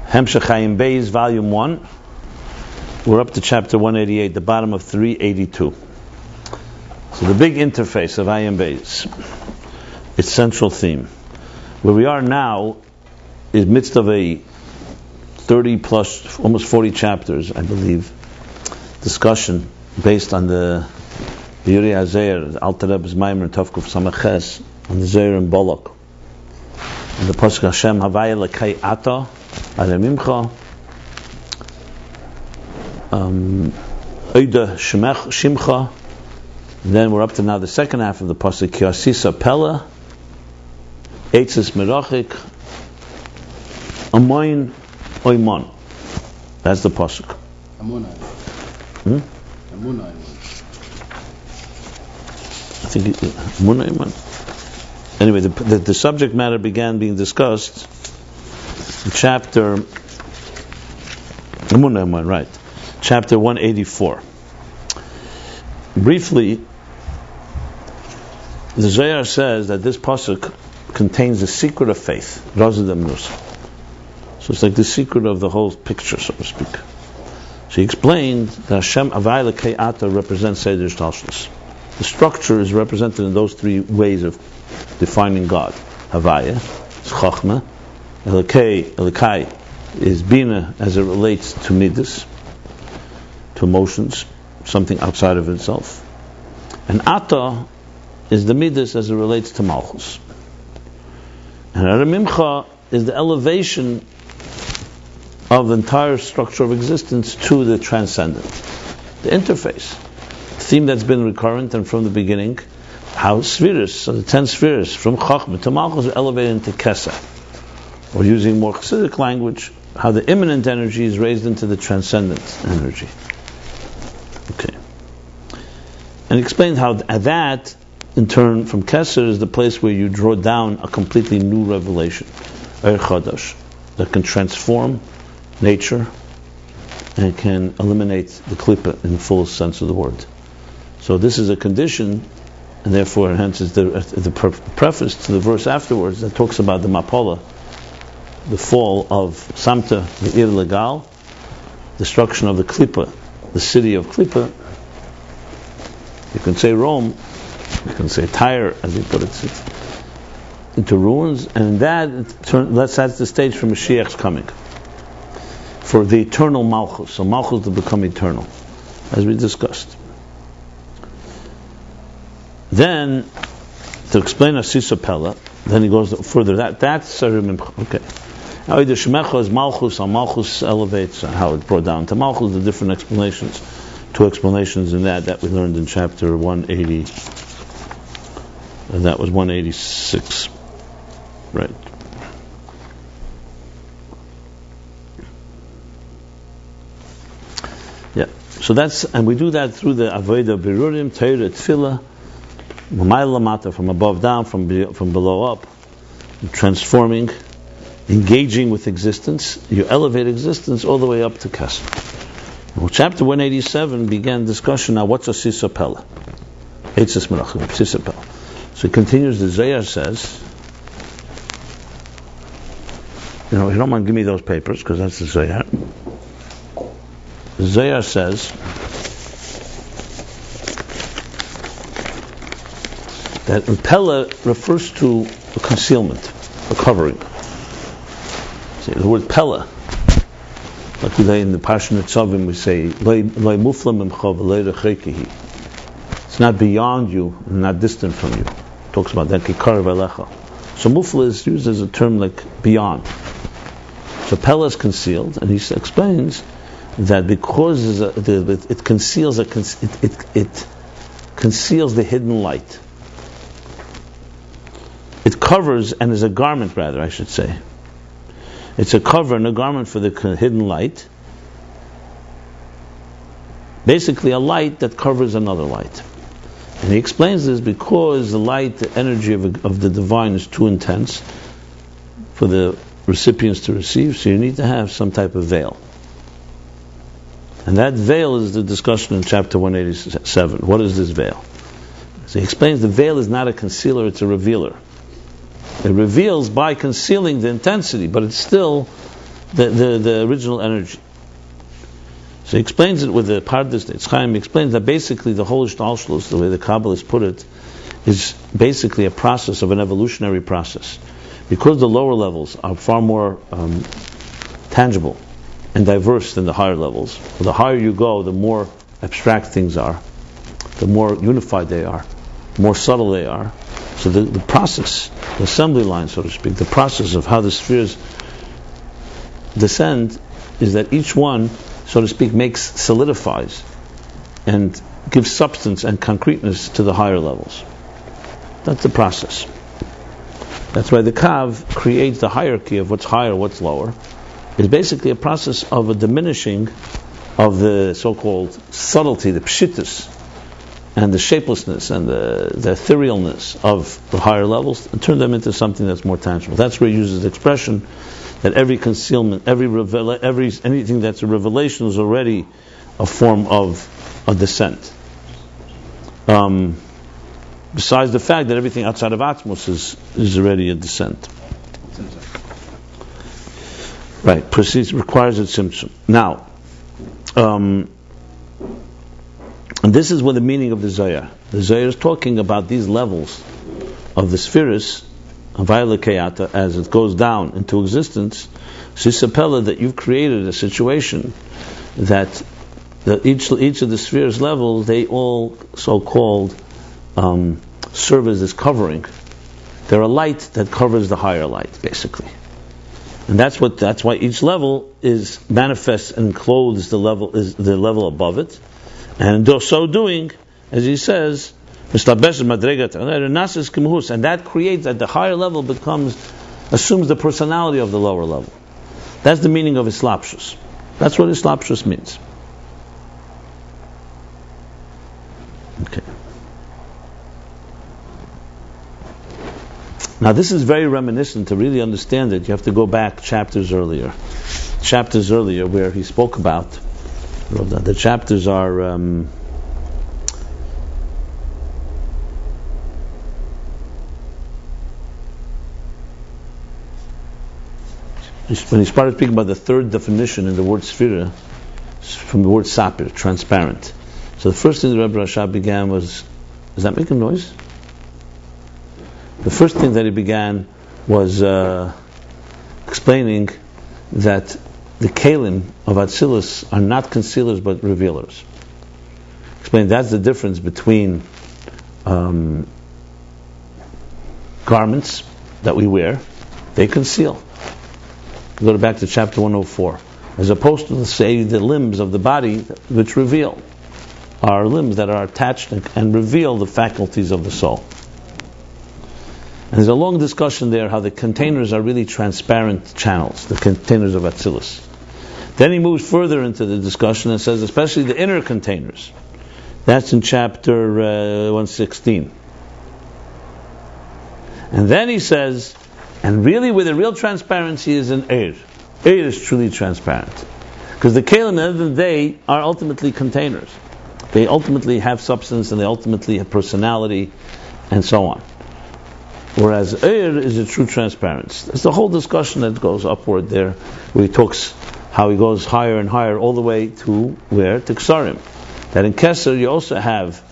Hemshech Hayim Beis, Volume 1. We're up to chapter 188, the bottom of 382. So the big interface of Hayim Beis, its central theme. Where we are now is midst of a 30 plus, almost 40 chapters, I believe, discussion based on the Yuri HaZeir, the Alter Rebbe's Maimer and Tovkuf Samaches, on the Zeir and Bolok. And the Pasuk Hashem Havaya Lekei Ata Aremimcha Oida Shimcha. Then we're up to now the second half of the Pasuk Ki Asisa Pella Eitzes Merachik Amoin Oimon. That's the Pasuk. Amonai. Amonai. I think Amonai. Anyway, the subject matter began being discussed in chapter right, chapter 184. Briefly, the Zohar says that this pasuk contains the secret of faith, Razadam Nus. So it's like the secret of the whole picture, so to speak. She explained that Hashem Avay Lekei Ata represents Seder Shtalshlus. The structure is represented in those three ways of defining God. Havaya is Chachma, Elikai is Bina as it relates to Midas, to emotions, something outside of itself. And Ata is the Midas as it relates to Malchus. And Aramimcha is the elevation of the entire structure of existence to the transcendent. The interface. The theme that's been recurrent and from the beginning, how spheres, so the 10 spheres, from Chachma to Malchus are elevated into Keseh. Or using more Chassidic language, how the immanent energy is raised into the transcendent energy. Okay. And explained how that, in turn, from Kesser is the place where you draw down a completely new revelation, Er Chadash, that can transform nature and can eliminate the Klippa in the fullest sense of the word. So this is a condition, and therefore, hence is the preface to the verse afterwards that talks about the Mapala, the fall of Samta, the Ir Legal, destruction of the Klippa, the city of Klippa. You can say Rome, you can say Tyre, as he put it, into ruins, and that's the stage for Mashiach's coming, for the eternal Malchus. So Malchus will become eternal, as we discussed. Then, to explain Asisa Pella, then he goes further. That's okay. Now, the Shemecha is Malchus, and Malchus elevates, and how it brought down to Malchus, the different explanations. Two explanations in that we learned in chapter 180, and that was 186. Right. Yeah. So that's, and we do that through the Avodah Birurim, Torah, Tefillah, Ma'ila from above down, from below up, transforming, engaging with existence. You elevate existence all the way up to Kesser. Well, chapter 187 began discussion. Now, what's a Sisa Pella? Eitzes Merachim, Sisa Pella. So it continues. The Zohar says, if you don't mind, give me those papers because that's the Zohar. The Zohar says that Pella refers to a concealment, a covering. See, the word Pella, like today in the Parshat Tzavim we say, Loi mufla mimcha v'loi rechekihi. It's not beyond you and not distant from you. It talks about that kikar v'elecha. So mufla is used as a term like beyond. So Pella is concealed, and he explains that because it conceals it conceals the hidden light. It covers, and is a garment, rather, I should say. It's a cover and a garment for the hidden light. Basically, a light that covers another light. And he explains this because the light, the energy of the divine is too intense for the recipients to receive, so you need to have some type of veil. And that veil is the discussion in chapter 187. What is this veil? So he explains the veil is not a concealer, it's a revealer. It reveals by concealing the intensity, but it's still the original energy. So he explains it with the Pardes Eitz Chaim. He explains that basically the whole Ishtalshlus, the way the Kabbalists put it, is basically a process of an evolutionary process. Because the lower levels are far more tangible and diverse than the higher levels. The higher you go, the more abstract things are, the more unified they are, the more subtle they are. So the process, the assembly line, so to speak, the process of how the spheres descend is that each one, so to speak, solidifies and gives substance and concreteness to the higher levels. That's the process. That's why the Kav creates the hierarchy of what's higher, what's lower. It's basically a process of a diminishing of the so-called subtlety, the pshittus, and the shapelessness and the etherealness of the higher levels, and turn them into something that's more tangible. That's where he uses the expression that every concealment, anything that's a revelation is already a form of a descent. Besides the fact that everything outside of Atmos is already a descent. Right, requires a tzimtzum. Now, and this is what the meaning of the Zohar. The Zohar is talking about these levels of the spheres, Havaya Lekayata, as it goes down into existence. Sisapella, that you've created a situation that each of the spheres levels, they all so-called serve as this covering. They're a light that covers the higher light, basically. And that's why each level is manifests and clothes the level above it. And so doing, as he says, and that creates that the higher level assumes the personality of the lower level. That's the meaning of Islapshus. That's what Islapshus means. Okay. Now this is very reminiscent. To really understand it, you have to go back chapters earlier where he spoke about. The chapters are when he started speaking about the third definition in the word sphera, from the word sapir, transparent. So the first thing the Rebbe Rashab began was, does that make a noise? The first thing that he began was explaining that the Kalim of Atzilus are not concealers but revealers. Explain that's the difference between garments that we wear, they conceal. Go back to chapter 104. As opposed to, say, the limbs of the body which reveal, are limbs that are attached and reveal the faculties of the soul. And there's a long discussion there how the containers are really transparent channels, the containers of Atzilus. Then he moves further into the discussion and says, especially the inner containers. That's in chapter 116. And then he says, and really where the real transparency is in Eir. Eir is truly transparent. Because the Kalim, at the end of the day, are ultimately containers. They ultimately have substance and they ultimately have personality and so on. Whereas Eir is a true transparency. There's the whole discussion that goes upward there, where he talks how he goes higher and higher all the way to where? To Ksarim. That in Keser you also have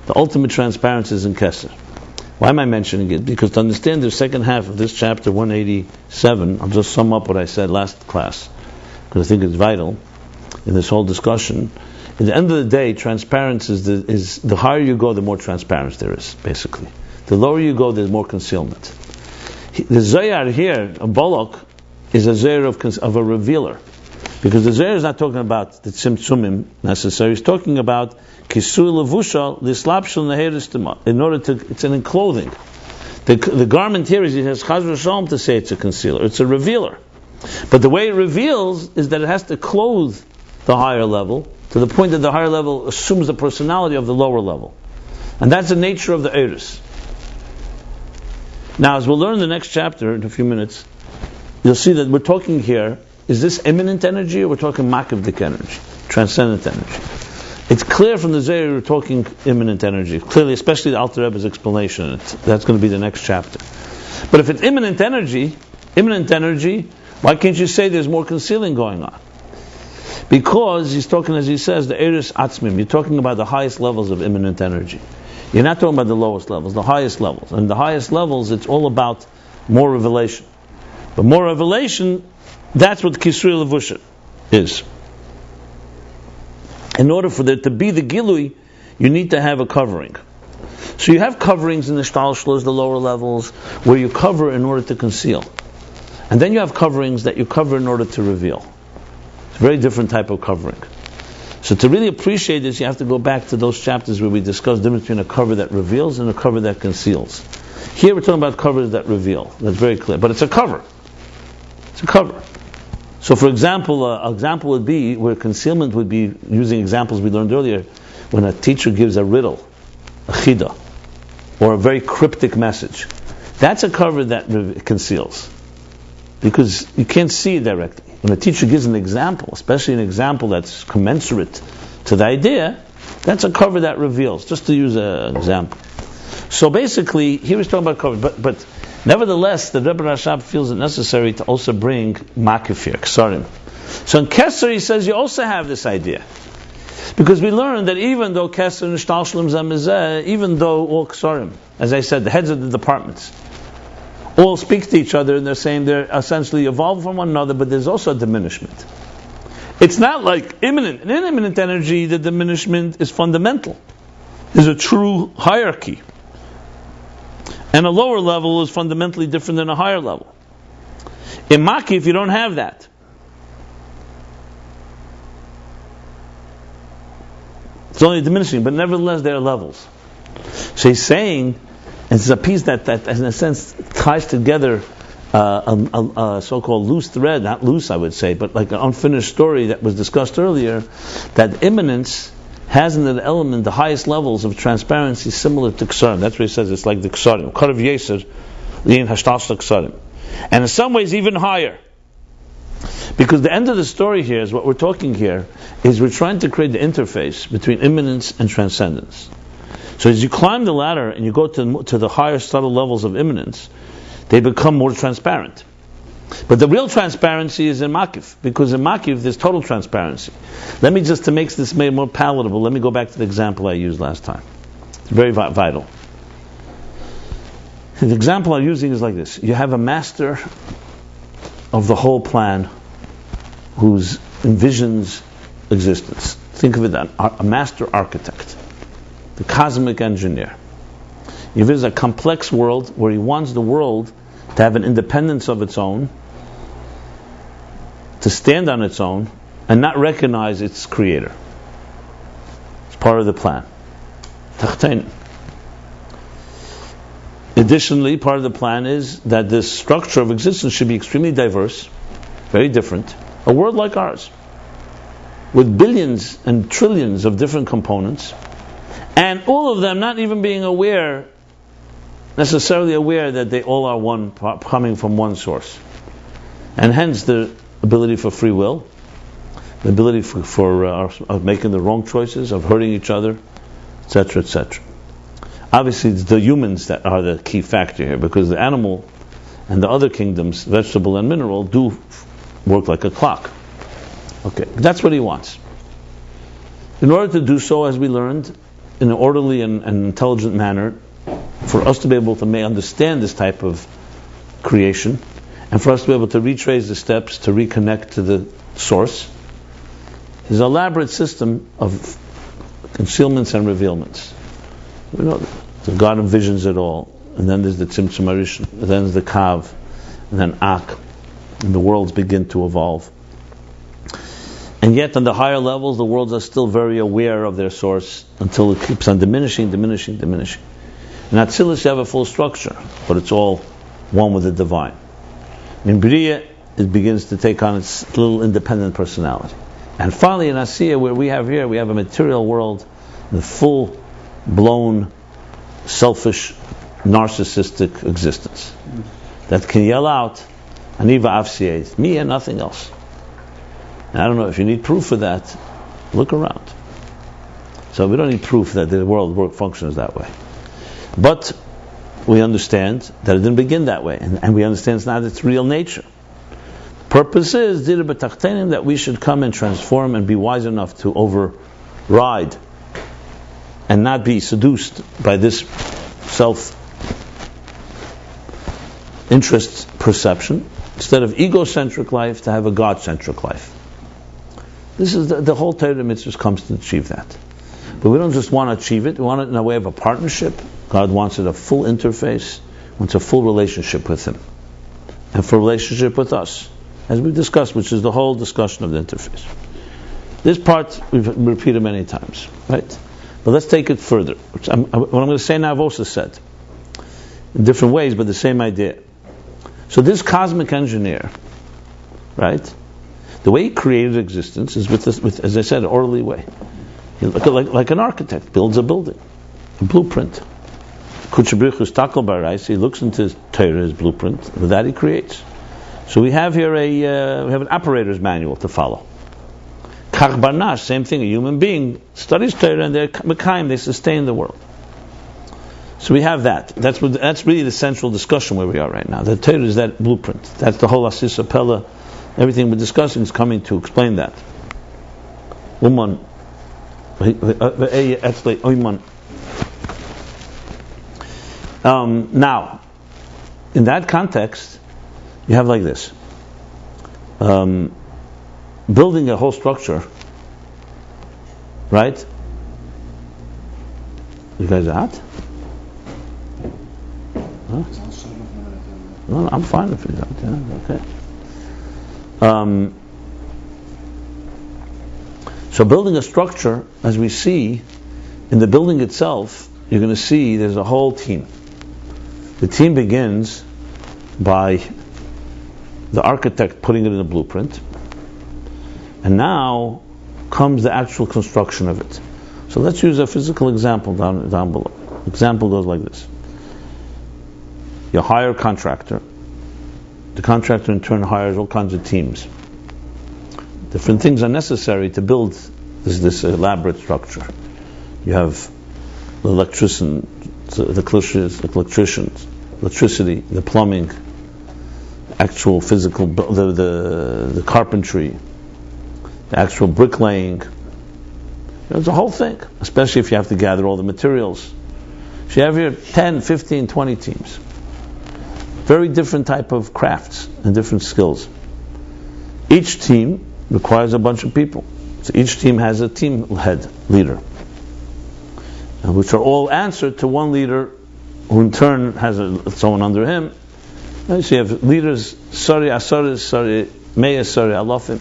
the ultimate transparency is in Keser. Why am I mentioning it? Because to understand the second half of this chapter 187, I'll just sum up what I said last class, because I think it's vital in this whole discussion. At the end of the day, transparency is the higher you go, the more transparency there is, basically. The lower you go, there's more concealment. The Zohar here, a Bolok, is a Zohar of a revealer. Because the Zohar is not talking about the Tzimtzumim necessarily, he's talking about Kisui Levusha, the Slapshul Neheristima, in order to, it's an enclothing. The garment here is, it has Chaz V'Shalom to say it's a concealer, it's a revealer. But the way it reveals is that it has to clothe the higher level, to the point that the higher level assumes the personality of the lower level. And that's the nature of the Eiris. Now, as we'll learn in the next chapter in a few minutes, you'll see that we're talking here, is this immanent energy or we're talking makivdik energy, transcendent energy? It's clear from the Zohar we're talking immanent energy, clearly, especially the Alter Rebbe's explanation. That's going to be the next chapter. But if it's immanent energy Why can't you say there's more concealing going on? Because he's talking, as he says, the Eris Atzmim. You're talking about the highest levels of immanent energy. You're not talking about the lowest levels, the highest levels. And the highest levels, it's all about more revelation. But more revelation, that's what Kisrei Levusha is. In order for there to be the Gilui, you need to have a covering. So you have coverings in the Shtalshlos, the lower levels, where you cover in order to conceal. And then you have coverings that you cover in order to reveal. It's a very different type of covering. So to really appreciate this, you have to go back to those chapters where we discussed the difference between a cover that reveals and a cover that conceals. Here we're talking about covers that reveal. That's very clear. But it's a cover. It's a cover. So for example, an example would be where concealment would be, using examples we learned earlier, when a teacher gives a riddle, a chida, or a very cryptic message. That's a cover that conceals. Because you can't see it directly. When a teacher gives an example, especially an example that's commensurate to the idea, that's a cover that reveals, just to use an example. So basically, here he's talking about cover, but nevertheless, the Rebbe Rashab feels it necessary to also bring makif here, ksarim. So in Keser, he says you also have this idea. Because we learned that even though Keser and Shtal Shalom Zamizeh, even though all ksarim, as I said, the heads of the departments, all speak to each other and they're saying they're essentially evolved from one another, but there's also a diminishment. It's not like immanent. In immanent energy, the diminishment is fundamental. There's a true hierarchy. And a lower level is fundamentally different than a higher level. In Makif, you don't have that. It's only diminishing, but nevertheless there are levels. So he's saying, it's a piece that in a sense ties together a so-called loose thread, not loose I would say, but like an unfinished story that was discussed earlier, that immanence has in the element the highest levels of transparency similar to Ksarim. That's what he says, it's like the Ksarim. Karav Yeser, Lien Hashtas Ksarim. And in some ways even higher. Because the end of the story here is what we're talking here, is we're trying to create the interface between immanence and transcendence. So as you climb the ladder and you go to the higher subtle levels of immanence, they become more transparent. But the real transparency is in Makif, because in Makif there's total transparency. Let me just, to make this made more palatable, let me go back to the example I used last time. It's very vital. The example I'm using is like this. You have a master of the whole plan who envisions existence. Think of it as a master architect, the cosmic engineer. He envisions a complex world where he wants the world to have an independence of its own, to stand on its own, and not recognize its creator. It's part of the plan. Tachtein. Additionally, part of the plan is that the structure of existence should be extremely diverse, very different, a world like ours, with billions and trillions of different components, and all of them not even being necessarily aware that they all are one, coming from one source. And hence the ability for free will, the ability for making the wrong choices, of hurting each other, etc., etc. Obviously, it's the humans that are the key factor here, because the animal and the other kingdoms, vegetable and mineral, do work like a clock. Okay, that's what he wants. In order to do so, as we learned, in an orderly and intelligent manner, for us to be able to understand this type of creation, and for us to be able to retrace the steps to reconnect to the source, is an elaborate system of concealments and revealments. You know, the God envisions it all, and then there's the Tzimtzum Arishon, and then there's the Kav, and then Ak, and the worlds begin to evolve. And yet, on the higher levels, the worlds are still very aware of their source until it keeps on diminishing. In Atzilus, you have a full structure, but it's all one with the divine. In Bria, it begins to take on its little independent personality. And finally, in Asiya, where we have a material world, the full-blown, selfish, narcissistic existence that can yell out, "Aniva Avsiyeh," me and nothing else. And I don't know if you need proof for that. Look around. So we don't need proof that the world functions that way. But we understand that it didn't begin that way, and we understand it's not its real nature. Purpose is that we should come and transform and be wise enough to override and not be seduced by this self-interest perception. Instead of egocentric life, to have a God-centric life. This is the whole Torah mitzvah comes to achieve that. But we don't just want to achieve it, we want it in a way of a partnership. God wants it a full interface, wants a full relationship with Him. And for relationship with us, as we discussed, which is the whole discussion of the interface. This part we've repeated many times, right? But let's take it further. What I'm going to say now I've also said. In different ways, but the same idea. So this cosmic engineer, right? The way he created existence is with, as I said, an orderly way. Like an architect builds a building, a blueprint. He looks into his Torah, his blueprint. With that he creates. So we have here we have an operator's manual to follow. Kach Barnash, same thing. A human being studies Torah and they're mekayim, they sustain the world. So we have that. That's really the central discussion where we are right now. The Torah is that blueprint. That's the whole Asis Apella. Everything we're discussing is coming to explain that. Now, in that context, you have like this. Building a whole structure, right? You guys are out? Huh? No, I'm fine if you're out. Yeah, okay. So building a structure, as we see, in the building itself, you're going to see there's a whole team. The team begins by the architect putting it in a blueprint, and now comes the actual construction of it. So let's use a physical example down below. Example goes like this. You hire a contractor. The contractor in turn hires all kinds of teams. Different things are necessary to build this elaborate structure. You have the electricians, electricity, the plumbing, actual physical, the carpentry, the actual bricklaying. It's a whole thing, especially if you have to gather all the materials. So you have here 10, 15, 20 teams. Very different type of crafts and different skills. Each team requires a bunch of people. So each team has a team head, leader, which are all answered to one leader, who in turn has someone under him. And so you have leaders, Sari, Asaris, Sari, Meya, Sari, Alafim,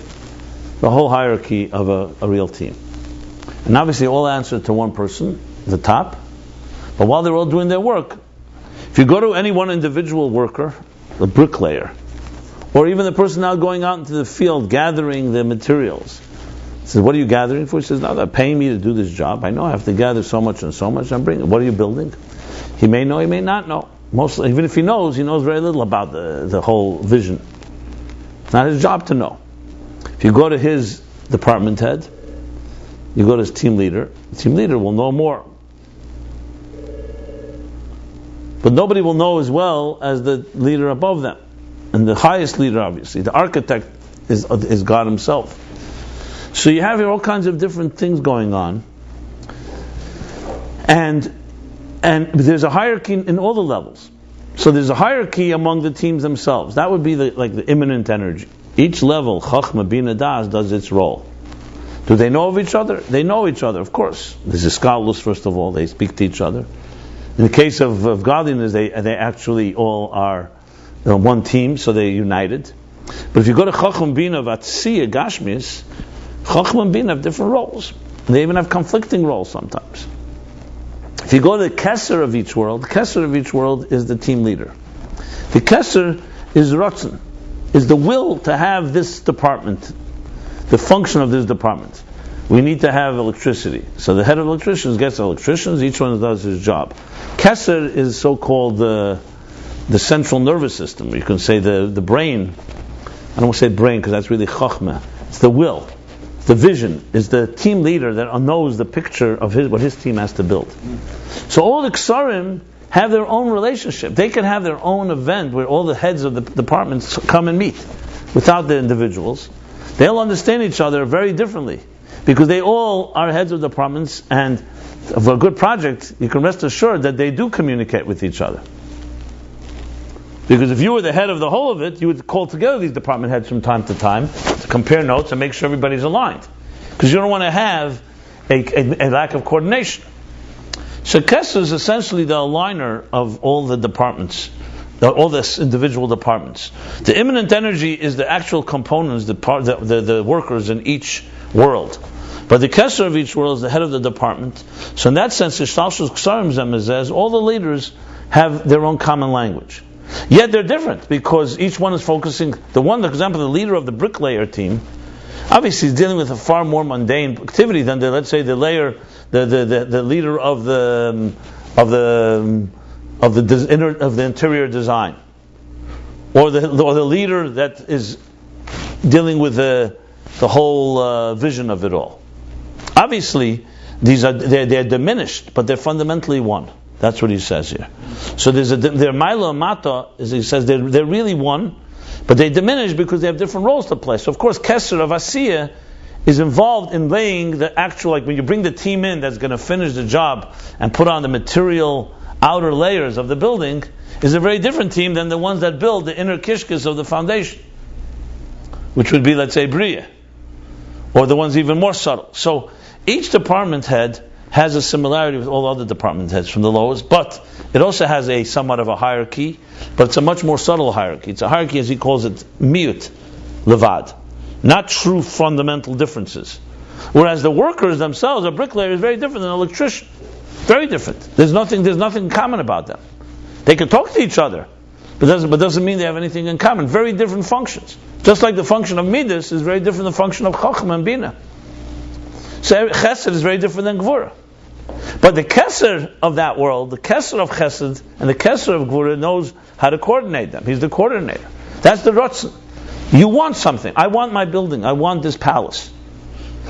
the whole hierarchy of a real team. And obviously all answer to one person, the top. But while they're all doing their work, if you go to any one individual worker, the bricklayer, or even the person now going out into the field gathering the materials, says, what are you gathering for? He says, no, they're paying me to do this job. I know I have to gather so much and so much. I'm bringing. What are you building? He may know, he may not know. Mostly, even if he knows very little about the whole vision. It's not his job to know. If you go to his department head, you go to his team leader, the team leader will know more. But nobody will know as well as the leader above them. And the highest leader, obviously, the architect, is God Himself. So you have here all kinds of different things going on. And there's a hierarchy in all the levels. So there's a hierarchy among the teams themselves. That would be the immanent energy. Each level, Chachma, Bina, Das, does its role. Do they know of each other? They know each other, of course. There's a scholars, first of all. They speak to each other. In the case of godliness, they actually all are one team, so they're united. But if you go to Chacham Bina, Vatziya, Gashmis, Chacham and Bina have different roles. They even have conflicting roles sometimes. If you go to the Kesser of each world, the Kesser of each world is the team leader. The Kesser is Ratzon, is the will to have this department, the function of this department. We need to have electricity. So the head of electricians gets electricians, each one does his job. Kesser is so-called the central nervous system. You can say the brain. I don't want to say brain because that's really chachma. It's the will. It's the vision. It's the team leader that knows the picture of what his team has to build. So all the Ksarim have their own relationship. They can have their own event where all the heads of the departments come and meet. without the individuals, they'll understand each other very differently. Because they all are heads of departments, and for a good project, you can rest assured that they do communicate with each other. Because if you were the head of the whole of it, you would call together these department heads from time to time to compare notes and make sure everybody's aligned. Because you don't want to have a lack of coordination. So Kesser is essentially the aligner of all the departments, all the individual departments. The immanent energy is the actual components, the workers in each world. But the Kesser of each world is the head of the department. So in that sense, all the leaders have their own common language. Yet they're different because each one is focusing. For example, the leader of the bricklayer team, obviously is dealing with a far more mundane activity than the leader of the interior design, or the leader that is dealing with the whole vision of it all. Obviously, they're diminished, but they're fundamentally one. That's what he says here. So their Maila and Mata, as he says, they're really one, but they diminish because they have different roles to play. So of course, Kesser of Asiya is involved in laying the actual, like when you bring the team in that's going to finish the job and put on the material outer layers of the building, is a very different team than the ones that build the inner kishkas of the foundation, which would be, let's say, Bria, or the ones even more subtle. So each department head has a similarity with all other department heads from the lowest, but it also has a somewhat of a hierarchy, but it's a much more subtle hierarchy. It's a hierarchy, as he calls it, miut, levad, not true fundamental differences. Whereas the workers themselves, a bricklayer is very different than an electrician. Very different. There's nothing common about them. They can talk to each other, but doesn't mean they have anything in common. Very different functions. Just like the function of Midas is very different than the function of Chochmah and Bina. So Chesed is very different than Gvura. But the Kesser of that world, the Kesser of Chesed and the Kesser of Gvura knows how to coordinate them. He's the coordinator. That's the Ratzon. You want something. I want my building. I want this palace.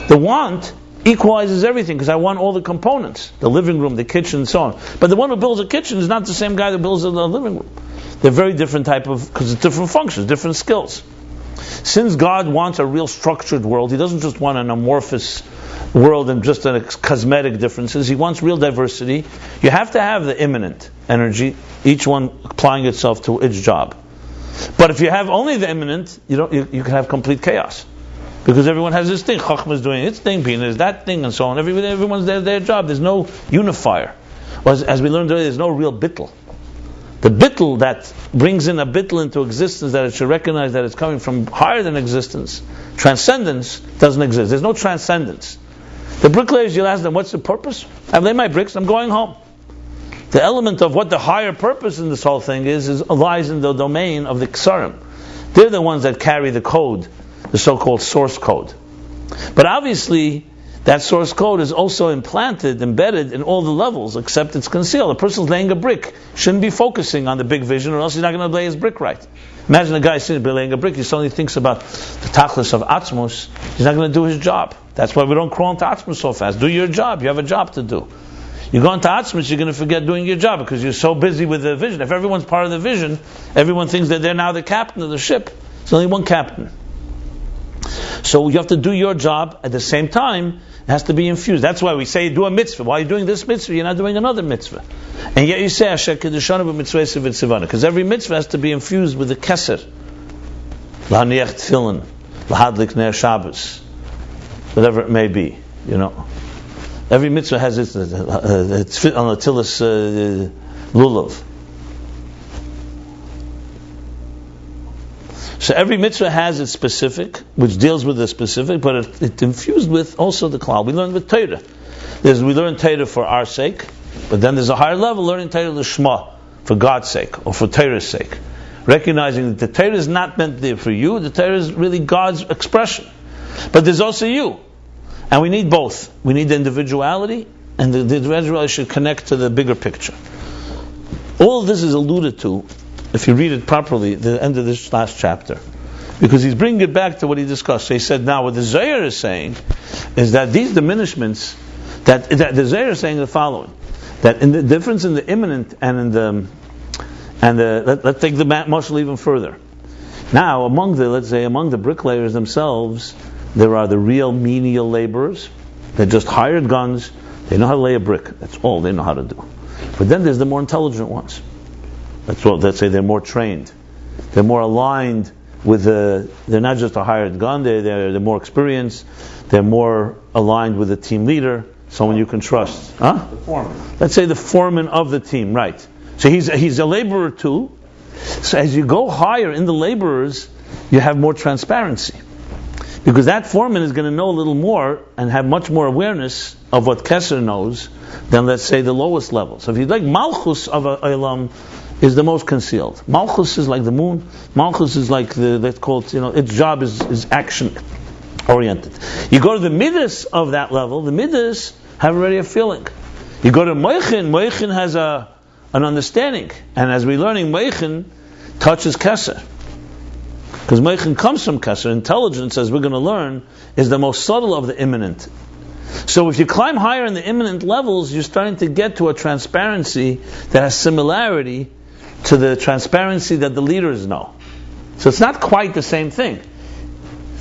The want equalizes everything because I want all the components. The living room, the kitchen, and so on. But the one who builds a kitchen is not the same guy that builds the living room. They're very different because it's different functions, different skills. Since God wants a real structured world, He doesn't just want an amorphous world and just cosmetic differences. He wants real diversity. You have to have the immanent energy, each one applying itself to its job. But if you have only the immanent, you can have complete chaos. Because everyone has this thing. Chochmah is doing its thing, Bina is that thing, and so on. Everyone's their job. There's no unifier. As we learned earlier, there's no real bittul. The bittul that brings in a bittul into existence, that it should recognize that it's coming from higher than existence, transcendence, doesn't exist. There's no transcendence. The bricklayers, you'll ask them, what's the purpose? I've laid my bricks, I'm going home. The element of what the higher purpose in this whole thing is lies in the domain of the Ksarim. They're the ones that carry the code, the so-called source code. But obviously, that source code is also embedded in all the levels, except it's concealed. A person's laying a brick shouldn't be focusing on the big vision, or else he's not going to lay his brick right. Imagine a guy sitting there laying a brick, he suddenly thinks about the tachlis of Atzmus, he's not going to do his job. That's why we don't crawl into Atzmus so fast. Do your job, you have a job to do. You go into Atzmus, you're going to forget doing your job because you're so busy with the vision. If everyone's part of the vision, everyone thinks that they're now the captain of the ship. There's only one captain. So you have to do your job at the same time. It has to be infused. That's why we say do a mitzvah. Why are you doing this mitzvah? You're not doing another mitzvah. And yet you say Asher Kedushanu b'mitzvah v'tzivana, because every mitzvah has to be infused with the keser. Lahaniach tefillin, lahadlik ner Shabbos, whatever it may be. Every mitzvah has its on the tilis lulav. So every mitzvah has its specific, which deals with the specific, but it's infused with also the klal. We learn with Torah. We learn Torah for our sake, but then there's a higher level learning Torah l'shma, for God's sake, or for Torah's sake. Recognizing that the Torah is not meant there for you, the Torah is really God's expression. But there's also you. And we need both. We need the individuality, and the individuality should connect to the bigger picture. All of this is alluded to, if you read it properly, the end of this last chapter. Because he's bringing it back to what he discussed. So he said, now what the Zohar is saying is that these diminishments, that the Zohar is saying the following, that in the difference in the immanent and in the let's take the mashal even further. Now, among the bricklayers themselves, there are the real menial laborers. They're just hired guns. They know how to lay a brick. That's all they know how to do. But then there's the more intelligent ones. Let's say they're more trained. They're more aligned with they're not just a hired gun. They're more experienced. They're more aligned with the team leader, someone you can trust. Huh? The foreman. Let's say the foreman of the team, right? So he's a laborer too. So as you go higher in the laborers, you have more transparency. Because that foreman is going to know a little more and have much more awareness of what Kesser knows than, let's say, the lowest level. So if you like, Malchus of a Olam is the most concealed. Malchus is like the moon. Malchus is like let's call it, its job is action oriented. You go to the Midas of that level, the Midas have already a feeling. You go to Moichin has an understanding. And as we're learning, Moichin touches Kesser. Because Moichin comes from Kesser. Intelligence, as we're going to learn, is the most subtle of the immanent. So if you climb higher in the immanent levels, you're starting to get to a transparency that has similarity to the transparency that the leaders know. So it's not quite the same thing.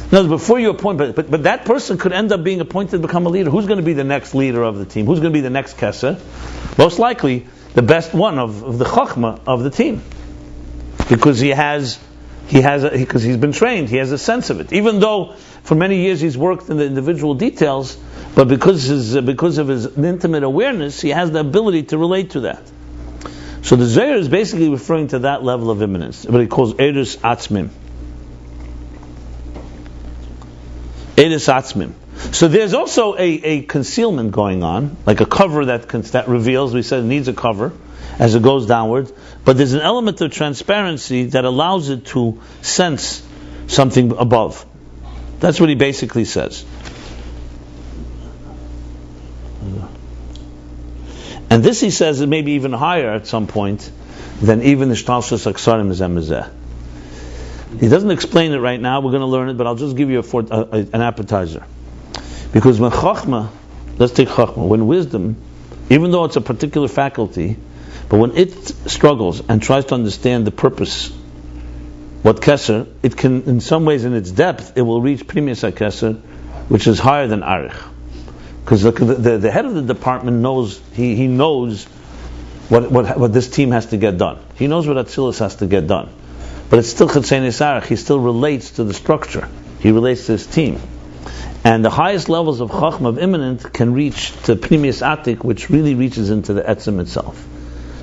No, before you appoint, but that person could end up being appointed to become a leader. Who's going to be the next leader of the team? Who's going to be the next Kesser? Most likely, the best one of the Chochmah of the team, because because he's been trained. He has a sense of it. Even though for many years he's worked in the individual details, but because of his intimate awareness, he has the ability to relate to that. So the Zohar is basically referring to that level of immanence, what he calls Eidus Atzmim. Eidus Atzmim. So there's also a concealment going on, like a cover that reveals. We said it needs a cover as it goes downward, but there's an element of transparency that allows it to sense something above. That's what he basically says. And this, he says, is maybe even higher at some point than even the Shtalshus Aksarim Zemezeh. He doesn't explain it right now. We're going to learn it, but I'll just give you an appetizer. Because when Chachma, let's take Chachma, when wisdom, even though it's a particular faculty, but when it struggles and tries to understand the purpose, what Kesser, it can, in some ways, in its depth, it will reach Pnimius HaKesser, which is higher than Arich. Because the head of the department knows, he knows what this team has to get done. He knows what Atzilus has to get done. But it's still Chetzenis Arich. He still relates to the structure. He relates to his team. And the highest levels of Chachma, of immanent, can reach to Pnimius Atik, which really reaches into the Etzem itself.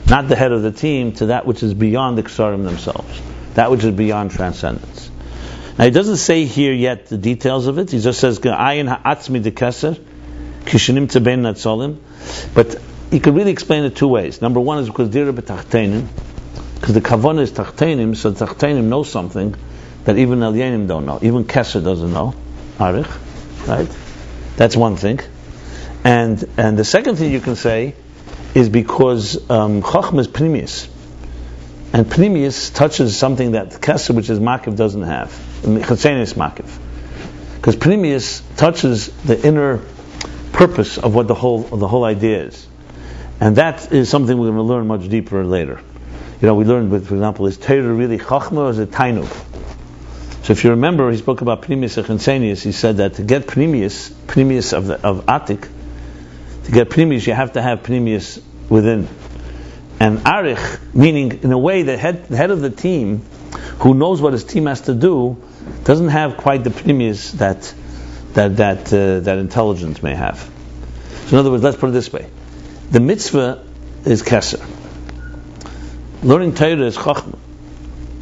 Not the head of the team, to that which is beyond the Ksarim themselves. That which is beyond transcendence. Now he doesn't say here yet the details of it. He just says, Ayin ha'atzmi de keser, kishanim tebein natzolim. But he could really explain it two ways. Number one is because dira b'tachtenim, because the kavanah is tachtenim, so tachtenim know something that even elyanim don't know. Even Keser doesn't know. Arich, right? That's one thing. And the second thing you can say is because Chachma is Pnimius. And Pnimius touches something that Keser, which is Makiv, doesn't have. Chetzenis Makiv. Because Pnimius touches the inner purpose of what the whole idea is. And that is something we're going to learn much deeper later. We learned, for example, is Torah really Chachma or is it Tainug? So if you remember, he spoke about Pnimius and Chetzenis. He said that to get Pnimius of Atik, to get Pnimius, you have to have Pnimius within. And Arich, meaning in a way the head of the team, who knows what his team has to do, doesn't have quite the Pnimius that intelligence may have. So in other words, let's put it this way: the mitzvah is Keser. Learning Torah is Chachma.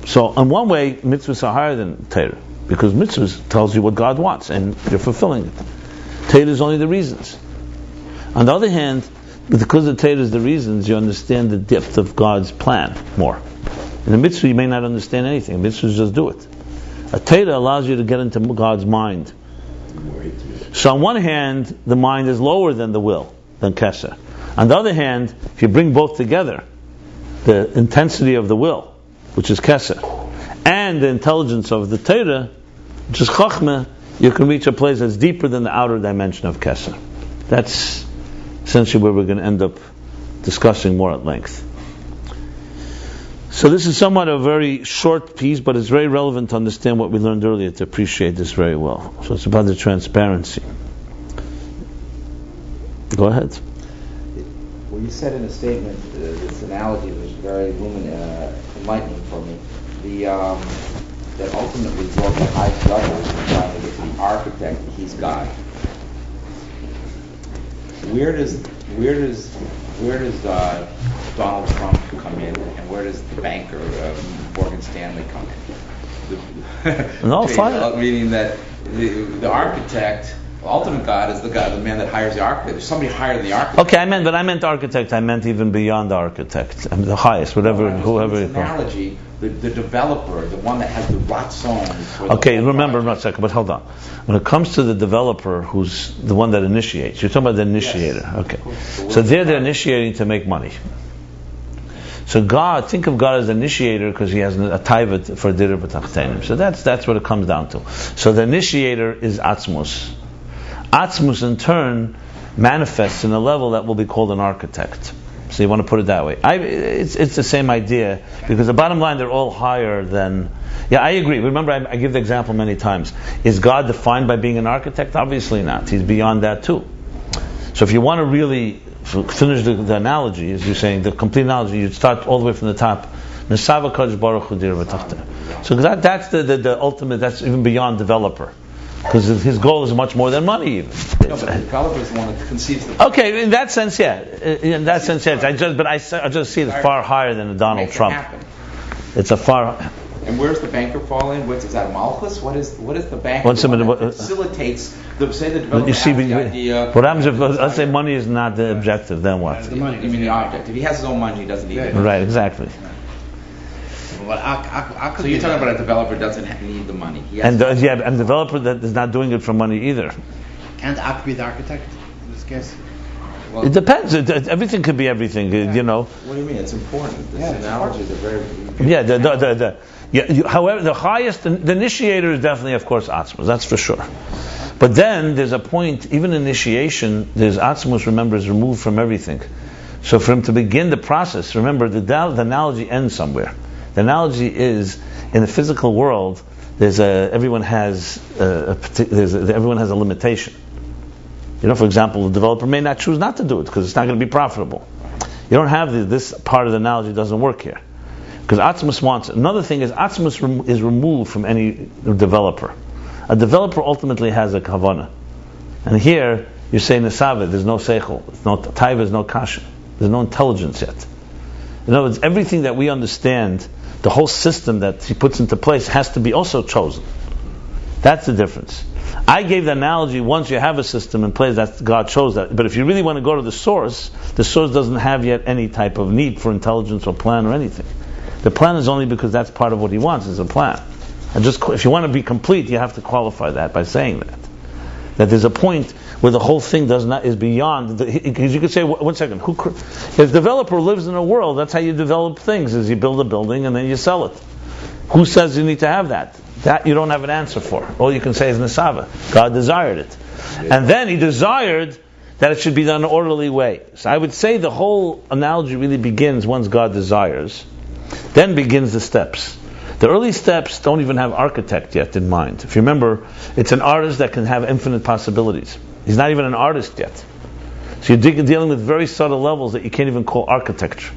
So in one way, mitzvahs are higher than Torah, because mitzvahs tells you what God wants, and you're fulfilling it. Torah is only the reasons. On the other hand, because the Torah is the reasons, you understand the depth of God's plan more. In a mitzvah, you may not understand anything. A mitzvah is just do it. A Torah allows you to get into God's mind. So on one hand, the mind is lower than the will, than Keser. On the other hand, if you bring both together, the intensity of the will, which is Keser, and the intelligence of the Torah, which is Chachma, you can reach a place that's deeper than the outer dimension of Keser. That's essentially where we're going to end up discussing more at length. So this is somewhat a very short piece, but it's very relevant to understand what we learned earlier, to appreciate this very well. So it's about the transparency. Go ahead. Well, you said in a statement, this analogy was very enlightening for me. That ultimately brought the high judges and trying to get to the architect, he's God. Where does Donald Trump come in, and where does the banker Morgan Stanley come in? No, fine. Meaning that the architect, ultimate God, is the man that hires the architect. There's somebody higher the architect. Okay, I meant architect. I meant even beyond the architect. I mean, the highest, whoever you call. Analogy, the developer, the one that has the ratzon. Okay, remember one second, but hold on. When it comes to the developer, who's the one that initiates, you're talking about the initiator. Yes. Okay, so they're initiating to make money. So think of God as an initiator because he has a taiva for dirah b'tachtenim. So that's what it comes down to. So the initiator is Atzmus. Atzmus in turn manifests in a level that will be called an architect. So you want to put it that way. It's the same idea, because the bottom line, they're all higher than... Yeah, I agree. Remember, I give the example many times. Is God defined by being an architect? Obviously not. He's beyond that too. So if you want to really finish the analogy, as you're saying, the complete analogy, you'd start all the way from the top. Nesava Kadosh Baruch Hu dirah b'tachta. So that's the ultimate, that's even beyond developer. Because his goal is much more than money, even. No, but the developer is the one that conceives the... Okay, in that sense, yeah. In that sense, yes. I just see it far higher than a Donald Trump. It's a far... And where's the banker fall in? Is that Malchus? What is the banker that facilitates the developer has the idea? What happens if, let's say, money is not the objective, then what? The money. You mean the object. If he has his own money, he doesn't need it. Right, exactly. So you're talking about a developer doesn't need the money. And developer that is not doing it for money either. Can't Ak be the architect in this case? Well, it depends. Everything could be everything. Yeah. You know. What do you mean? It's important. This analogy is very. Yeah. However, the highest, the initiator is definitely, of course, Atzmus. That's for sure. But then there's a point. Even initiation, there's Atzmus. Remember, is removed from everything. So for him to begin the process, remember the analogy ends somewhere. The analogy is, in the physical world, everyone has a limitation. You know, for example, the developer may not choose not to do it because it's not going to be profitable. You don't have this part of the analogy doesn't work here because Atzmus wants it. Another thing is Atzmus is removed from any developer. A developer ultimately has a kavanah, and here you're saying nesava. There's no seichel, there's no taiva, there's no kasha, there's no intelligence yet. In other words, everything that we understand, the whole system that he puts into place has to be also chosen. That's the difference. I gave the analogy, once you have a system in place, that God chose that. But if you really want to go to the source doesn't have yet any type of need for intelligence or plan or anything. The plan is only because that's part of what he wants, is a plan. And if you want to be complete, you have to qualify that by saying that there's a point where the whole thing is beyond. Because you could say, one second, if the developer lives in a world, that's how you develop things, is you build a building and then you sell it. Who says you need to have that? That you don't have an answer for. All you can say is Nesava. God desired it. And then he desired that it should be done in an orderly way. So I would say the whole analogy really begins once God desires. Then begins the steps. The early steps don't even have architect yet in mind. If you remember, it's an artist that can have infinite possibilities. He's not even an artist yet. So you're dealing with very subtle levels that you can't even call architecture.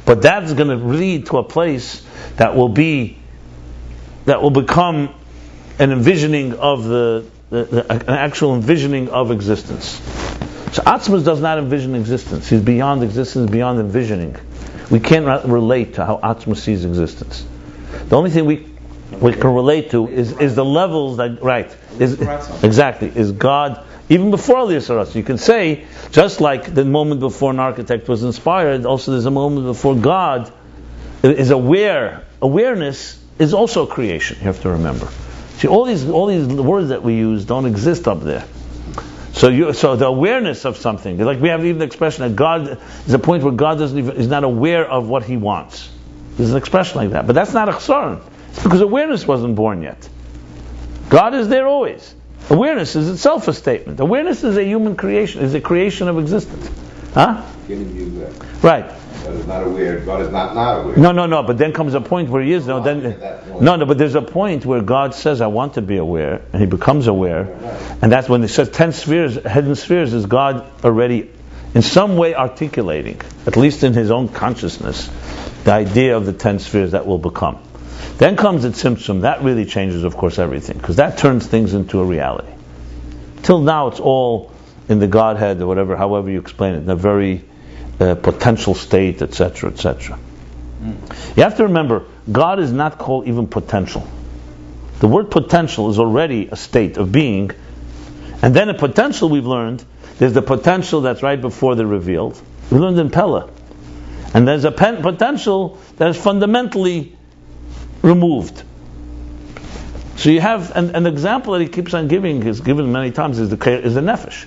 But that's going to lead to a place that will become an envisioning of an actual envisioning of existence. So Atzmus does not envision existence. He's beyond existence, beyond envisioning. We can't relate to how Atzmus sees existence. The only thing we can relate to is the levels that, right, is God, even before Aliyas Saras. You can say, just like the moment before an architect was inspired, also there's a moment before God is aware. Awareness is also creation, you have to remember. See, all these words that we use don't exist up there. So the awareness of something, like we have even the expression that God is a point where God is not aware of what He wants. There's an expression like that, but that's not a chsaron. It's because awareness wasn't born yet. God is there always. Awareness is itself a statement. Awareness is a human creation, is a creation of existence. Huh? giving you that. Right. God is not aware. God is not aware. No. But then comes a point where he is. No. But there's a point where God says, "I want to be aware," and He becomes aware, and that's when He says 10 spheres, hidden spheres, is God already, in some way, articulating, at least in His own consciousness, the idea of the 10 spheres that will become. Then comes the Tzimtzum. That really changes, of course, everything, because that turns things into a reality. Till now, it's all in the Godhead, or whatever, however you explain it, in a very potential state, etc., etc. You have to remember, God is not called even potential. The word potential is already a state of being, and then a potential, we've learned, there's the potential that's right before the revealed. We learned in Pella. And there's a potential that is fundamentally removed. So you have an example that he keeps on giving, is given many times, is the nefesh.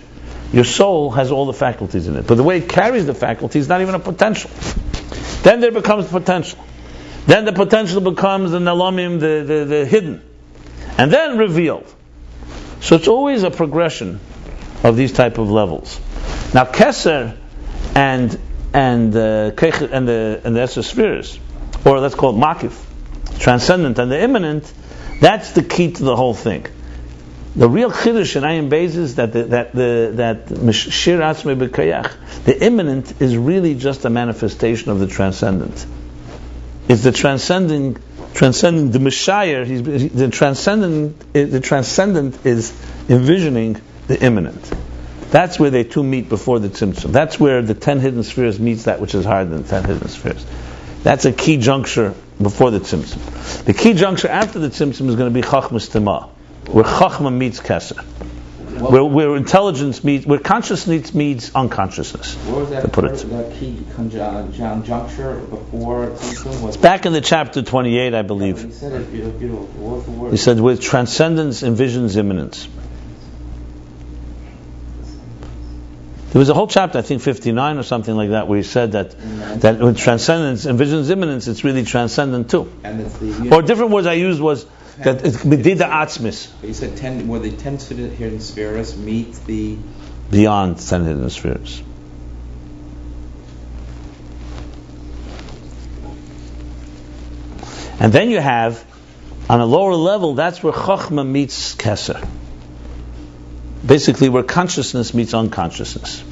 Your soul has all the faculties in it, but the way it carries the faculties is not even a potential. Then there becomes potential. Then the potential becomes the nalamim, the hidden, and then revealed. So it's always a progression of these type of levels. Now Keser and the Esser spheres, or let's call it Makif, transcendent and the immanent, that's the key to the whole thing. The real chiddush in Ayin Beis is that Shir Atzmei B'Kayach, the immanent is really just a manifestation of the transcendent. It's the transcending the Messiah. The transcendent is envisioning the immanent. That's where they two meet before the Tzimtzum. That's where the 10 hidden spheres meets that which is higher than the 10 hidden spheres. That's a key juncture before the Tzimtzum. The key juncture after the Tzimtzum is going to be Chachmas Tima, where Chachma meets Keser. Where intelligence meets, where consciousness meets unconsciousness. What was that, to put it. that key juncture before Tzimtzum? It's back in the chapter 28, I believe. He said it beautiful. What was the word? He said, with transcendence envisions immanence. There was a whole chapter, I think 59 or something like that, where he said that when transcendence envisions immanence, it's really transcendent too. And it's the Or different words I used was that it's medida atzmis. He said 10, where the 10 hidden spheres meet the beyond 10 hidden spheres. And then you have, on a lower level, that's where Chochmah meets Keser. Basically where consciousness meets unconsciousness.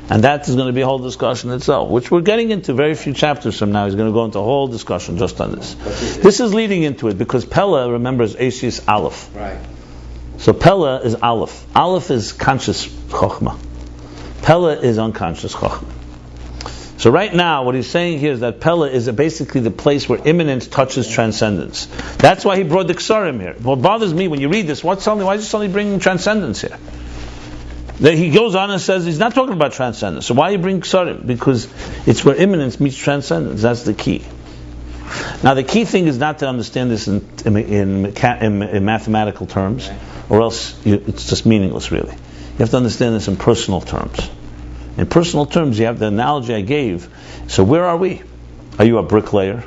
And that is going to be a whole discussion itself, which we're getting into very few chapters from now. He's going to go into a whole discussion just on this. This is leading into it, because Pella, remember, is Ashes Aleph. Right. So Pella is Aleph. Aleph is conscious Chochmah. Pella is unconscious Chochmah. So right now, what he's saying here is that Pella is basically the place where immanence touches transcendence. That's why he brought the Ksarim here. What bothers me when you read this, why is he suddenly bringing transcendence here? He goes on and says he's not talking about transcendence. So why you bring Ksarim? Because it's where immanence meets transcendence. That's the key. Now the key thing is not to understand this in mathematical terms, or else it's just meaningless really. You have to understand this in personal terms. In personal terms, you have the analogy I gave. So where are we? Are you a bricklayer?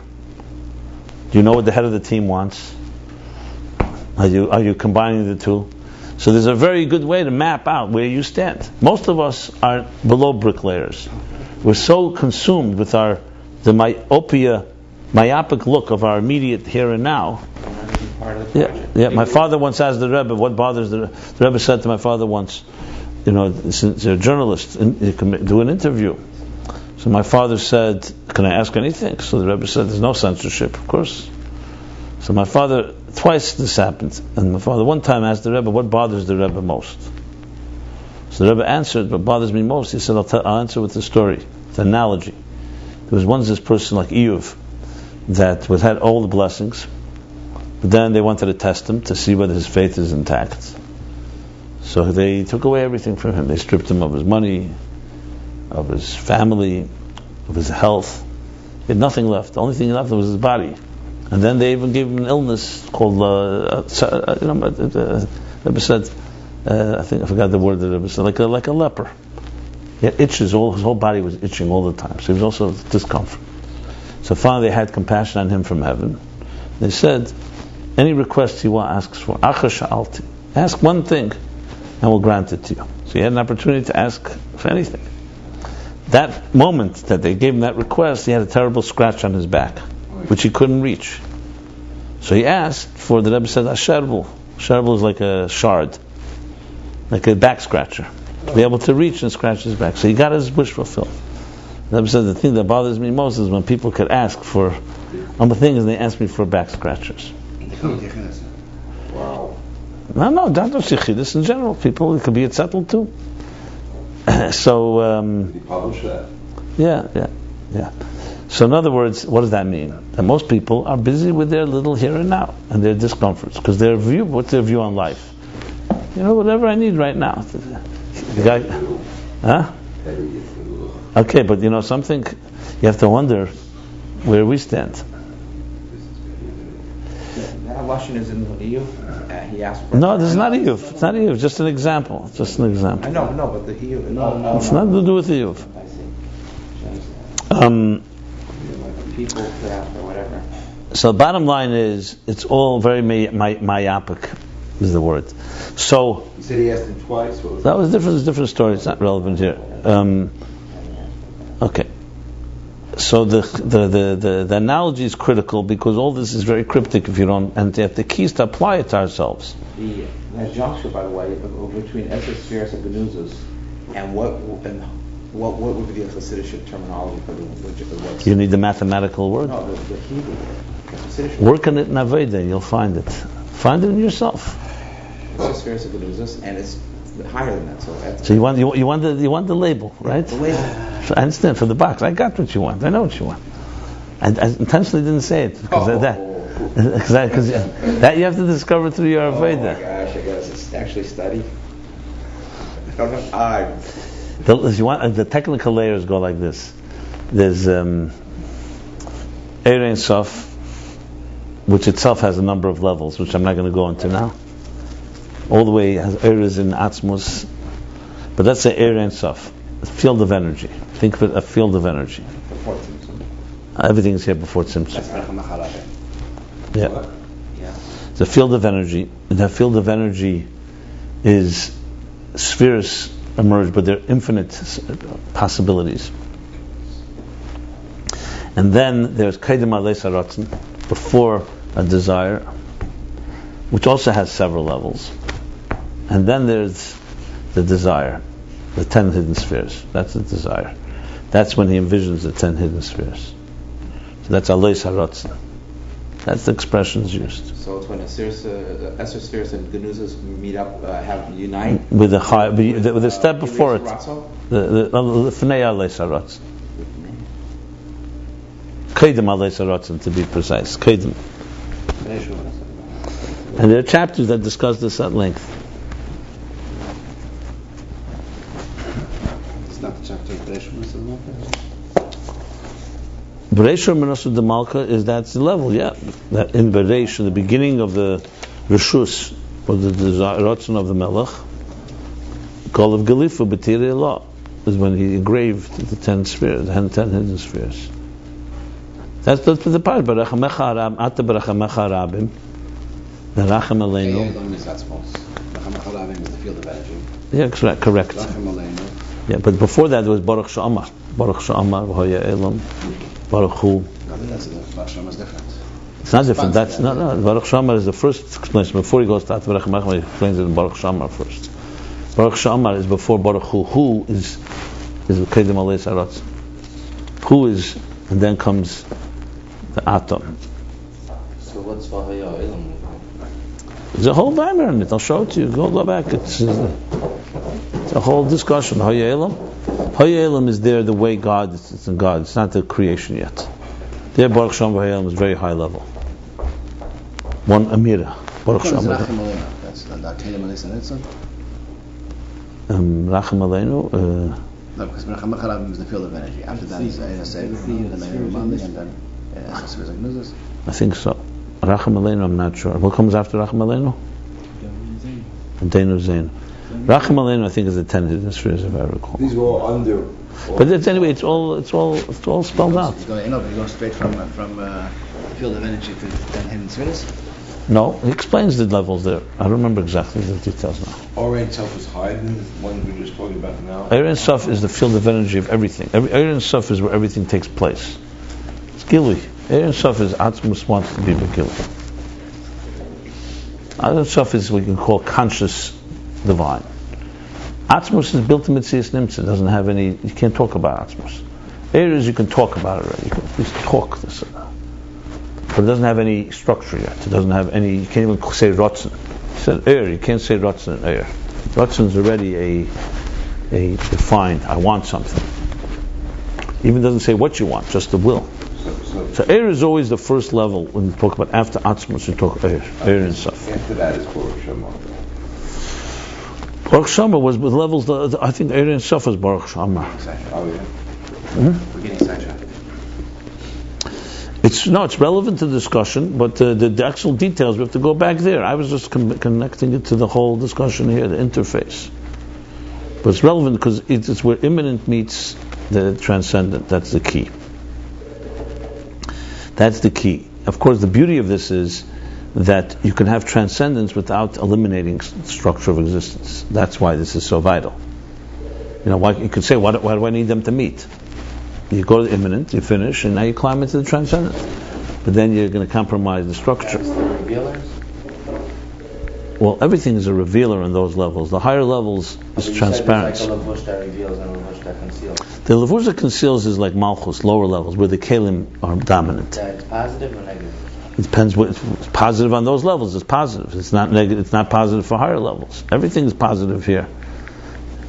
Do you know what the head of the team wants? Are you combining the two? So there's a very good way to map out where you stand. Most of us are below bricklayers. We're so consumed with the myopic look of our immediate here and now. Yeah. My father once asked the Rebbe, what bothers the Rebbe said to my father once, since you're a journalist, you can do an interview. So my father said, can I ask anything? So the Rebbe said, there's no censorship, of course. So my father, twice this happened, and my father one time asked the Rebbe, what bothers the Rebbe most? So the Rebbe answered, what bothers me most? He said, I'll answer with the story, the analogy. There was once this person like Eev that had all the blessings, but then they wanted to test him to see whether his faith is intact. So they took away everything from him. They stripped him of his money, of his family, of his health. He had nothing left. The only thing left was his body. And then they even gave him an illness called, Rebbe said, I think I forgot the word that Rebbe said, like a leper. He had itches, his whole body was itching all the time. So he was also discomfort. So finally they had compassion on him from heaven. They said, any request you want, asks for. Ask one thing, and we'll grant it to you. So he had an opportunity to ask for anything. that moment that they gave him that request, he had a terrible scratch on his back, which he couldn't reach. So he asked for, the Rebbe said, a sherbel. Sherbel is like a shard, like a back scratcher, to be able to reach and scratch his back. So he got his wish fulfilled. The Rebbe said, the thing that bothers me most is when people could ask for other things and they ask me for back scratchers. Wow. No, not just Yechidus in general. People, it could be settled too. So, Did he publish that? yeah. So in other words, what does that mean? That most people are busy with their little here and now and their discomforts, because what's their view on life? Whatever I need right now. The guy, huh? Okay, but something, you have to wonder where we stand. That Lashon is in the EU. He asked for. No, this is not Iyuv. It's not Iyuv. Just an example. I know, but the EU. It's nothing to do with Iyuv. I see. People could ask for whatever. So the bottom line is, it's all very myopic, is the word. So He said he asked him twice. What was that was different story. It's not relevant here. Okay. So the analogy is critical because all this is very cryptic if you don't, and the key is to apply it to ourselves. That juncture, by the way, between Esser Spheres and Genuzos, and what would be the Hasidic terminology for the what's You need the mathematical word. No, the Hebrew. The Hasidic Work on it in Aveda, you'll find it. Find it in yourself. Esser Spheres and Genuzos, and it's higher than that. So you want the label, right? The label. So I understand, for the box. I got what you want. I know what you want. I intentionally didn't say it because of that. Because that you have to discover through your Aveda. Oh my gosh! I guess actually study. I don't have time. The technical layers go like this. There's Eir Ein Sof, which itself has a number of levels, which I'm not going to go into now. All the way has Eir in Atzmus, but that's the Eir Ein Sof, a field of energy. Think of it, a field of energy. Before Tzimtzum. Everything is here before Tzimtzum. That's Racham Acharav. Yeah. Yeah. It's a field of energy, and that field of energy is spheres emerge, but they're infinite possibilities. And then there's Kaidem Aleis HaRatzon, before a desire, which also has several levels. And then there's the desire, the 10 hidden spheres. That's the desire. That's when he envisions the 10 hidden spheres. So that's Aleis HaRatzon. That's the expressions used. So it's when Esser Spheres and Genuzos meet up, unite with the high, with the step before it, Ratzo? the Fnei Aleis HaRatzon. Kaidem Aleis HaRatzon, to be precise. Kaidem. And there are chapters that discuss this at length. It's not the chapter of Bereshit Mitzvah. Bereishur Menasud de Malka is that's the level, yeah. That in Bereish, in the beginning of the Rishus, or the Ratzon of the Melech, Kol of Galifu B'tirei Allah, is when he engraved the 10 spheres, the 10 hidden spheres. That's the part. Barachamecha Arab, Ata Barachamecha Arabim, the Racham Aleinu. Racham Acharav is the field of energy. Yeah, correct. Racham Aleinu. Yeah, but before that there was Baruch Sha'amar. Baruch Sha'amar, V'hoya Elam, Baruch Hu. No, but that's the Baruch Shama is different. It's not different. That's no. Baruch Shamar is the first explanation. Before he goes to Baruch Mechma, he explains it in Baruch Shamar first. Baruch Shamar is before Baruch Hu. Hu is Kedem Aleis HaRatzon. Hu is, and then comes the Atom. So what's Vahaya Elam? There's a whole dimer in it. I'll show it to you. Go back. It's a whole discussion. Haya Elam. Haya Elam is there the way God. It's in God. It's not the creation yet. There, Baruch Shem V'Hayel is very high level. One Amira. Baruch Shem Racham Aleinu. That's the Kedem Aleis HaNitzah. Racham Aleinu. No, because Racham Acharav is the field of energy. After that is Eir HaSev, and then Eir HaMandi, and then Esser Spheres and Genuzos. I think so. Racham Aleinu, I'm not sure. What comes after Racham Aleinu? Deinu Zain. Racham Aleinu, I think, is the 10 hidden spheres, if I recall. These were all under. But anyway, it's all spelled out. He's going straight from the field of energy to 10 hidden spheres. No, he explains the levels there. I don't remember exactly the details now. Or Ein Sof is higher than the one we're just talking about now. Eir Ein Sof is the field of energy of everything. Eir Ein Sof is where everything takes place. It's Gilui. Eir Ein Sof is Atzmus wants to be Begilui. Eir Ein Sof is what you can call conscious divine. Atzmus is built in Metzias Nimtza. It doesn't have any. You can't talk about Atzmus. Eir is you can talk about it already. You can at least talk this and that. But it doesn't have any structure yet. It doesn't have any. You can't even say Rotzen. He said Eir. You can't say Rotzen and Eir. Rotzen is already a defined. I want something. Even doesn't say what you want, just the will. So Eir is always the first level when you talk about after Atzmus. You talk Eir. Eir and stuff. After that is Baruch Shema. Baruch Shema was with levels. I think Eir and Sof is Baruch Shema. Oh yeah. Beginning section. It's relevant to discussion, but the actual details we have to go back there. I was just connecting it to the whole discussion here, the interface. But it's relevant because it's where immanent meets the transcendent. That's the key. That's the key. Of course, the beauty of this is that you can have transcendence without eliminating structure of existence. That's why this is so vital. Why you could say, why do I need them to meet? You go to the immanent, you finish, and now you climb into the transcendent. But then you're going to compromise the structure. That's the revealers? Well, everything is a revealer in those levels. The higher levels is transparency. Like a levush that reveals and a levush that conceals. The levush that conceals is like malchus, lower levels, where the kelim are dominant. It's positive or negative? It depends. It's positive on those levels. It's positive. It's not negative. It's not positive for higher levels. Everything is positive here.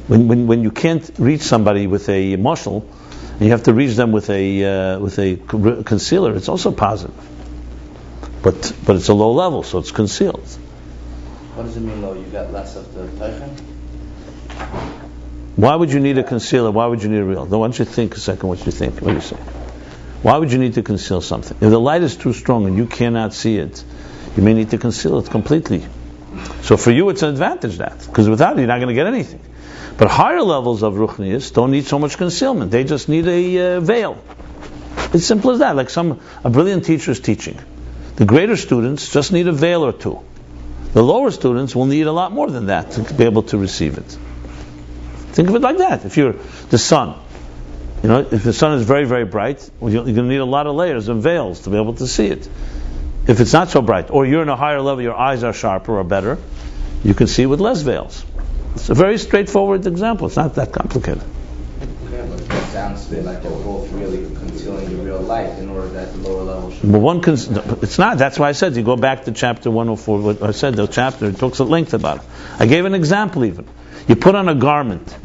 When you can't reach somebody with a mushal, and you have to reach them with a concealer, it's also positive. But it's a low level, so it's concealed. What does it mean low? You got less of the teichen? Why would you need a concealer? Why would you need a real? Why don't you think a second what you think? What do you say? Why would you need to conceal something? If the light is too strong and you cannot see it, you may need to conceal it completely. So for you it's an advantage because without it you're not going to get anything. But higher levels of Ruchnius don't need so much concealment. They just need a veil. It's simple as that. Like a brilliant teacher is teaching. The greater students just need a veil or two. The lower students will need a lot more than that to be able to receive it. Think of it like that. If you're the sun, if the sun is very, very bright, you're going to need a lot of layers and veils to be able to see it. If it's not so bright, or you're in a higher level, your eyes are sharper or better, you can see with less veils. It's a very straightforward example. It's not that complicated. Yeah, but it sounds to me like they're both really concealing the real light in order that the lower level should... But it's not. That's why I said, you go back to chapter 104, what I said, the chapter, it talks at length about it. I gave an example even. You put on a garment.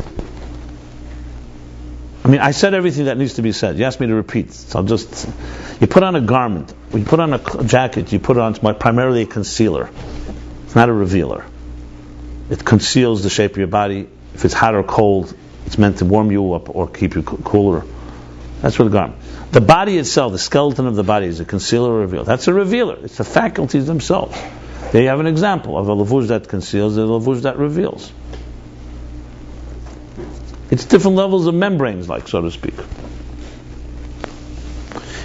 I said everything that needs to be said. You asked me to repeat, so you put on a garment, you put on a jacket, you put it on primarily a concealer. It's not a revealer. It conceals the shape of your body. If it's hot or cold, it's meant to warm you up or keep you cooler. That's what a garment. The body itself, the skeleton of the body, is a concealer or revealer. That's a revealer. It's the faculties themselves. There you have an example of a levush that conceals and a levush that reveals. It's different levels of membranes, so to speak.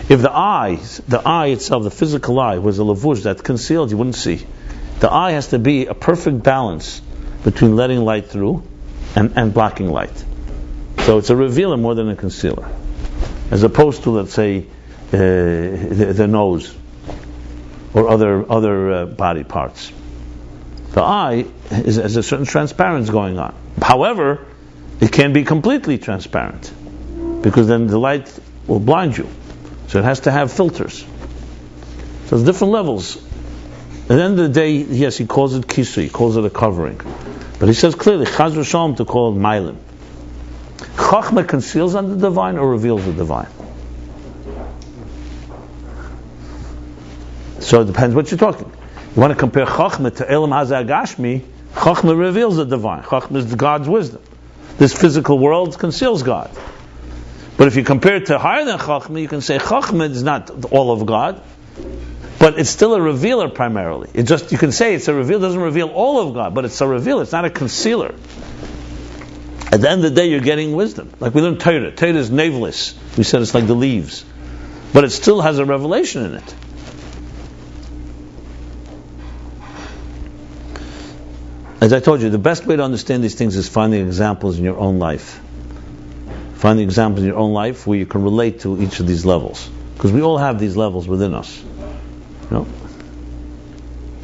If the eye itself, the physical eye, was a levush that concealed, you wouldn't see. The eye has to be a perfect balance between letting light through and blocking light. So it's a revealer more than a concealer. As opposed to, let's say, the nose or other body parts. The eye has a certain transparency going on. However, it can be completely transparent because then the light will blind you. So it has to have filters. So there's different levels. At the end of the day, yes, he calls it kisui, he calls it a covering. But he says clearly, Chaz v'shalom to call it mailim. Chachma conceals on the divine or reveals the divine. So it depends what you're talking. You want to compare Chachma to Elam Hazeh Agashmi, Chachma reveals the divine. Chachma is God's wisdom. This physical world conceals God. But if you compare it to higher than Chachma, you can say Chachma is not all of God, but it's still a revealer primarily. You can say it's a revealer, it doesn't reveal all of God, but it's a revealer, it's not a concealer. At the end of the day, you're getting wisdom. Like we learned Torah. Torah is naveless. We said it's like the leaves. But it still has a revelation in it. as I told you, the best way to understand these things is finding examples in your own life. Finding examples in your own life where you can relate to each of these levels. Because we all have these levels within us. You know?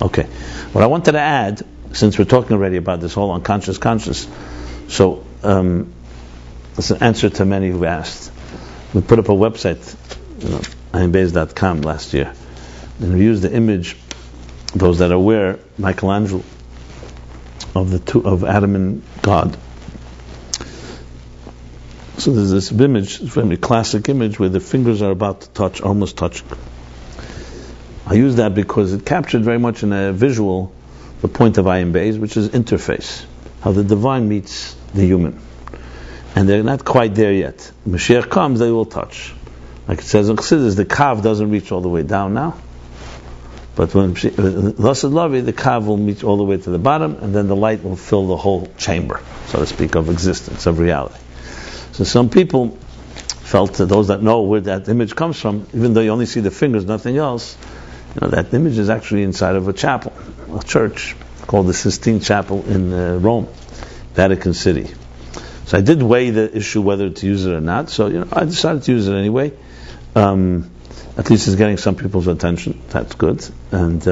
Okay. What I wanted to add, since we're talking already about this whole unconscious conscious, so it's an answer to many who've asked. We put up a website, ayinbeis.com last year, and we used the image, those that are aware, Michelangelo, of Adam and God. So there's this image, it's a very classic image where the fingers are about to touch, almost touching. I use that because it captured very much in a visual the point of Ayin Beis, which is interface, how the divine meets the human. And they're not quite there yet. Mashiach comes, they will touch. Like it says in Chassidus, the kav doesn't reach all the way down now. But when Lasad Lavi, the kav will reach all the way to the bottom, and then the light will fill the whole chamber, so to speak, of existence, of reality. So some people felt that those that know where that image comes from, even though you only see the fingers, nothing else, that image is actually inside of a chapel, a church called the Sistine Chapel in Rome, Vatican City. So I did weigh the issue whether to use it or not. So I decided to use it anyway. At least it's getting some people's attention. That's good. And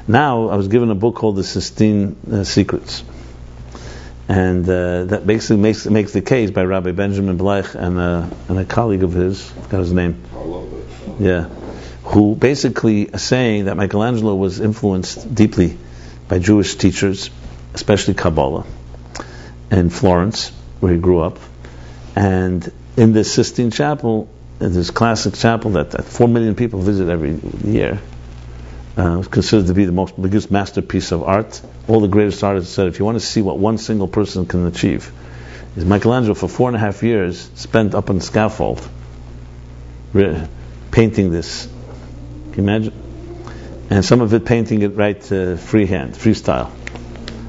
now I was given a book called The Sistine Secrets, and that basically makes the case by Rabbi Benjamin Bleich and a colleague of his. I forgot his name. Yeah, who basically is saying that Michelangelo was influenced deeply by Jewish teachers, especially Kabbalah, in Florence, where he grew up. And in this Sistine Chapel, this classic chapel that 4 million people visit every year, it's considered to be the biggest masterpiece of art. All the greatest artists said, if you want to see what one single person can achieve, is Michelangelo for 4.5 years spent up on the scaffold painting this. Can you imagine? And some of it painting it right freehand, freestyle.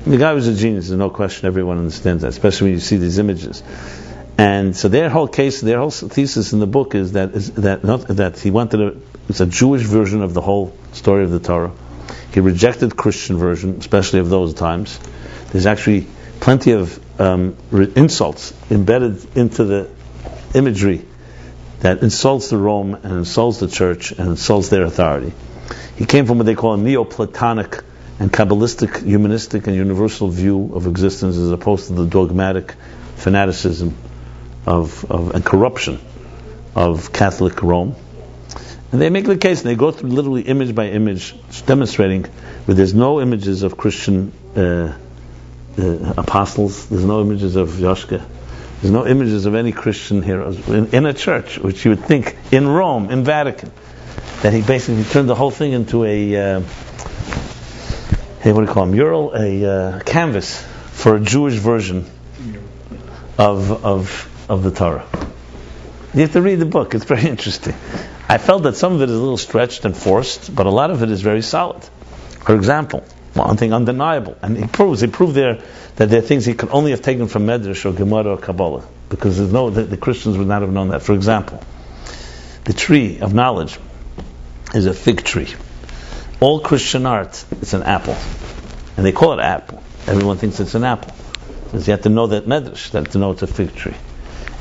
The guy was a genius, there's no question, everyone understands that, especially when you see these images. And so their whole thesis in the book is that he wanted it's a Jewish version of the whole story of the Torah. He rejected Christian version, especially of those times. There's actually plenty of insults embedded into the imagery that insults the Rome and insults the church and insults their authority. He came from what they call a Neoplatonic and Kabbalistic, humanistic and universal view of existence, as opposed to the dogmatic fanaticism and corruption of Catholic Rome. And they make the case, and they go through literally image by image, demonstrating where there's no images of Christian apostles, there's no images of Yoshka, there's no images of any Christian heroes in a church, which you would think in Rome, in Vatican, that he basically turned the whole thing into a mural, a canvas for a Jewish version of the Torah. You have to read the book, it's very interesting. I felt that some of it is a little stretched and forced, but a lot of it is very solid. For example, one thing undeniable, and he proved there that there are things he could only have taken from Medrash or Gemara or Kabbalah, because the Christians would not have known that. For example, the tree of knowledge is a fig tree. All Christian art, it's an apple, and they call it apple. Everyone thinks it's an apple, because you have to know that Medrash, that to know it's a fig tree.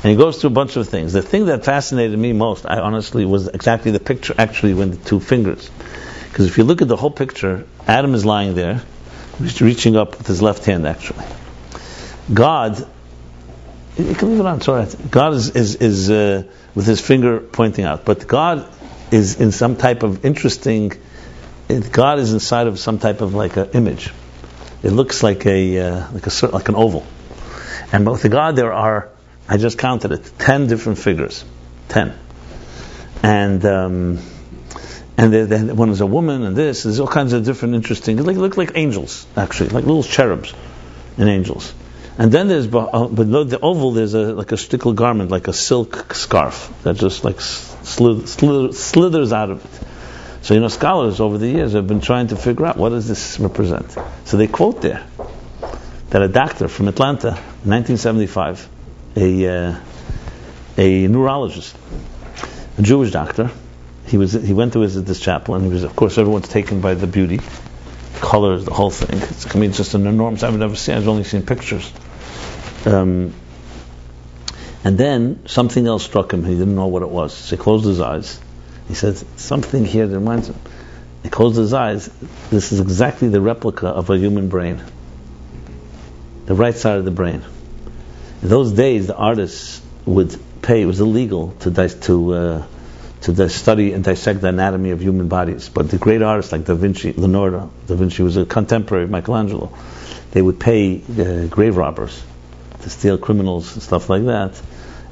And he goes through a bunch of things. The thing that fascinated me most, I honestly, was exactly the picture, actually, when the two fingers. Because if you look at the whole picture, Adam is lying there, he's reaching up with his left hand, actually. God, you can leave it on, it's all right. God is with his finger pointing out. But God is in some type of interesting, God is inside of some type of like an image. It looks like like an oval. And with the God there are, I just counted it, 10 different figures. 10. And one is a woman, and there's all kinds of different interesting, they look like angels, actually, like little cherubs and angels. And then there's, below the oval, there's like a shtickle garment, like a silk scarf, that just like slithers out of it. So, scholars over the years have been trying to figure out what does this represent. So they quote there that a doctor from Atlanta, 1975, a neurologist, a Jewish doctor, he went to visit this chapel, and he was, of course, everyone's taken by the beauty colors, the whole thing. It's just an enormous. I've never seen. I've only seen pictures. And then something else struck him. He didn't know what it was. So he closed his eyes. He said, something here that reminds him. He closed his eyes. This is exactly the replica of a human brain. The right side of the brain. In those days, the artists would pay. It was illegal to study and dissect the anatomy of human bodies. But the great artists like Da Vinci, Leonardo da Vinci was a contemporary of Michelangelo. They would pay grave robbers to steal criminals and stuff like that,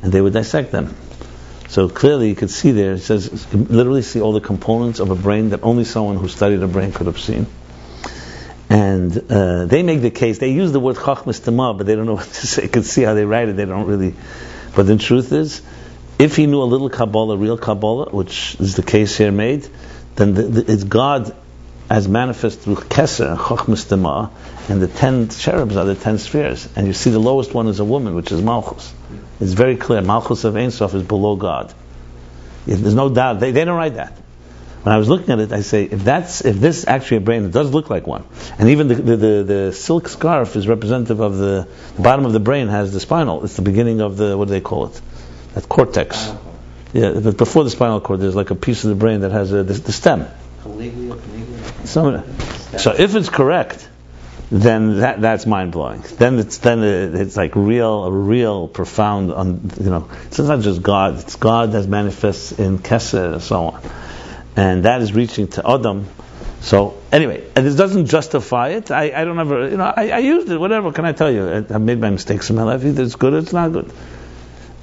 and they would dissect them. So clearly you could see there, it says, you can literally see all the components of a brain that only someone who studied a brain could have seen. And they make the case, they use the word Chachmas Tema, but they don't know what to say. You can see how they write it, they don't really. But the truth is, if he knew a little Kabbalah, real Kabbalah, which is the case here made, then it's God as manifest through Keser, Chachmas Tema, and the 10 cherubs are the 10 spheres. And you see the lowest one is a woman, which is Malchus. It's very clear. Malchus of Ein Sof is below God. There's no doubt. They don't write that. When I was looking at it, I say, if this actually a brain, it does look like one. And even the silk scarf is representative of the bottom of the brain has the spinal. It's the beginning of the, what do they call it? That cortex. Yeah, but before the spinal cord, there's like a piece of the brain that has the stem. So if it's correct, then that's mind blowing. Then it's like real profound. It's not just God. It's God that manifests in Keser and so on, and that is reaching to Adam. So anyway, and this doesn't justify it. I don't ever, I used it. Whatever can I tell you? I've made my mistakes in my life. Either it's good or it's not good.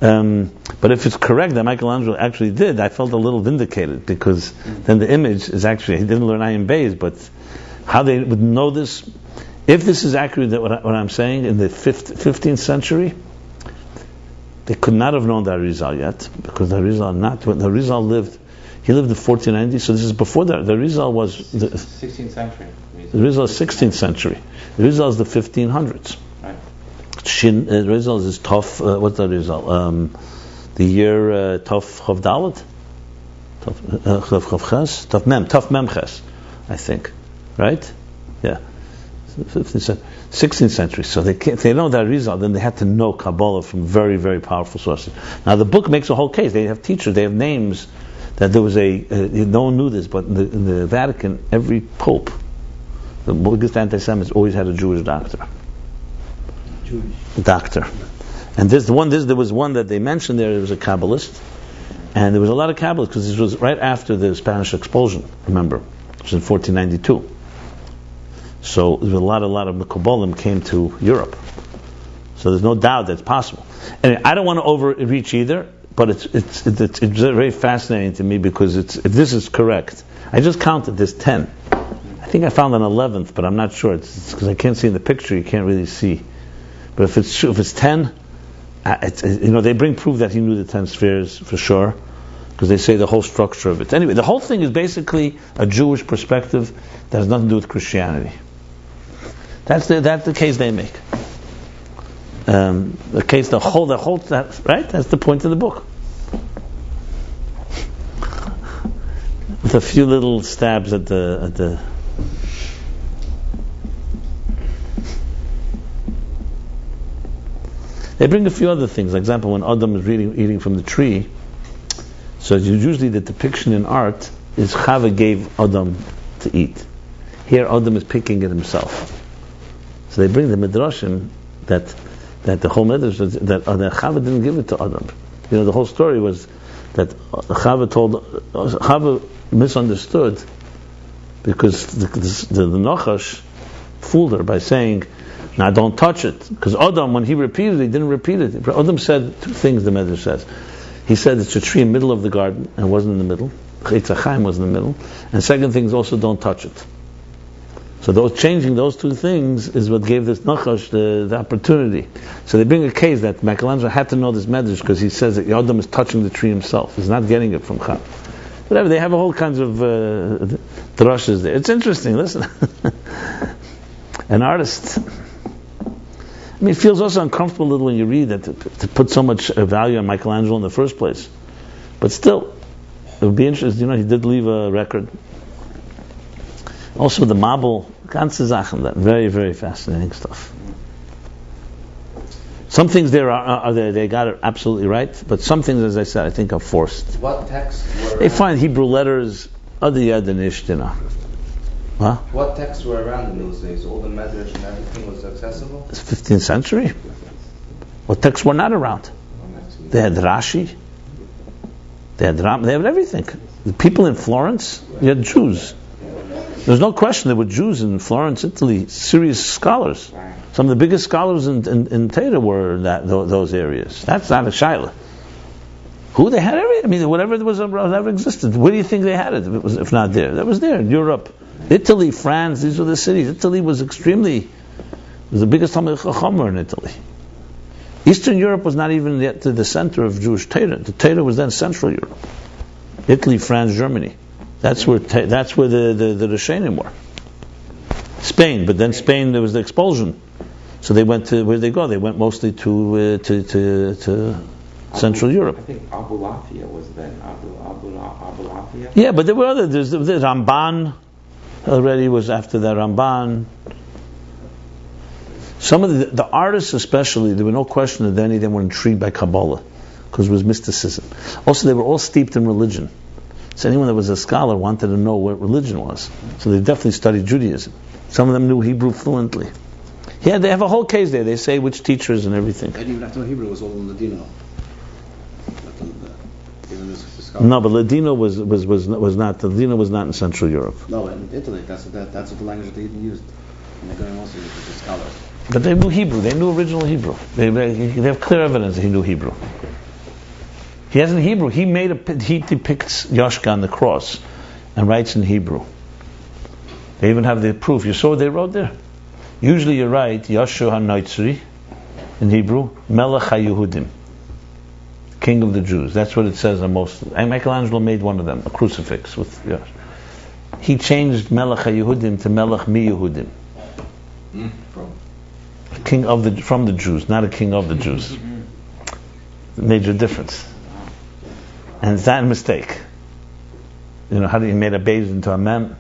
But if it's correct that Michelangelo actually did, I felt a little vindicated, because then the image is actually, he didn't learn Ayin Beis, but how they would know this. If this is accurate, that what I'm saying, in the 15th century, they could not have known the Arizal yet, because the Arizal lived in 1490, so this is before the Arizal was the 16th century. The Arizal is 16th century. The Arizal is the 1500s. Right. The Arizal is Tov. What's the Arizal? The year Tov Chav Dalet, Tov Mem Ches, I think. Right? Yeah. 16th century. So they know that Arizal, then they had to know Kabbalah from very, very powerful sources. Now the book makes a whole case. They have teachers, they have names, that there was no one knew this, but in the Vatican, every pope, the biggest anti-Semites, always had a Jewish doctor. And there was one that they mentioned there. There was a Kabbalist, and there was a lot of Kabbalists, because this was right after the Spanish expulsion. Remember, it was in 1492. So there was a lot of Mekubalim came to Europe. So there's no doubt that's possible. Anyway, I don't want to overreach either, but it's very fascinating to me, because if this is correct, I just counted this 10. I think I found an 11th, but I'm not sure. It's because I can't see in the picture. You can't really see. But if it's 10, they bring proof that he knew the 10 spheres for sure, because they say the whole structure of it. Anyway, the whole thing is basically a Jewish perspective that has nothing to do with Christianity. That's the case they make. The whole right? That's the point of the book. With a few little stabs at the. They bring a few other things. For example, when Adam is eating from the tree, so usually the depiction in art is Chava gave Adam to eat. Here Adam is picking it himself. So they bring the midrashim that the whole midrash that Chava didn't give it to Adam. The whole story was that Chava misunderstood, because the Nachash fooled her by saying, "Now don't touch it," because Adam, when he repeated it, he didn't repeat it. Adam said two things. The Medrash says, he said it's a tree in the middle of the garden, and it wasn't in the middle. Cheitz HaChaim was in the middle, and second thing is also don't touch it. So changing those two things is what gave this Nachash the opportunity. So they bring a case that Michelangelo had to know this Medrash, because he says that Adam is touching the tree himself. He's not getting it from Chava. Whatever, they have all kinds of drushes there. It's interesting. Listen, an artist. It feels also uncomfortable a little when you read that to put so much value on Michelangelo in the first place. But still, it would be interesting. He did leave a record. Also the Mabel, ganze Sachen, that very, very fascinating stuff. Some things there are they got it absolutely right, but some things, as I said, I think are forced. What texts were They around? find Hebrew letters, other Yadanish, Huh? What texts were around in those days? All the medrash and everything was accessible? It's 15th century. What texts were not around? They had Rashi. They had Ram. They had everything. The people in Florence, you had Jews. There's no question there were Jews in Florence, Italy, serious scholars. Right. Some of the biggest scholars in Torah were in those areas. That's not a shaila. Who they had everything. I mean, whatever there was ever existed. Where do you think they had it if not there? That was there in Europe, Italy, France. These were the cities. Italy was the biggest Talmid Chacham in Italy. Eastern Europe was not even yet to the center of Jewish Torah. The Torah was then Central Europe, Italy, France, Germany. That's where the Rishonim were. Spain, but then Spain there was the expulsion, so they went to where did they go? They went mostly to Central Europe. I think Abu Lafia was then Abu Lafia. Yeah, but there were other. There's the Ramban already was after that Ramban. Some of the artists, especially, there were no question that any of them were intrigued by Kabbalah because it was mysticism. Also, they were all steeped in religion. So anyone that was a scholar wanted to know what religion was. So they definitely studied Judaism. Some of them knew Hebrew fluently. Yeah, they have a whole case there. They say which teachers and everything. I didn't even have to know Hebrew. It was all in Ladino. No, but Ladino was not. Ladino was not in Central Europe. No, in Italy, that's what the language they even used. And they're going also with the scholars. But they knew Hebrew. They knew original Hebrew. They have clear evidence that he knew Hebrew. He has in Hebrew. He depicts Yoshka on the cross and writes in Hebrew. They even have the proof. You saw what they wrote there? Usually you write Yoshu HaNoitzri in Hebrew, Melech HaYehudim, King of the Jews. That's what it says on most. And Michelangelo made one of them, a crucifix with Yosh. He changed Melech HaYehudim to Melech Mi Yehudim. King from the Jews, not a king of the Jews. Major difference. And it's not a mistake. You know, how do you made a beis into a mem?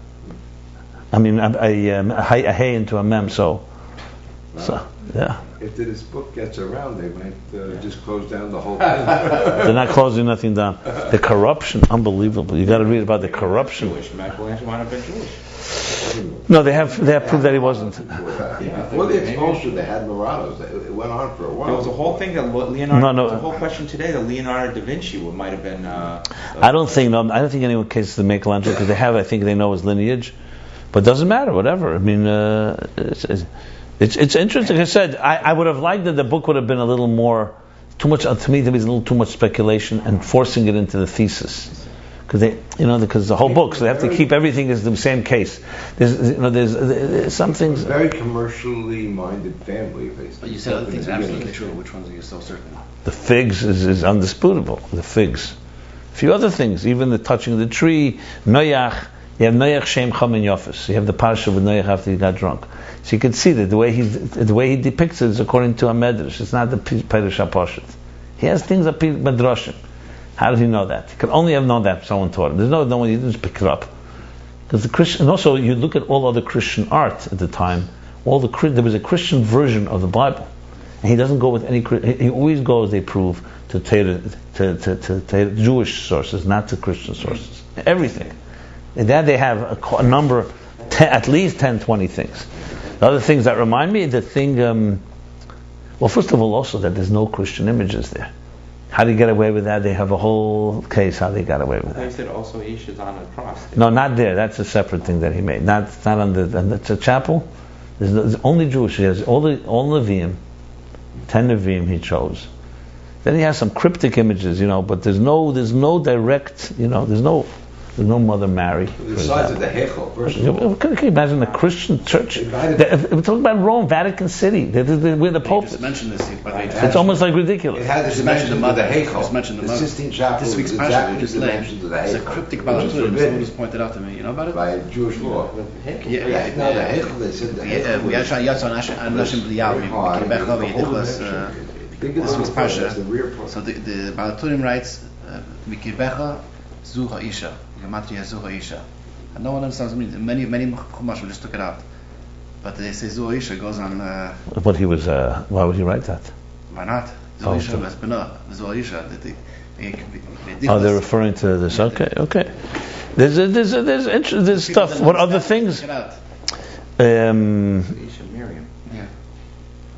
I mean, a hay into a mem, so yeah. If this book gets around, they might just close down the whole thing. They're not closing nothing down. The corruption, unbelievable. You got to read about the corruption. Jewish. Michelangelo might have been Jewish. No, they have proof that he wasn't. Before the expulsion, they had Muranos. It went on for a while. There was a whole thing that Leonardo. No. There's a whole question today that Leonardo da Vinci might have been. I don't think anyone cases to Michelangelo because I think they know his lineage, but it doesn't matter. Whatever. I mean, it's interesting. Like I said, I would have liked that the book would have been a little more. Too much to me. There was a little too much speculation and forcing it into the thesis. Because the whole book, so they have to keep everything as the same case. There's some things. Very commercially minded family. But you said other things are absolutely true. Which ones are you so certain? The figs is undisputable. The figs. A few other things, even the touching of the tree. Noach. You have Noach Shem Cham and Yofis. You have the parsha with Noach after he got drunk. So you can see that the way he depicts it is according to a medrash. It's not the Perish HaPoshet. He has things that medrashim. How did he know that? He could only have known that if someone taught him. There's no one, he didn't just pick it up. Because the Christian, and also you look at all other Christian art at the time, there was a Christian version of the Bible. And he doesn't go with any, he always goes, they prove, to Jewish sources, not to Christian sources. Everything. And then they have a number, at least 10, 20 things. The other things that remind me, the thing, first of all also that there's no Christian images there. How do you get away with that? They have a whole case how they got away with that. They said also Isha's on a cross. No, not there. That's a separate thing that he made. Not on it's a chapel. There's only Jewish. He has all Nevi'im, 10 Nevi'im he chose. Then he has some cryptic images, but there's no direct, there's no Mother Mary. The size of the Heichel, first of all. Can you imagine a Christian church? We're talking about Rome, Vatican City, where the Pope is. Just mentioned this, but It's almost like ridiculous. It had the dimensions of the Heichel. Just mentioned the mother. Sistine Chapel. This week's exactly parsha, just the like dimensions of the it's a Heichel, cryptic which is Balaturim. Someone forbidden just pointed out to me. You know about it? by Jewish law. Yeah. No, the Heichel, they said the Heichel. We actually Yatsan Anashim B'Yavim. Kibecha V'Yidichlas. This week's parsha. So the Balaturim writes, Mikibecha Zuha Isha. Gematria Zuha Isha. And no one understands what it means. Many Chumash just took it out. But they say Zoisha goes on. But he was. Why would he write that? Why not? Zoisha was Bena. Zoisha. Oh, they're referring to this. Okay. There's stuff. What other things? Isha Miriam. Yeah.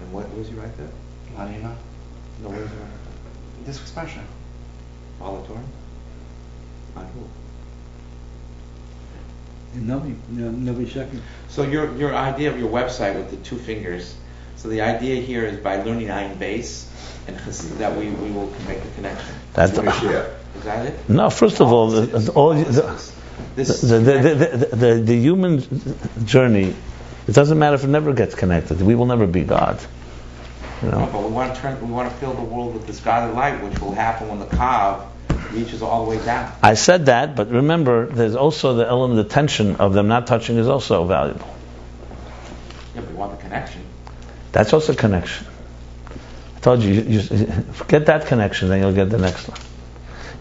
And what was he right there? How do you know? No, where was he right This was Pasha. there? All the Torah? On who? Nobody checking. So your idea of your website with the two fingers, so the idea here is by learning Ayin Base and Chassid, that we will make the connection. That's Mashiach. Is that it? no. First of all, the human journey. It doesn't matter if it never gets connected. We will never be God. You No, know. but we want to fill the world with this godly light, which will happen when the Kav reaches all the way down. I said that, but remember, there's also the element, the tension of them not touching is also valuable. Yeah, but we want the connection. That's also connection. I told you, you get that connection, then you'll get the next one.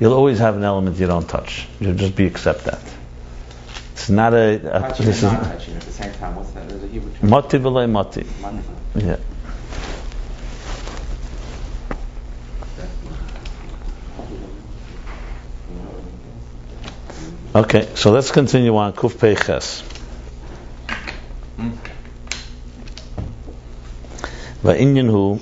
You'll always have an element you don't touch. You'll just accept that. It's not Touching this and is not touching at the same time. What's that? There's a Hebrew term. mati v'lei mati. Mati. Yeah. Okay, so let's continue on. Kuf Pei Ches. Va'inyan hu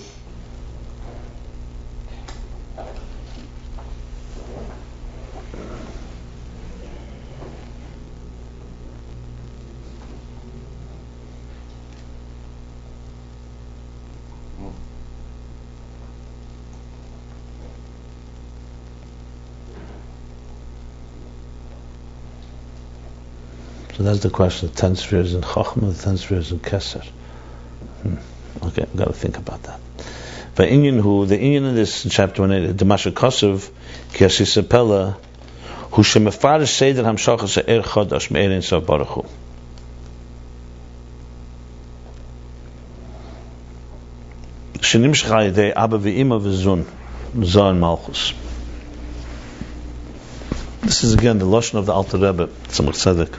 So that's the question. The 10 spheres in Chochmah, the 10 spheres in Keser. Okay, I've got to think about that. The Inyan in this in chapter 1, the Masha Kosov, Ki Asisapela, Hu Shemefarish Seder Hamshachas E'er Chodosh Me'er Ein Sof Baruch Hu. Shenimshach al Yedei Abba Ve'ima Ve'zun, Zah and Malchus. This is again the Lashon of the Alter Rebbe, Tzemach Tzedek.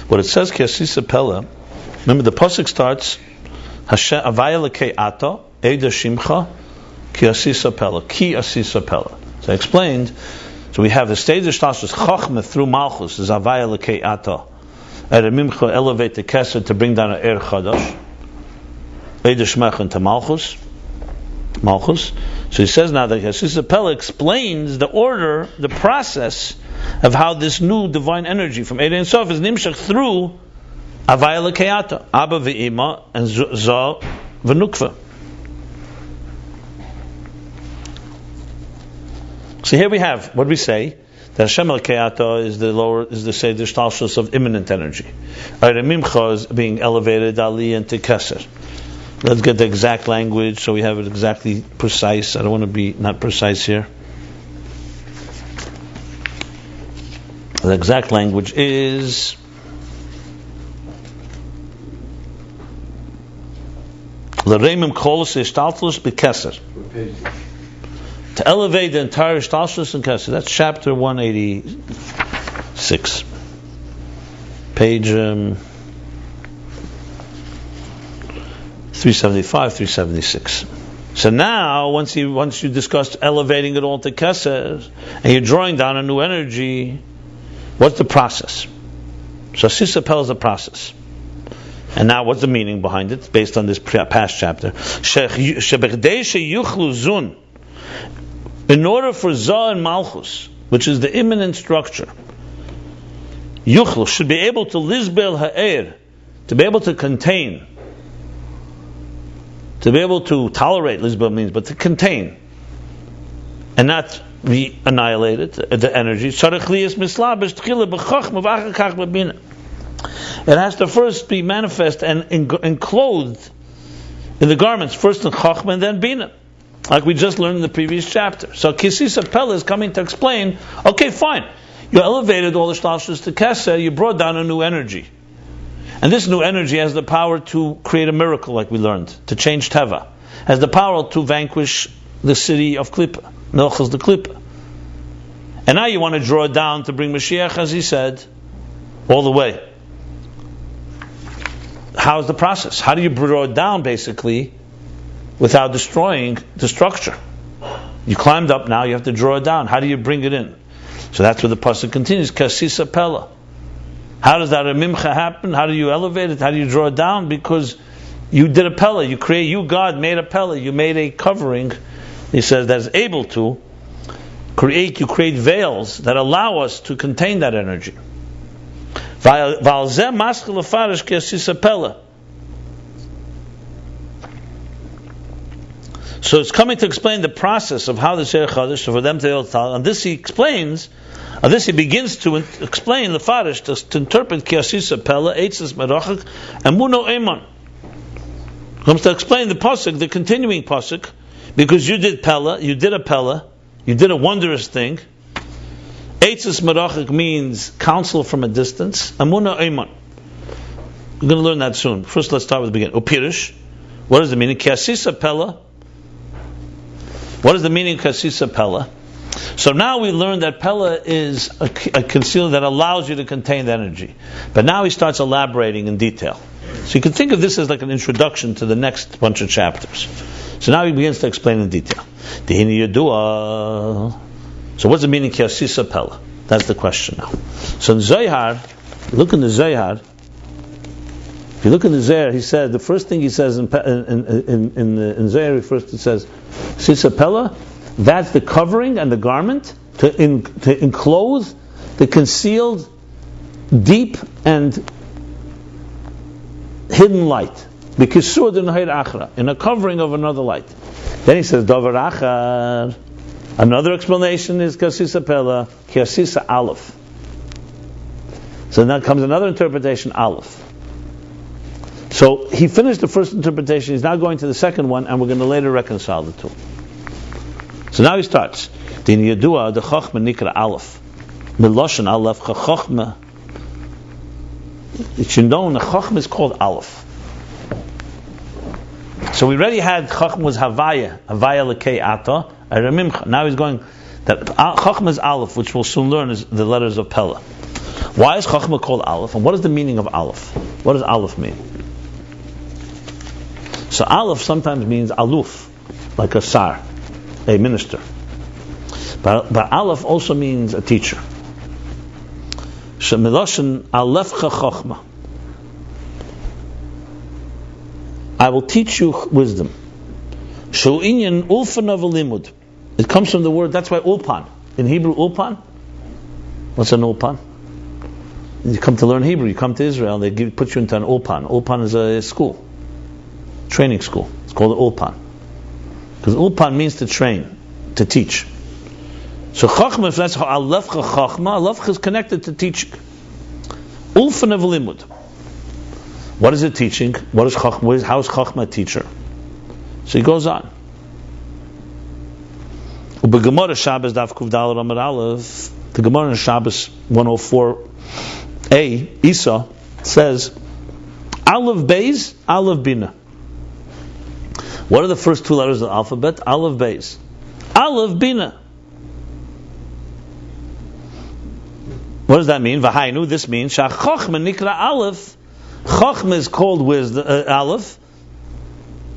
What it says, Ki Asisapela, remember the pasuk starts, Hashem Avaya Lekei Ato Eda Shimcha Ki Asisapela. So I explained. So we have the stage of Shtashus Chochmah through Malchus is Avaya Lekei Ato. Eremimcha elevate the Keser to bring down an Er Chadash. Eda Shmech into Malchus. So he says now that Asisapela explains the order, the process of how this new divine energy from Eda Ein Sof is nimshach through Avaya Lekei Ato, Abba Ve'ima, and Zah V'nukva. So here we have what we say that Hashem Lekei Ato is the Seder Shtalshus of imminent energy. Mimcha is being elevated Ali into Keser. Let's get the exact language so we have it exactly precise. I don't want to be not precise here. The exact language is L'reimim kolos ishtaltlus b'keser. To elevate the entire ishtaltlus in keser. That's chapter 186, page 375, 376. So now, once you discussed elevating it all to keser, and you're drawing down a new energy, what's the process? So Asisapel is the process. And now what's the meaning behind it, based on this past chapter? In order for Zah and Malchus, which is the immanent structure, Yuchlu should be able to Lizbel Ha'er, to be able to contain, to be able to tolerate, Lizbel means, but to contain, and not be annihilated, the energy. It has to first be manifest and enclosed in the garments, first in Chachma and then Bina, like we just learned in the previous chapter. So Kisisapel is coming to explain, okay, fine, you elevated all the Shtalshus to Keser, you brought down a new energy. And this new energy has the power to create a miracle, like we learned, to change Teva, has the power to vanquish the city of Klippa, the Klippa. And now you want to draw it down to bring Mashiach, as he said, all the way. How is the process? How do you draw it down, basically, without destroying the structure? You climbed up, now you have to draw it down. How do you bring it in? So that's where the pasuk continues, Kasisa Pella. How does that a mimcha happen? How do you elevate it? How do you draw it down? Because you did a Pella. You God made a Pella. You made a covering, he says, that's able to create veils that allow us to contain that energy. So it's coming to explain the process of how the Seir Chadash, for them to tell, and this he explains, this he begins to explain the Farish, to interpret Kiasisa Pella, Eitzes Merachak, and Muno Eman. Comes to explain the pasuk, the continuing pasuk, because you did Pella, you did a wondrous thing. Eitzes Merachak means counsel from a distance. Amuna Eiman. We're going to learn that soon. First, let's start with the beginning. Upirish. What is the meaning? Kiasisa Pella. What is the meaning of Kasisa Pella? So now we learned that Pella is a concealer that allows you to contain the energy. But now he starts elaborating in detail. So you can think of this as like an introduction to the next bunch of chapters. So now he begins to explain in detail. Dihini Yadua. So what's the meaning of Kasisa Pella? That's the question now. So in Zohar, look in the Zohar. If you look in the Zohar, he said, the first thing he says in Zohar, first it says, Sisa Pella, that's the covering and the garment to enclose the concealed, deep and hidden light. In a covering of another light. Then he says, Davar Achar. Another explanation is Kasisa Pella, Kasisa Aleph. So now comes another interpretation, Aleph. So he finished the first interpretation, he's now going to the second one, and we're going to later reconcile the two. So now he starts. Din Yadua, the Chochma Nikra Aleph. Miloshan Aleph, Chochma. It should know the Chochma is called Aleph. So we already had Chochma was Havaya Lekei Ata, Aramimcha. Now he's going, that Chochma is Aleph, which we'll soon learn is the letters of Pella. Why is Chochma called Aleph? And what is the meaning of Aleph? What does Aleph mean? So Aleph sometimes means aluf, like a sar, a minister. But Aleph also means a teacher. Shemiloshen alefcha chochma. I will teach you wisdom. Shel inyan ulfan of limud. It comes from the word, that's why ulpan. In Hebrew, ulpan. What's an ulpan? You come to learn Hebrew, you come to Israel, they put you into an ulpan. Ulpan is a school. Training school. It's called the Ulpan. Because Ulpan means to train, to teach. So Chachma, if that's how Alefcha Chachma, Alefcha is connected to teaching. Ulfan of Limud. What is it teaching? What is Chachma? How is Chachma a teacher? So he goes on. The Gemara Shabbos Daf Kuv Daled Amud Aleph, the Gemara in Shabbos 104a, Isa says, Aleph Beis, Aleph Bina. What are the first two letters of the alphabet? Aleph Beis. Aleph Bina. What does that mean? V'hainu, this means, Sha'chochma nikra Aleph. Chochma is called wisdom, Aleph.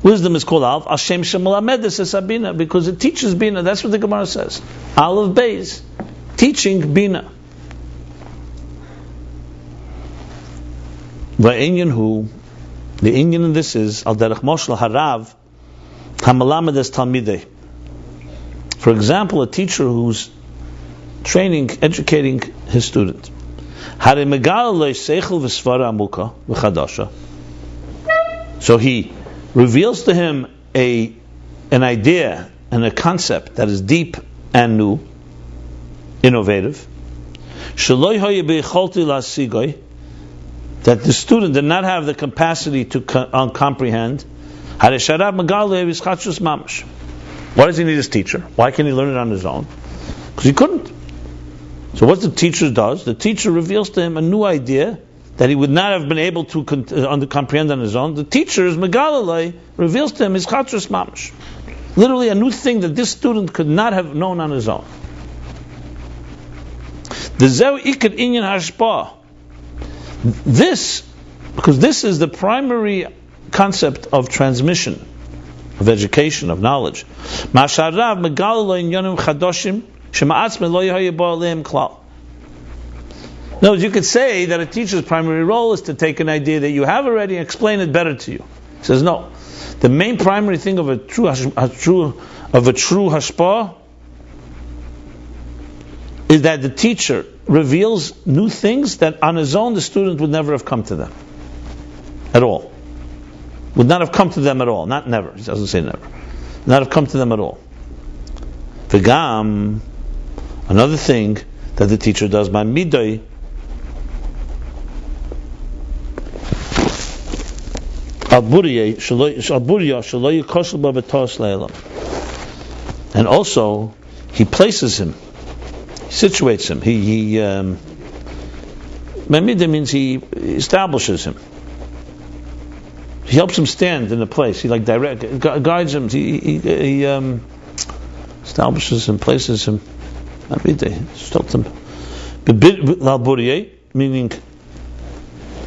Wisdom is called Aleph. Hashem shemalamedes es Bina, because it teaches Bina. That's what the Gemara says. Aleph Beis. Teaching Bina. V'inyan hu. The Inyan in this is, al derech moshel harav, hamalamed es talmidei. For example, a teacher who's training, educating his student. So he reveals to him an idea and a concept that is deep and new, innovative, that the student did not have the capacity to comprehend. Why does he need his teacher? Why can't he learn it on his own? Because he couldn't. So what the teacher does, the teacher reveals to him a new idea that he would not have been able to comprehend on his own. The teacher, Megalalei, reveals to him his Chatzus Mamash. Literally a new thing that this student could not have known on his own. The Zeu Ikad Inyan Hashpah. Because this is the primary concept of transmission, of education, of knowledge. No, you could say that a teacher's primary role is to take an idea that you have already and explain it better to you. He says no. The main primary thing of a true hashpah is that the teacher reveals new things that on his own the student would never have come to them at all. Would not have come to them at all. Not never. He doesn't say never. Not have come to them at all. V'gam, another thing that the teacher does by midday, and also he places him, he situates him. Mamida means he establishes him. He helps him stand in a place. He guides him. He establishes him, places him. Meaning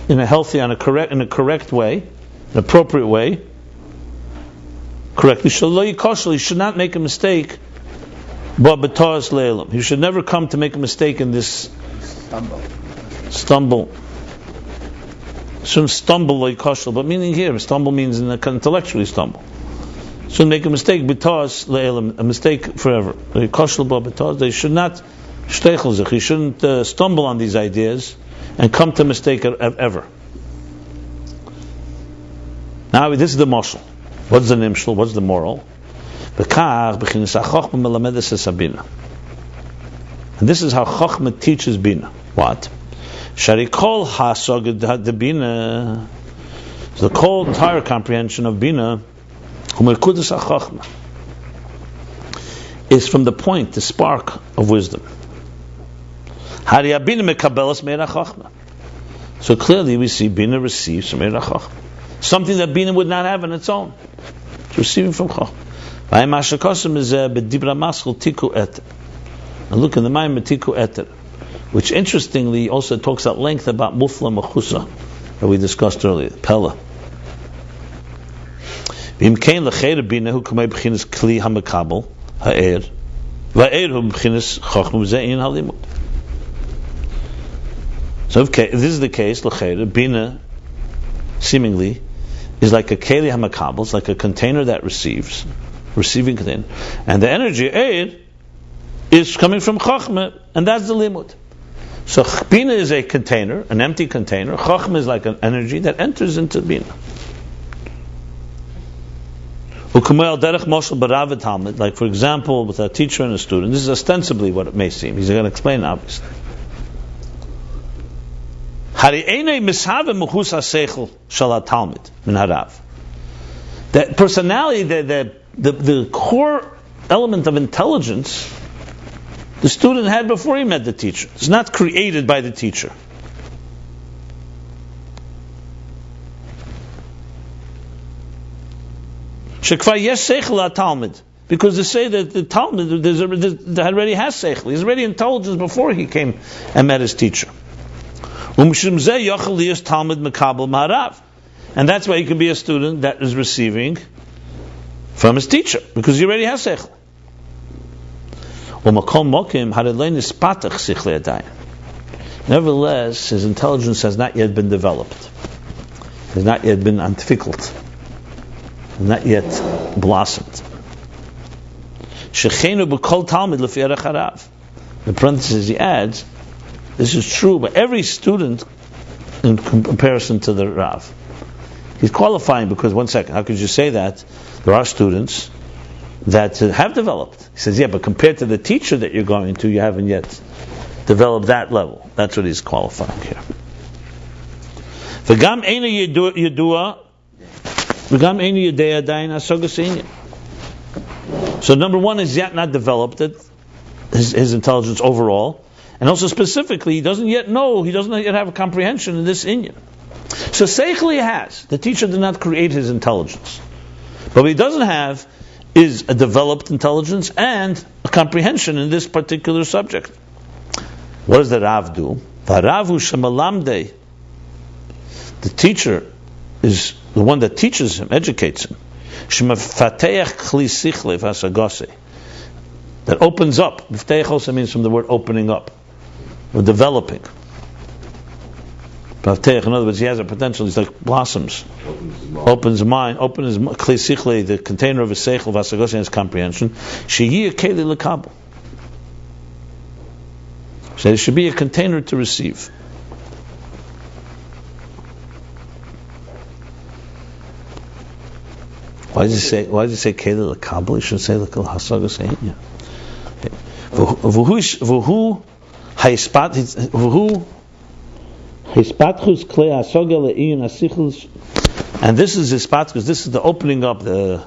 in a healthy, in a correct way, an appropriate way. Correctly. He should not make a mistake. He should never come to make a mistake in this stumble. Shouldn't stumble like koshel, but meaning here, stumble means intellectually stumble. Shouldn't make a mistake, bitos le'elam, a mistake forever. Koshel ba bitos, they should not shteichel zich. He shouldn't stumble on these ideas and come to mistake ever. Now this is the mashal. What's the nimshal? What's the moral? And this is how Chochmah teaches Bina. What? Sharikol hasoged the Bina. The whole entire comprehension of Bina is from the point, the spark of wisdom. So clearly we see Bina receives from Eira Chochmah. Something that Bina would not have on its own. It's receiving from Chochmah. And look in the Mayim Tiku Eter, which interestingly also talks at length about Mufla Mechusa that we discussed earlier, Pella. So if this is the case, Bina seemingly is like a Keli HaMakabel, it's like a container that receiving container, and the energy aid is coming from Chochmah, and that's the limud. So Bina is a container, an empty container. Chochmah is like an energy that enters into Bina. Like for example, with a teacher and a student, this is ostensibly what it may seem. He's going to explain obviously. That personality, the core element of intelligence, the student had before he met the teacher. It's not created by the teacher. Because they say that the Talmud already has seichel. He's already intelligence before he came and met his teacher. And that's why he can be a student that is receiving from his teacher, because he already has seichel. Nevertheless, his intelligence has not yet been developed, has not yet been entwickelt, has not yet blossomed. In parentheses he adds, this is true, but every student in comparison to the Rav. He's qualifying because, one second, how could you say that? There are students that have developed. He says, yeah, but compared to the teacher that you're going to, you haven't yet developed that level. That's what he's qualifying here. So number one is yet not developed his intelligence overall, and also specifically he doesn't yet know, he doesn't yet have a comprehension in this inyan. So seichel he has. The teacher did not create his intelligence. But what he doesn't have is a developed intelligence and a comprehension in this particular subject. What does the Rav do? The Rav hu shemalamdei the teacher is the one that teaches him, educates him. That opens up. Mifteach also means from the word opening up, or developing. In other words, he has a potential. He's like blossoms. Opens his mind. Opens his kli sichle, the container of his seichel, v'asagos, and his comprehension. Sheyiyah keli lekabel. So it should be a container to receive. Why does he say keli lekabel? He should say l'hasagos heinya. V'hu hispatchus klei hasoga le'iyun hasichus, and this is hispatchus. This is the opening up, the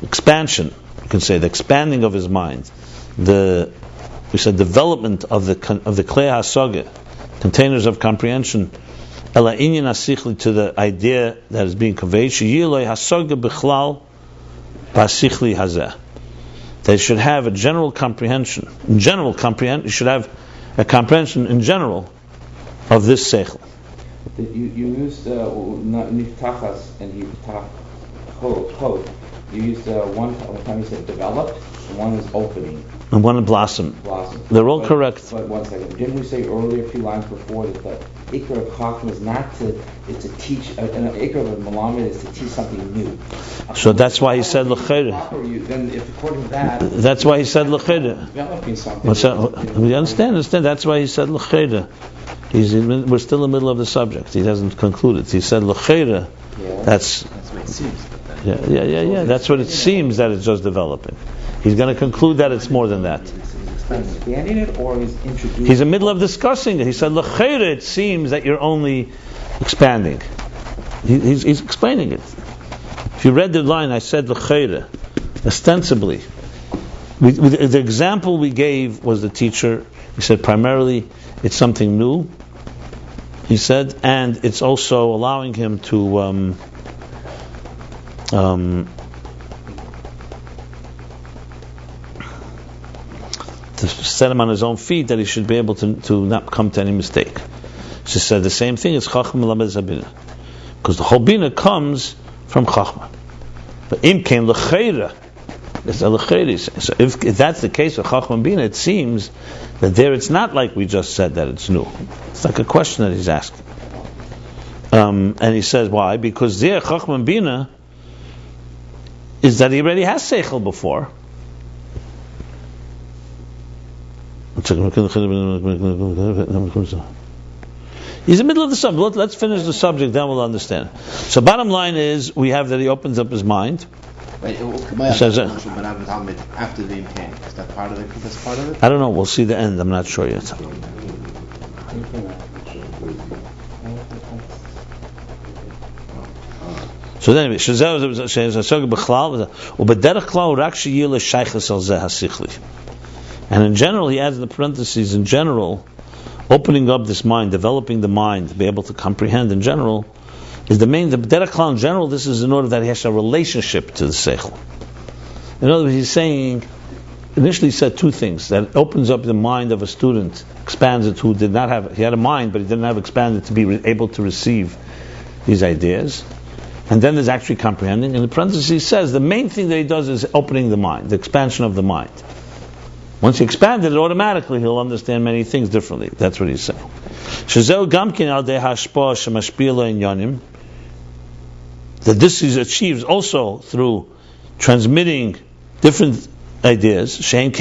expansion. You can say the expanding of his mind. We said development of the klei hasoga, containers of comprehension. Ela inyan hasichli, to the idea that is being conveyed. Sheyiloi hasoga bichlal basichli hazeh. They should have a general comprehension. In general comprehension, you should have a comprehension in general of this seichel. You used niftachas and yiftachot. You used one time you said developed, and one is opening. And one blossom. They're all correct. But 1 second. Didn't we say earlier, a few lines before, that the ikar of chachma is not to teach, an ikar of malamed is to teach something new. So that's why he said l'chayre. Then, if according to that, that's why he said l'chayre. Developing something. We understand. That's why he said l'chayre. We're still in the middle of the subject. He hasn't concluded. He said l'chayre. Yeah. That's what it seems. Yeah. That's what it seems that it's just developing. He's going to conclude that it's more than that. He's expanding it, or he's introducing. He's in the middle of discussing it. He said, "L'chayre, it seems that you're only expanding." He's explaining it. If you read the line, I said l'chayre, ostensibly. The example we gave was the teacher. He said primarily it's something new. He said, and it's also allowing him to set him on his own feet, that he should be able to not come to any mistake. She said the same thing as Chachma Lamed Zabina, because the whole Bina comes from Chachma. But Im Kein L'Chayra, so if that's the case with Chachma Bina, it seems that there it's not like we just said that it's new. It's like a question that he's asking. And he says, why? Because there Chachma Bina is that he already has Seichel before. He's in the middle of the subject. Let's finish the subject, then we'll understand. So bottom line is, we have that he opens up his mind. Wait, He says after the intent, is that part of it? That's part of it? I don't know, we'll see the end, I'm not sure yet. So anyway, and in general, he adds in the parentheses, in general, opening up this mind, developing the mind, to be able to comprehend in general, is the derech klal in general. This is in order that he has a relationship to the seichel. In other words, he's saying, initially he said two things, that it opens up the mind of a student, expands it, who did not have, he had a mind, but he didn't have expanded to be able to receive these ideas. And then there's actually comprehending. In the parentheses he says, the main thing that he does is opening the mind, the expansion of the mind. Once he expanded it, automatically he'll understand many things differently. That's what he's saying. That this is achieved also through transmitting different ideas. That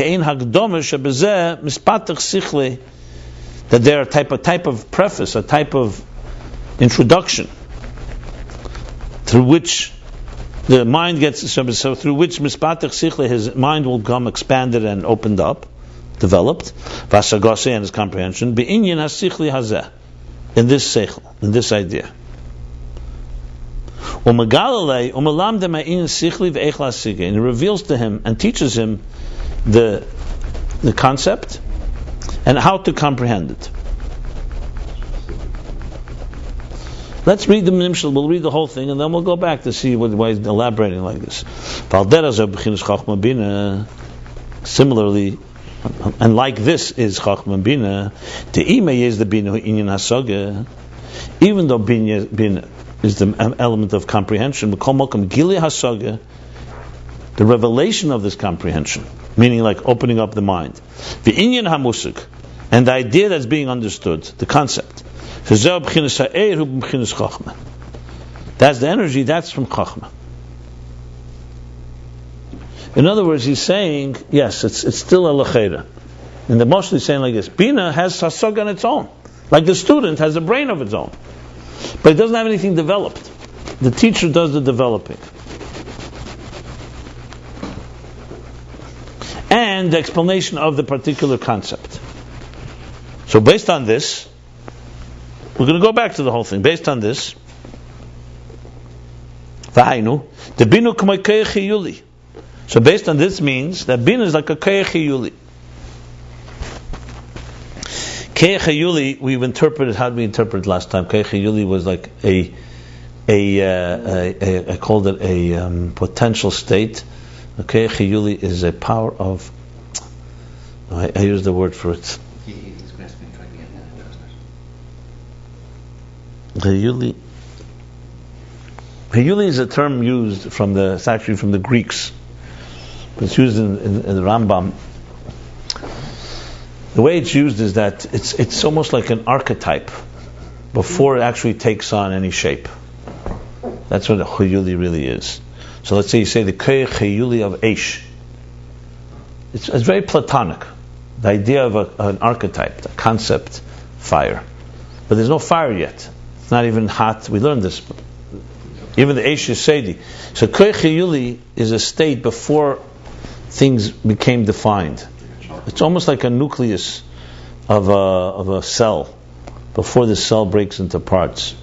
they're a type of preface, a type of introduction, through which the mind gets, so through which mispatach sichle, his mind will become expanded and opened up, developed, vasagose, and his comprehension, be'inyan hasichli hazeh, in this seichel, in this idea. And it reveals to him and teaches him the concept and how to comprehend it. Let's read the Nimshal, we'll read the whole thing, and then we'll go back to see why he's elaborating like this. Similarly, and like this is Chachma Bina, the Ime is the Bina Inyan Hasoga, Even though Bina is the element of comprehension, the revelation of this comprehension, meaning like opening up the mind, the inyan hamusik, and the idea that's being understood, the concept. That's the energy, that's from Chachma. In other words, he's saying, yes, it's still a lechera. And the Moshe is saying like this: Bina has hasag on its own, like the student has a brain of its own, but it doesn't have anything developed. The teacher does the developing, and the explanation of the particular concept. So based on this, we're going to go back to the whole thing. Based on this, v'hainu the binu k'may koyach hiyuli. So based on this means that bina is like a koyach hiyuli. Koyach hiyuli, we've interpreted. How did we interpret last time? Koyach hiyuli was like I called it a potential state. A koyach hiyuli is a power of. I use the word for it. Hiyuli is a term used from it's actually from the Greeks. It's used in the Rambam. The way it's used is that it's almost like an archetype before it actually takes on any shape. That's what the Hiyuli really is. So let's say you say the Koyach Hiyuli of Eish. It's very Platonic. The idea of an archetype, a concept, fire. But there's no fire yet. It's not even hot. We learned this. Even the Eish Yesedi. So Koyach Hiyuli is a state before things became defined. It's almost like a nucleus of a cell before the cell breaks into parts.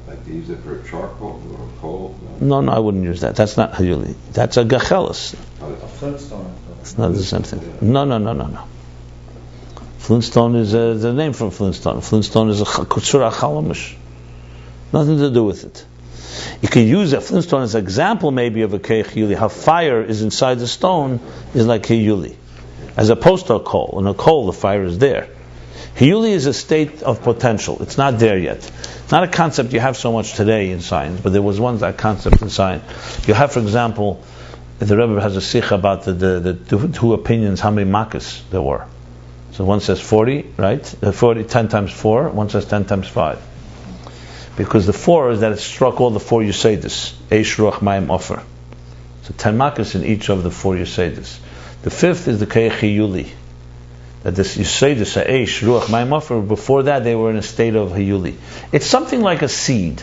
Like they use it for charcoal or coal? No, I wouldn't use that. That's not Hiyuli. That's a Gachelis. A Flintstone. It's not the same thing. No. Flintstone is the name from Flintstone. Flintstone is a Kutsura Chalamish. Nothing to do with it. You can use a Flintstone as an example maybe of a Koyach Hiyuli. How fire is inside the stone is like Hiyuli, as opposed to a coal. In a coal, the fire is there. Hiyuli is a state of potential. It's not there yet. It's not a concept you have so much today in science, but there was once that concept in science. You have, for example, the Rebbe has a sikh about the two opinions, how many makas there were. So one says 40, right? 40, 10 times 4. One says 10 times 5. Because the 4 is that it struck all the 4 Yusaidis. Eish, Ruach, Mayim, Ofer. So 10 makas in each of the 4 Yusaidis. The 5th is the Koyach Hiyuli. That this Yusaidis, Eish, Ruach, Mayim, Ofer, before that they were in a state of Hiyuli. It's something like a seed.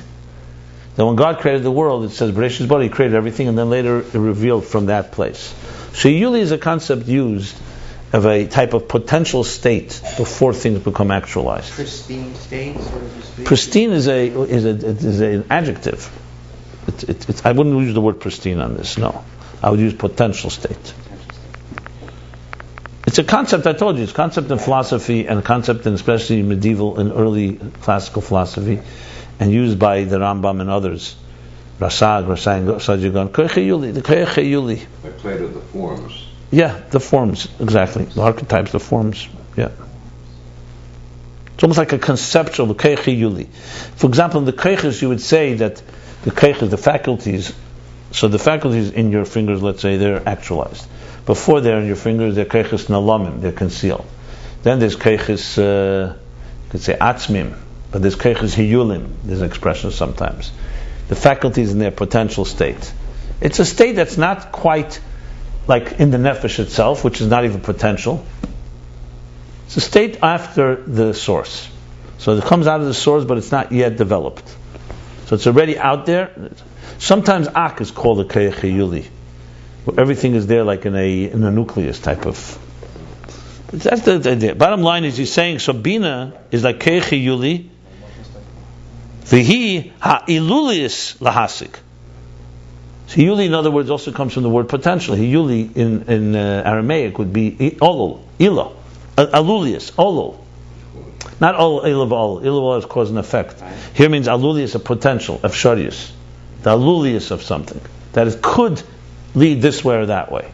That when God created the world, it says, Bereshit bara, He created everything, and then later it revealed from that place. So Hiyuli is a concept used of a type of potential state before things become actualized. Pristine state, so to speak. Pristine is an adjective. I wouldn't use the word pristine on this. No, I would use potential state. It's a concept. I told you, it's a concept in philosophy and a concept in especially medieval and early classical philosophy, and used by the Rambam and others. Rasag, Sajigan, Koyach Hiyuli, the Koyach Hiyuli. By Plato, the forms. Yeah, the forms, exactly. The archetypes, the forms, yeah. It's almost like a conceptual, the Koyach Hiyuli. For example, in the Koyachs, you would say that the Koyachs, the faculties, so the faculties in your fingers, let's say, they're actualized. Before they're in your fingers, they're Koyachs Nalamim, they're concealed. Then there's Koyachs, you could say Atzmim, but there's Koyachs Hiyulim, there's an expression sometimes. The faculties in their potential state. It's a state that's not quite like in the nefesh itself, which is not even potential. It's a state after the source. So it comes out of the source, but it's not yet developed. So it's already out there. Sometimes Ak is called a Koyach Hiyuli, where everything is there like in a nucleus type of. That's the idea. Bottom line is he's saying, so Bina is like Koyach Hiyuli, V'hi ha'ilulius lahasik. So Hiyuli, in other words, also comes from the word potential. Hiyuli in Aramaic would be olol, ila, alulius, olol. Not olol, ilav olol is cause and effect. Here means alulius, a potential, efsharius. The alulius of something. That it could lead this way or that way.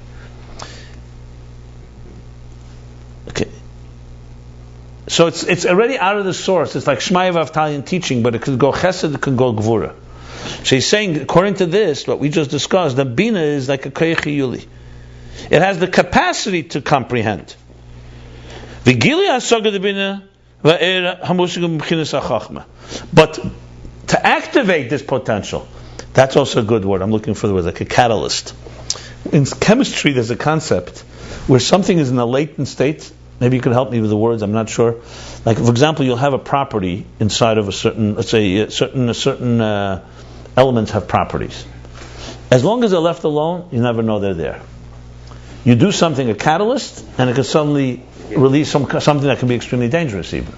So it's already out of the source. It's like Shmaya V'Avtalion teaching, but it could go Chesed, it could go Gvura. So he's saying, according to this, what we just discussed, the Bina is like a Koyach Hiyuli. It has the capacity to comprehend. V'gili hasaga de Bina v'er hamusig b'chinas hachachma. But to activate this potential, that's also a good word. I'm looking for the word, like a catalyst. In chemistry, there's a concept where something is in a latent state. Maybe you could help me with the words, I'm not sure. Like, for example, you'll have a property inside of a certain, let's say, certain elements have properties. As long as they're left alone, you never know they're there. You do something, a catalyst, and it can suddenly release something that can be extremely dangerous even.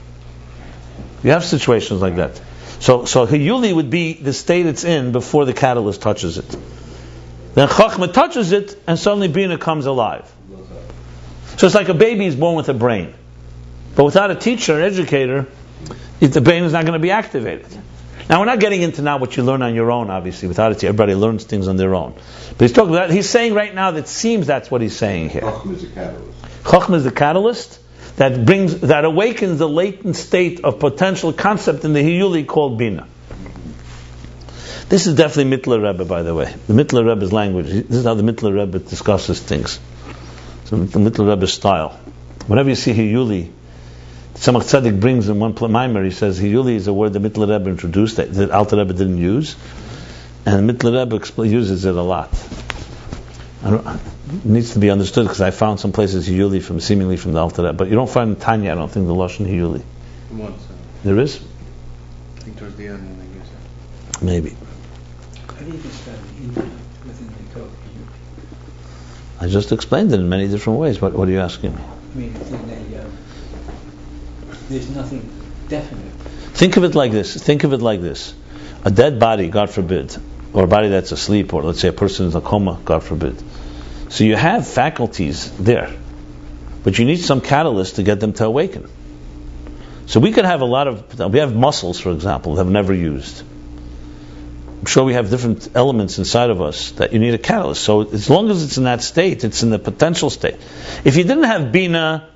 You have situations like that. So Hiyuli would be the state it's in before the catalyst touches it. Then Chachma touches it, and suddenly Bina comes alive. So it's like a baby is born with a brain. But without a teacher, an educator, the brain is not going to be activated. Now, we're not getting into now what you learn on your own, obviously. Without a teacher, everybody learns things on their own. But he's talking about, he's saying right now that it seems that's what he's saying here. Chachma is a catalyst. Chachma is the catalyst that awakens the latent state of potential concept in the Hiyuli called Bina. This is definitely Mittler Rebbe, by the way. The Mittler Rebbe's language. This is how the Mittler Rebbe discusses things. So the Mittler Rebbe's style. Whenever you see Hiyuli, Tzemach Tzedek brings in one mimer, he says Hiyuli is a word the Mittler Rebbe introduced that Alter Rebbe didn't use, and the Mittler Rebbe uses it a lot. It needs to be understood because I found some places Hiyuli seemingly from the Alter Rebbe, but you don't find in Tanya, I don't think, the Lashon Hiyuli. There is? I think towards the end, I guess. Maybe. How do you describe within the code? I just explained it in many different ways. What are you asking me? I mean, there's nothing definite. Think of it like this. A dead body, God forbid, or a body that's asleep, or let's say a person is in a coma, God forbid. So you have faculties there, but you need some catalyst to get them to awaken. So we could have we have muscles, for example, that have never used. I'm sure we have different elements inside of us that you need a catalyst. So as long as it's in that state, it's in the potential state. If you didn't have Bina,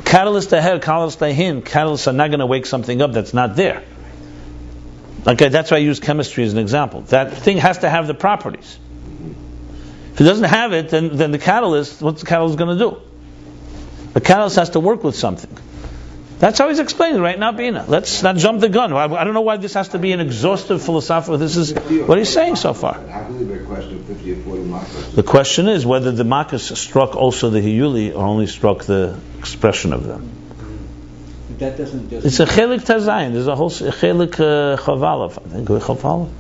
catalyst ahead, catalyst ahin, catalysts are not going to wake something up that's not there. Okay, that's why I use chemistry as an example. That thing has to have the properties. If it doesn't have it, then the catalyst, what's the catalyst going to do? The catalyst has to work with something. That's how he's explaining right now, Bina. Let's not jump the gun. I don't know why this has to be an exhaustive philosophical. This is what he's saying so far. How can there be a question of 50 or 40 makas? The question is whether the makas struck also the Hiyuli or only struck the expression of them. That doesn't just... It's a chelik tazayin. There's a whole chelik chavalav. I think chavalav.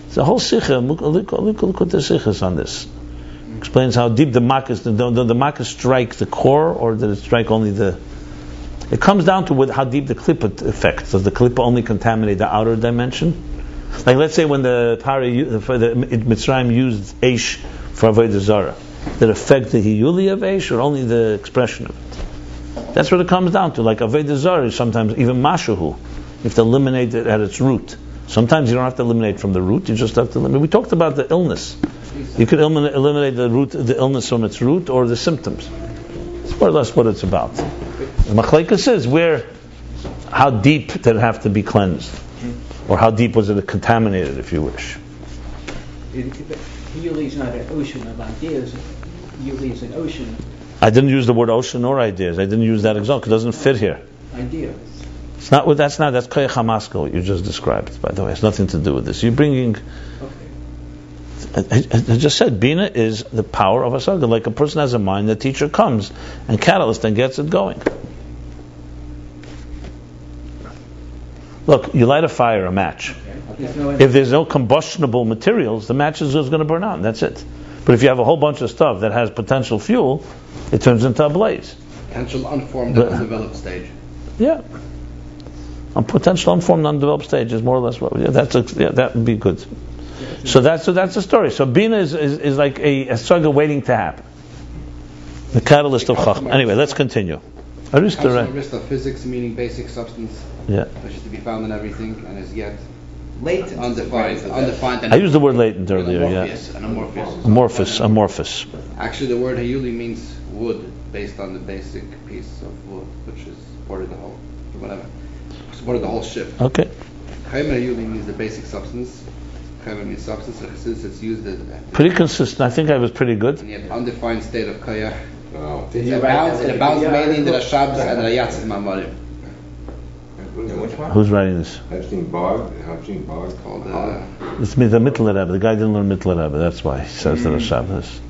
It's a whole sikha. Look at the sikhas on this. Explains how deep the makas. Did the makas strike the core, or did it strike only the? It comes down to how deep the klippa affects. Does the klippa only contaminate the outer dimension? Like, let's say when the Mitzrayim used Eish for Avodah Zarah, did it affect the Hiyuli of Eish or only the expression of it? That's what it comes down to. Like Avodah Zarah is sometimes even Mashahu. You have to eliminate it at its root. Sometimes you don't have to eliminate from the root, you just have to eliminate. We talked about the illness. You could eliminate the illness from its root or the symptoms. It's more or less what it's about. The Machlekes is how deep did it have to be cleansed? Or how deep was it contaminated, if you wish? Hiyuli is not an ocean of ideas. Hiyuli is an ocean. I didn't use the word ocean or ideas. I didn't use that example. It doesn't fit here. Ideas. It's not. That's Koyach HaMaskal, what you just described, by the way. It's nothing to do with this. You're bringing... Okay. I just said, Bina is the power of a saga. Like a person has a mind, the teacher comes and catalyst and gets it going. Look, you light a fire, a match. If there's no combustible materials, the match is just going to burn out, and that's it. But if you have a whole bunch of stuff that has potential fuel, it turns into a blaze. Potential unformed, undeveloped stage. Yeah. A potential unformed, undeveloped stage is more or less what. That would be good. So that's the story. So Bina is like a saga waiting to happen. The catalyst of Chachma. Anyway, let's continue. Arista physics, meaning basic substance, yeah, which is to be found in everything and is yet Latent. Undefined. I used the word latent earlier, yeah. Amorphous. Actually, the word hayuli means wood, based on the basic piece of wood, which is supported the whole, supported the whole ship. Okay. Chaymer hayuli means the basic substance. Chaymer means substance. So since it's used as Pretty consistent. I think I was pretty good. and yet undefined state of kaya. No. Did It you write abounds that? mainly in the Rashabs and the Yatzis Mamarim. Which one? Who's writing this? Hafting Bog, Called It's the Mittler Rebbe. The guy didn't learn Mittler Rebbe. That's why he says that Shabbos.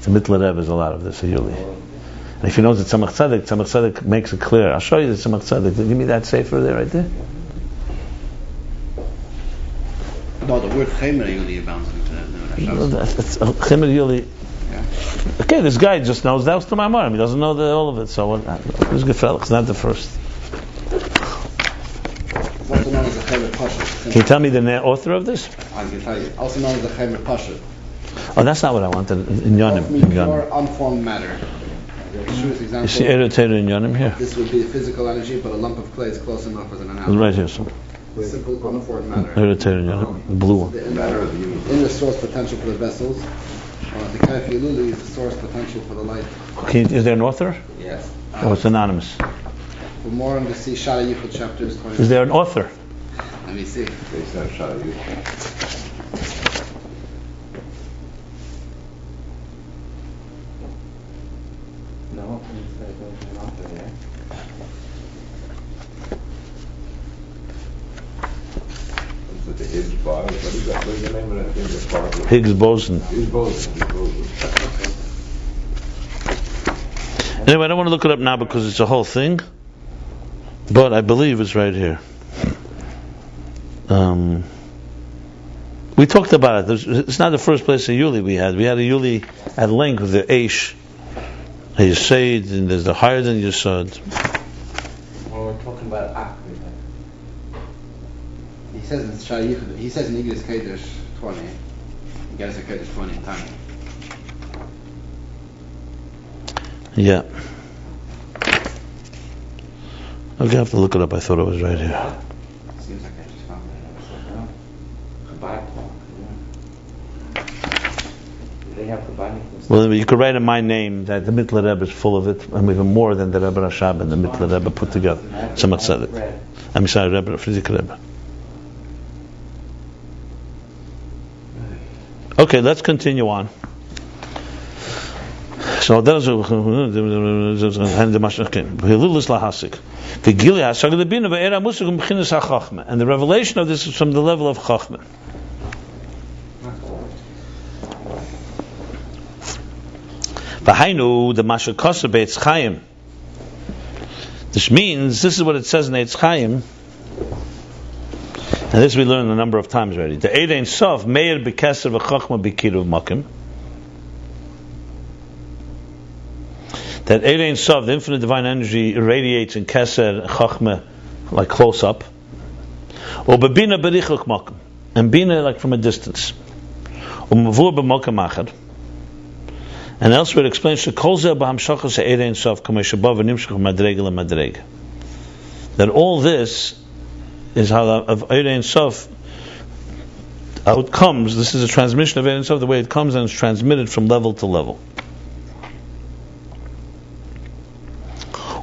The Mittler Rebbe is a lot of this, Yuli. And if you know the Tzemach Tzedek makes it clear. I'll show you the Tzemach Tzedek. Give me that sefer there, right there. no, the word Chaymer hayuli abounds into the Rashabs. It's Chimel Yuli. Yeah. Okay, this guy just knows that was the Mamarim. He doesn't know all of it. So who's Gefrelch? It's not the first. It's also known as the Chaymer Pasha. Can you tell me the author of this? I can tell you. Also known as the Chaymer Pasha. Oh, that's not what I wanted. In Yonim. Means pure unformed matter. The truest You example. see irritated in Yonim here. This would be physical energy, but a lump of clay is close enough as an It's analogy. right here. So Simple unformed matter. irritated in Yonim. The blue one. The matter of the universe. inner source potential for the vessels. The Kaif Yiluli is the source potential for the light. Is there an author? Yes. Oh, it's anonymous. For more on the see Shara Yichud chapters 20. Is there an author? Let me see. Based on Shara No, there's an author there. Is it the Higgs Bog? What is that? What is the name of that thing? The Bog? Higgs boson. Higgs boson. Anyway, I don't want to look it up now because it's a whole thing, but I believe it's right here. We talked about it. It's not the first place a Yuli we had. We had a Yuli at length with the Aish, a Yesod, and there's the higher than Yesod. Well, we're talking about Akri. He says in Shara Yichud, he says in Igris Kedesh 20. He gets a Kedesh 20 in time. Yeah. Okay, I have to look it up. I thought it was right here. Seems like I just found it. Chabad talk. Do they have Chabad? Well, you could write in my name that the Mittler Rebbe is full of it, and even more than the Rebbe Rashab and the Mittler Rebbe put together. Tzemach Tzedek. I'm sorry, Rebbe Frierdiker Rebbe. Okay, let's continue on. So that is and the revelation of this is from the level of Chachma. V'hainu the Mashakasa Beitz Chaim. This means this is what it says in Eitz Chaim, and this we learned a number of times already. The Eid Ein Sof Meir B'Keser V'Chachma B'Kiruv Makim. That Eid Ein Sof, the infinite divine energy, irradiates in Keser Chachma like close up, or B'Bina B'Richuk Makim, and Bina like from a distance, or Mavur B'Makim Achad. And elsewhere it explains that all this is how of Eid Ein Sof, how it comes. This is a transmission of Eid Ein Sof, the way it comes and it's transmitted from level to level.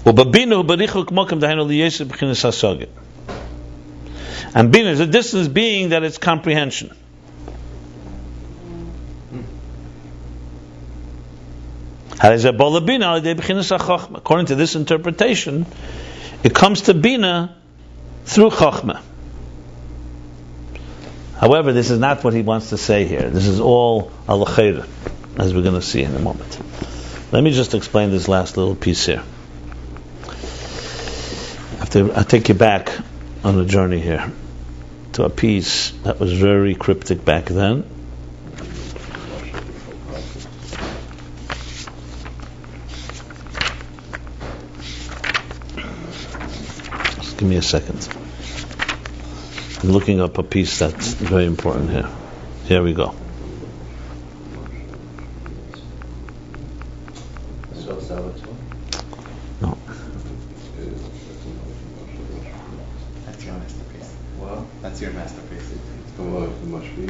And Bina is a distance being that it's comprehension. According to this interpretation, it comes to Bina through Chachma. However, this is not what he wants to say here. This is all al-Khair, as we're going to see in a moment. Let me just explain this last little piece here. I'll take you back on a journey here to a piece that was very cryptic back then. Give me a second. I'm looking up a piece that's very important here. Here we go. No. That's your masterpiece. Well, that's your masterpiece. Well, it must be.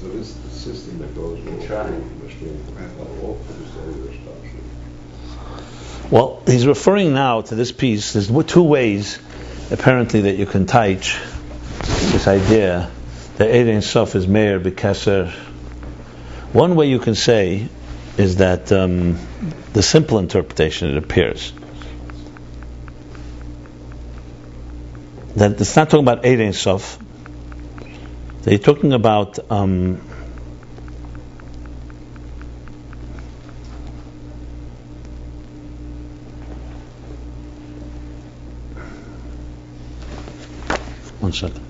So this is the system that goes with all cellular stuff. Well, he's referring now to this piece. There's two ways, apparently, that you can teach this idea that Ein Sof is Meir B'Keser. One way you can say is that the simple interpretation, it appears, that it's not talking about Ein Sof. That you're talking about one second.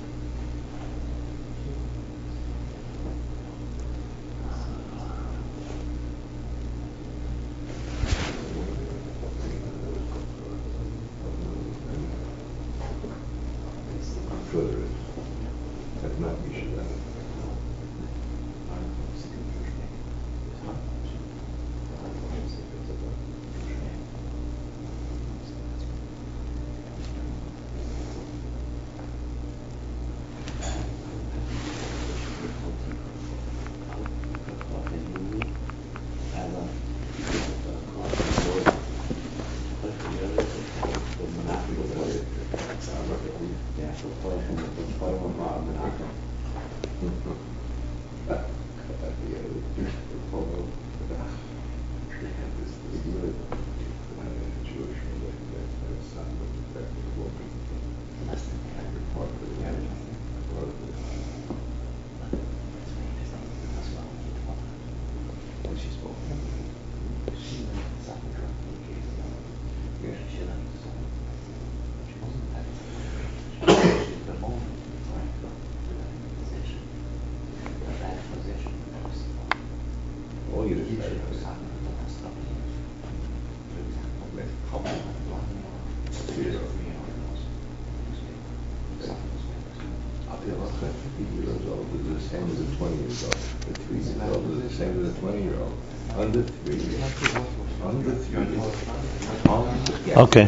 Okay.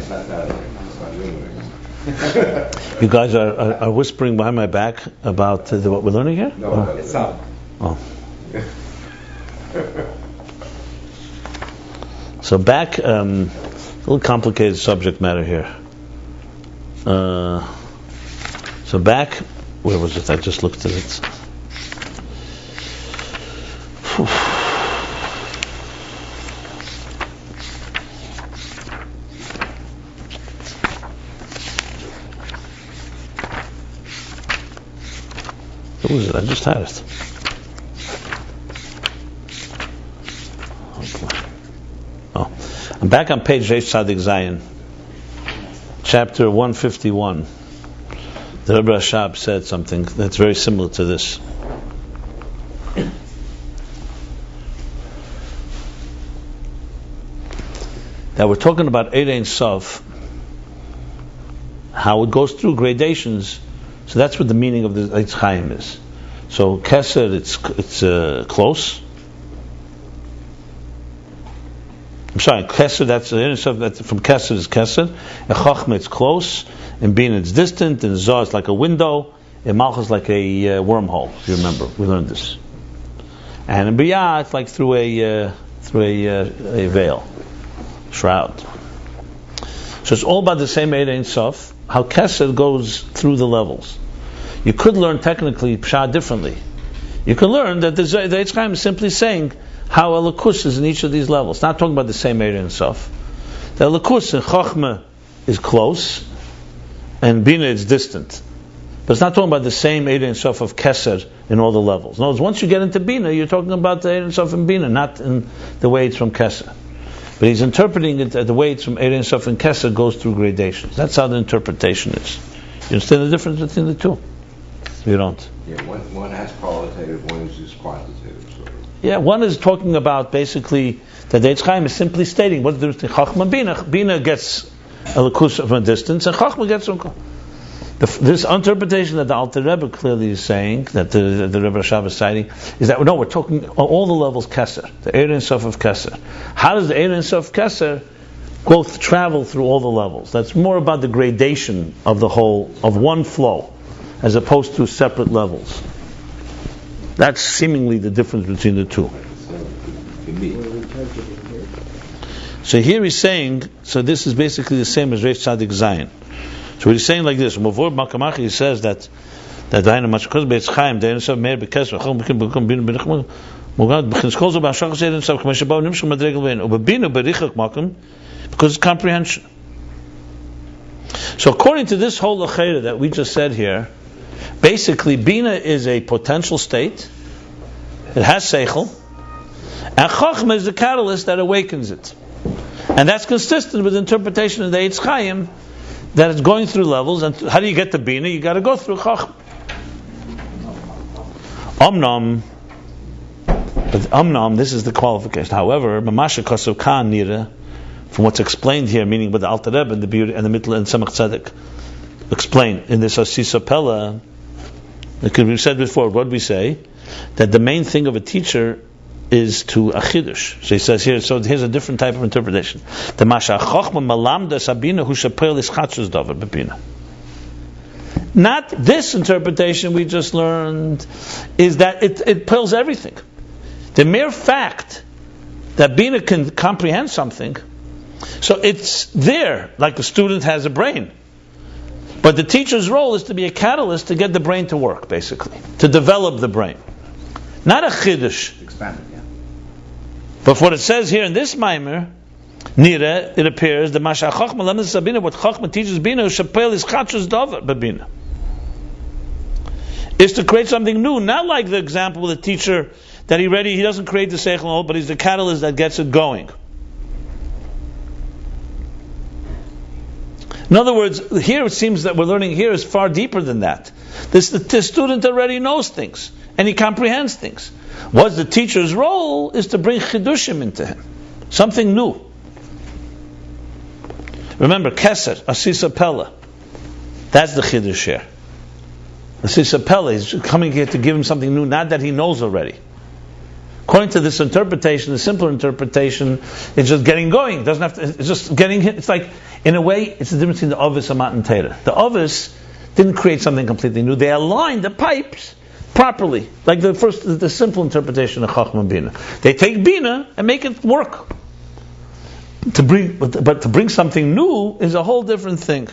You guys are whispering behind my back about what we're learning here? No, it's up. Oh. So back, a little complicated subject matter here. So back, where was it? I just looked at it. What was it? I just had it. Oh, I'm back on page Reish Tzadik Zayin, chapter 151. The Rebbe Rashab said something that's very similar to this. That we're talking about Ein Sof, how it goes through gradations. So that's what the meaning of the Eitz Chaim is. So Keser, it's close. I'm sorry, Keser, that's from Keser is Keser. In Chochmah it's close. In Bina it's distant. In Zohar it's like a window. In Malchus it's like a wormhole. If you remember, we learned this. And in Biyah it's like through a veil, shroud. So it's all about the same Ein Sof. How Keser goes through the levels. You could learn technically Pshat differently. You can learn that the Eitz Chaim is simply saying how Elikus is in each of these levels. Not talking about the same Ein Sof. The Elikus in Chochmah is close, and Bina is distant. But it's not talking about the same Ein Sof of Keser in all the levels. No, once you get into Bina, you're talking about the Ein Sof in Bina, not in the way it's from Keser. But he's interpreting it the way it's from Ein Sof and Keser goes through gradations. That's how the interpretation is. You understand the difference between the two? You don't. Yeah, one has qualitative, one is just quantitative. Sort of. Yeah, one is talking about basically that the Eitz Chaim is simply stating what's the difference between Chachma and Bina. Bina gets a Likus from a distance, and Chachma gets from. This interpretation that the Alter Rebbe clearly is saying, that the Rebbe Rashab is citing, is that no, we're talking all the levels Keser, the Ein Sof of Keser. How does the Ein Sof of Keser travel through all the levels. That's more about the gradation of the whole, of one flow, as opposed to separate levels. That's seemingly the difference between the two. So here he's saying, so this is basically the same as Reish Tzadik Zayin. So he's saying like this, he says that Daina Machkos Beitz Chaim, Daina Sav Meir Bekes, V'chol Bekim Bin B'nechmah, Mugad B'chins Kolzo B'ashach Zayden Sav, K'may Shabau Nimshach Madregel Vein, Ubabinu B'richak Makim, because it's comprehension. So according to this whole L'cheira that we just said here, basically Bina is a potential state, it has Seichel, and Chachma is the catalyst that awakens it. And that's consistent with the interpretation of the Eitz Chaim, that it's going through levels. And how do you get to Bina? You got to go through Chachma. Omnam, this is the qualification. However, Mamasha Kosav Khan Nira, from what's explained here, meaning with the Alter Rebbe and the Beauty and the Mittel and Tzemach Tzedek, explain in this Asisa Pella, like we said before, what we say, that the main thing of a teacher is to a chiddush. So he says here, so here's a different type of interpretation. The Masha Chochma Malamda Sabina Hu Shapel is Chatzos Dover Bebina. Not this interpretation we just learned, is that it pulls everything. The mere fact that Bina can comprehend something, so it's there, like a student has a brain. But the teacher's role is to be a catalyst to get the brain to work, basically, to develop the brain. Not a chiddush. Expanded, yeah. But what it says here in this Maimer, Nira, it appears the Masha Chachma Lamed Sabina, what Chachma teaches Bina, Shapel is Chatzos Dover Bebina, is to create something new, not like the example with the teacher that he doesn't create the Seichel, but he's the catalyst that gets it going. In other words, here it seems that we're learning here is far deeper than that. The student already knows things, and he comprehends things. What the teacher's role is to bring chidushim into him, something new. Remember, Keser, Asisa Pella, that's the chidush here. Asisa Pella is coming here to give him something new, not that he knows already. According to this interpretation, the simpler interpretation, it's just getting going. It doesn't have to. It's just getting. It's like, in a way, it's the difference between the Ovis and Matan Torah. The Ovis didn't create something completely new. They aligned the pipes properly, like the simple interpretation of Chachma Bina. They take Bina and make it work. But to bring something new is a whole different thing.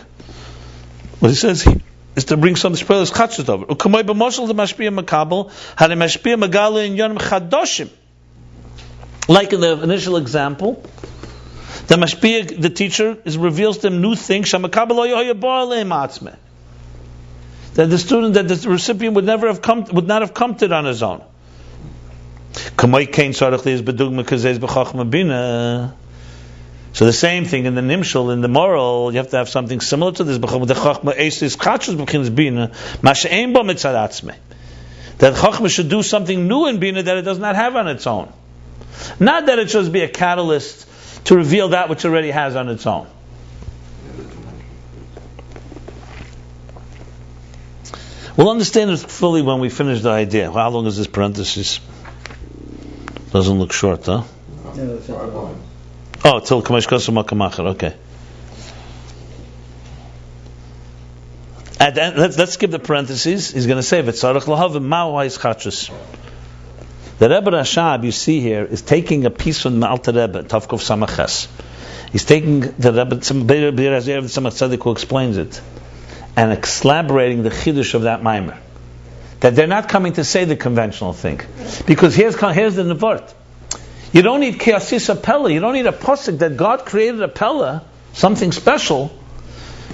What he says here is to bring something special. Chatzos over. U'kamay b'moshel the mashpia makabel had a mashpia magala in yonim chadoshim. Like in the initial example, the mashpia, the teacher, reveals them new things. Shamakabel lo yoyabor leim atzmeh. That the student, that the recipient would not have come to it on his own. Kamay kain sarach liz bedugma kazez b'chachma bina. So the same thing in the nimshal, in the moral, you have to have something similar to this. The chachma eis chachos b'chinas bina, masha'ein bo mitzad atzmei. That chachma should do something new in bina that it does not have on its own. Not that it should be a catalyst to reveal that which it already has on its own. We'll understand it fully when we finish the idea. How long is this parenthesis? Doesn't look short, huh? No, it's at the bottom. Oh, till Kamesh Kosu Makamacher, okay. Let's skip the parentheses. He's going to say, V'tzarech lahavim ma'u ha'is chachos. The Rebbe Rashab, you see here, is taking a piece from the Alter Rebbe, Tavkov Samaches. He's taking the Rebbe, Be'er Hazir of the Tzemach Tzedek, who explains it, and elaborating the chiddush of that maimer. That they're not coming to say the conventional thing. Because here's the nevort. You don't need Kiasis Pella. You don't need a pasuk that God created a Pella, something special,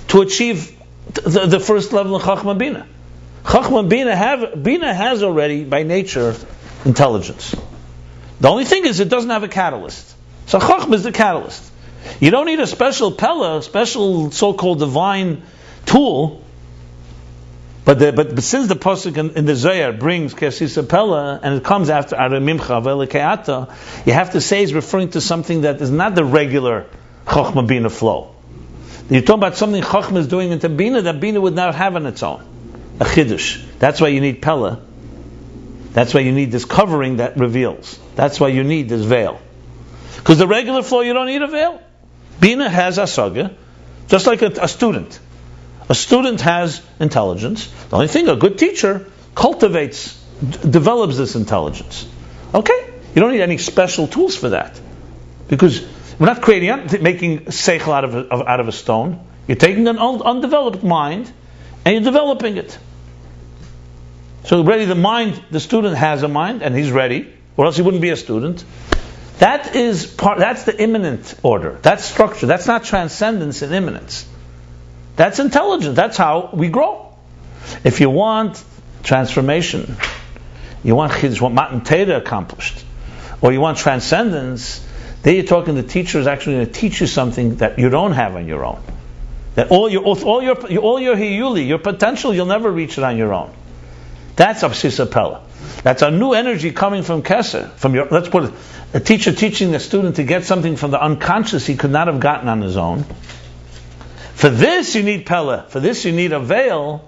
to achieve the first level of Chachma Bina. Chachma Bina has already, by nature, intelligence. The only thing is it doesn't have a catalyst. So Chachma is the catalyst. You don't need a special Pella, a special so-called divine tool. But since the pasuk in the Zohar brings Kiasis Pella, and it comes after Aramimcha Velikeata, you have to say it's referring to something that is not the regular Chachma Bina flow. You're talking about something Chachma is doing into Bina that Bina would not have on its own. A Chiddush. That's why you need Pella. That's why you need this covering that reveals. That's why you need this veil. Because the regular flow, you don't need a veil. Bina has asaga, just like a student. A student has intelligence. The only thing, a good teacher cultivates, develops this intelligence. Okay? You don't need any special tools for that. Because we're not making seichel out of a stone. You're taking an undeveloped mind and you're developing it. So already the student has a mind and he's ready, or else he wouldn't be a student. That's the immanent order. That's structure. That's not transcendence and immanence. That's intelligence. That's how we grow. If you want transformation, you want Chiddush, you want Matan Torah accomplished, or you want transcendence, then you're talking the teacher is actually going to teach you something that you don't have on your own. That all your hiyuli, your potential, you'll never reach it on your own. That's Absisa Pella. That's a new energy coming from Keser. Let's put it, a teacher teaching the student to get something from the unconscious he could not have gotten on his own. For this you need Pella. For this you need a veil,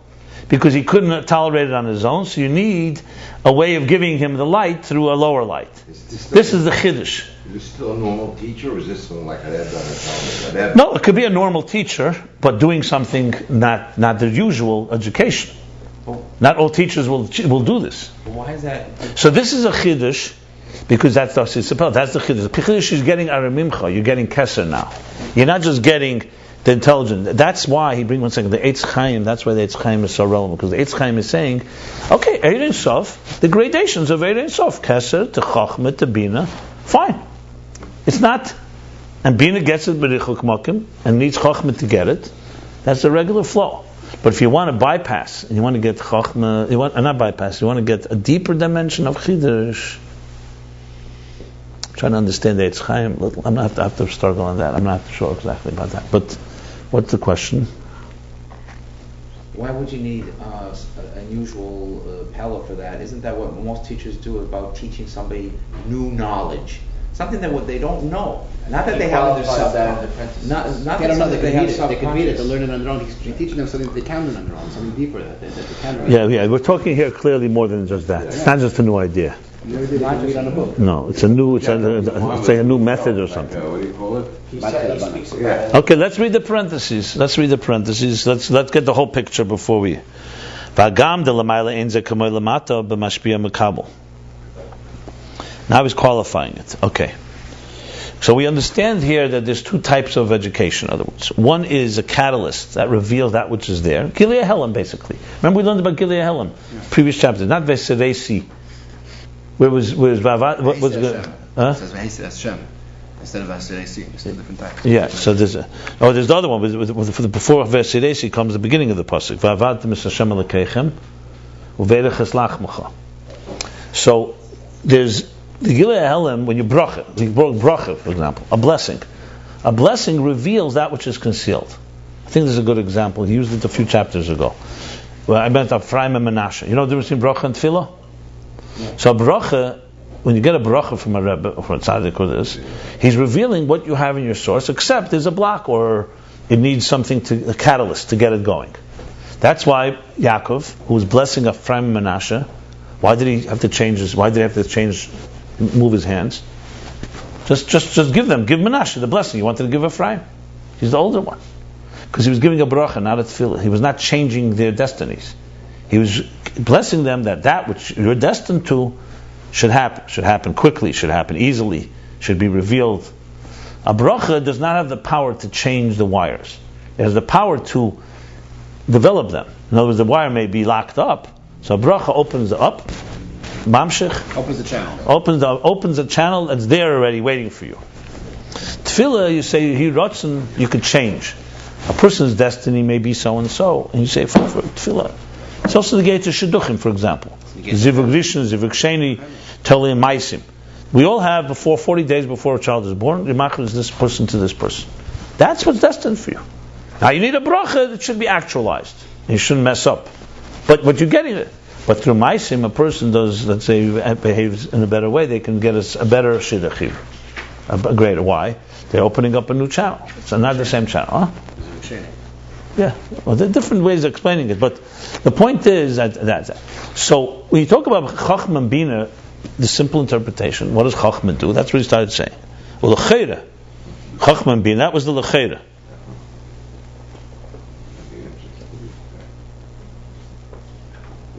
because he couldn't tolerate it on his own. So you need a way of giving him the light through a lower light. This is the Chiddush. Is this still a normal teacher, or is this something like a Rebbe? No, it could be a normal teacher, but doing something not the usual education. Not all teachers will do this. Why is that? So this is a Chiddush, because that's the Chiddush. That's the Chiddush. The Chiddush is getting Aramimcha. You're getting Keser now. You're not just getting the intelligent. That's why he brings 1 second. The Eitz Chaim. That's why the Eitz Chaim is so relevant, because the Eitz Chaim is saying, okay, Eir Ein Sof, the gradations of Eir Ein Sof, Keser to Chachma to Bina, fine. It's not, and Bina gets it b'richuk makim and needs Chachma to get it. That's the regular flow. But if you want to bypass and you want to get Chachma, you want to get a deeper dimension of Chiddush. I'm trying to understand the Eitz Chaim. I'm not have to struggle on that. I'm not sure exactly about that. But what's the question? Why would you need an unusual Pella for that? Isn't that what most teachers do about teaching somebody new knowledge? Something that they don't know. Not that they have their subconscious. Not They don't know that they have can read it. They can read it. They subconscious. learn it on their own. He's teaching them something that they can learn on their own, something deeper that they can learn. Yeah. We're talking here clearly more than just that. It's not just a new idea. Not just on a book. No, it's a new method or something. What do you call it? He speaks about it. Okay, let's read the parentheses. Let's get the whole picture before we. V'agam de l'mayla ein ze kamoy l'mata b'mashpia mekabel. Now he's qualifying it. Okay. So we understand here that there's two types of education. In other words, one is a catalyst that reveals that which is there. Gilei Helam, basically. Remember we learned about Gilei Helam, previous chapter. Not Veseresi. Where was Vavad? What was good? It says Hashem instead of Veseresi. It's a different type. Yeah. So there's the other one. Before Veseresi comes the beginning of the pasuk. Vavad Hashem Elokeichem uveirechas lachmecha. So there's the Gilei Helam, when you bracha, for example, a blessing reveals that which is concealed. I think this is a good example. He used it a few chapters ago. Well, I meant Ephraim and Menashe. You know the difference between bracha and tefillah? Yeah. So a bracha, when you get a bracha from a Rebbe or from a tzaddik or this, he's revealing what you have in your source, except there's a block or it needs something a catalyst to get it going. That's why Yaakov, who was blessing Ephraim and Menashe, why did he have to move his hands? Just give Menashe the blessing. He wanted to give Ephraim. He's the older one. Because he was giving a bracha, not a tefillah. He was not changing their destinies. He was blessing them that which you're destined to should happen quickly, should happen easily, should be revealed. A bracha does not have the power to change the wires. It has the power to develop them. In other words, the wire may be locked up, so a bracha opens up, mamshich, Opens the channel. opens a channel that's there already waiting for you. Tefillah, you say, you could change. A person's destiny may be so and so, and you say, for tefillah. It's also the gate to shidduchim, for example. Zivug Rishon, Zivug Sheni, Toli and Maisim. We all have 40 days before a child is born, Rimach is this person to this person. That's what's destined for you. Now you need a bracha that should be actualized. You shouldn't mess up. But you're getting it. But through Maisim, a person does, let's say, behaves in a better way, they can get a better shidduchim. A greater. Why? They're opening up a new channel. It's not the same channel, huh? Yeah. Well, there are different ways of explaining it, but the point is that. So when you talk about Chachma and Bina, the simple interpretation, what does Chachma do? That's what he started saying. Well, the Chachma and Bina, that was the L'cheira.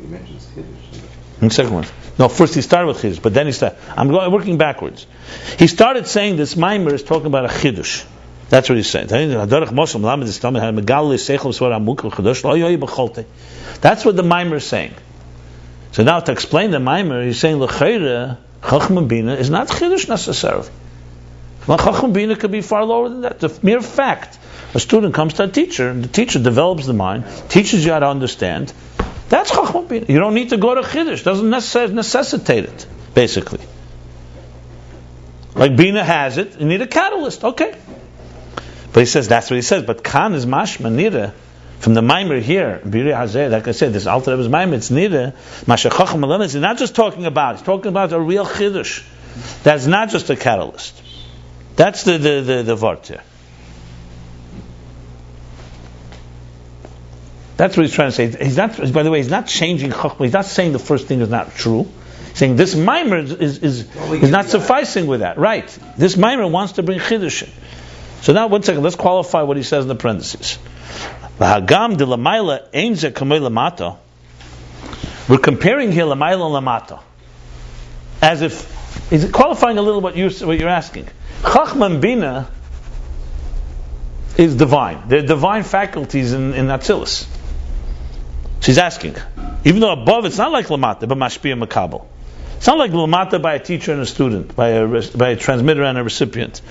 He mentions Kiddush. And the second one. No, first he started with Chiddush, but then he started. I'm working backwards. He started saying this Maimer is talking about a Chiddush. That's what he's saying. That's what the Maimer is saying. So now to explain the Maimer, he's saying L'cheira, Chachma Bina is not Chiddush necessarily. Chachma Bina could be far lower than that. The mere fact a student comes to a teacher, and the teacher develops the mind, teaches you how to understand. That's Chachma Bina. You don't need to go to Chiddush. Doesn't necessitate it, basically. Like Bina has it, you need a catalyst. Okay. But he says, that's what he says. But Khan is mashma nira from the Maimer here. Like I said, this Alter Rebbe's Maimer, it's nira. Masha Chacham Alenis. He's not just talking about. He's talking about a real chiddush. That's not just a catalyst. That's the vart here. That's what he's trying to say. He's not. By the way, he's not changing Chachma. He's not saying the first thing is not true. He's saying this Maimer is not sufficing with that. Right. This Maimer wants to bring chiddush in. So now, 1 second, let's qualify what he says in the parentheses. We're comparing here Lamaila and Lamata. As if, he's qualifying a little what you're asking. Chachma and Bina is divine. They're divine faculties in Atzilus. She's asking. Even though above, it's not like Lamata, but Mashpia Makabel. It's not like Lamata by a teacher and a student, by a transmitter and a recipient.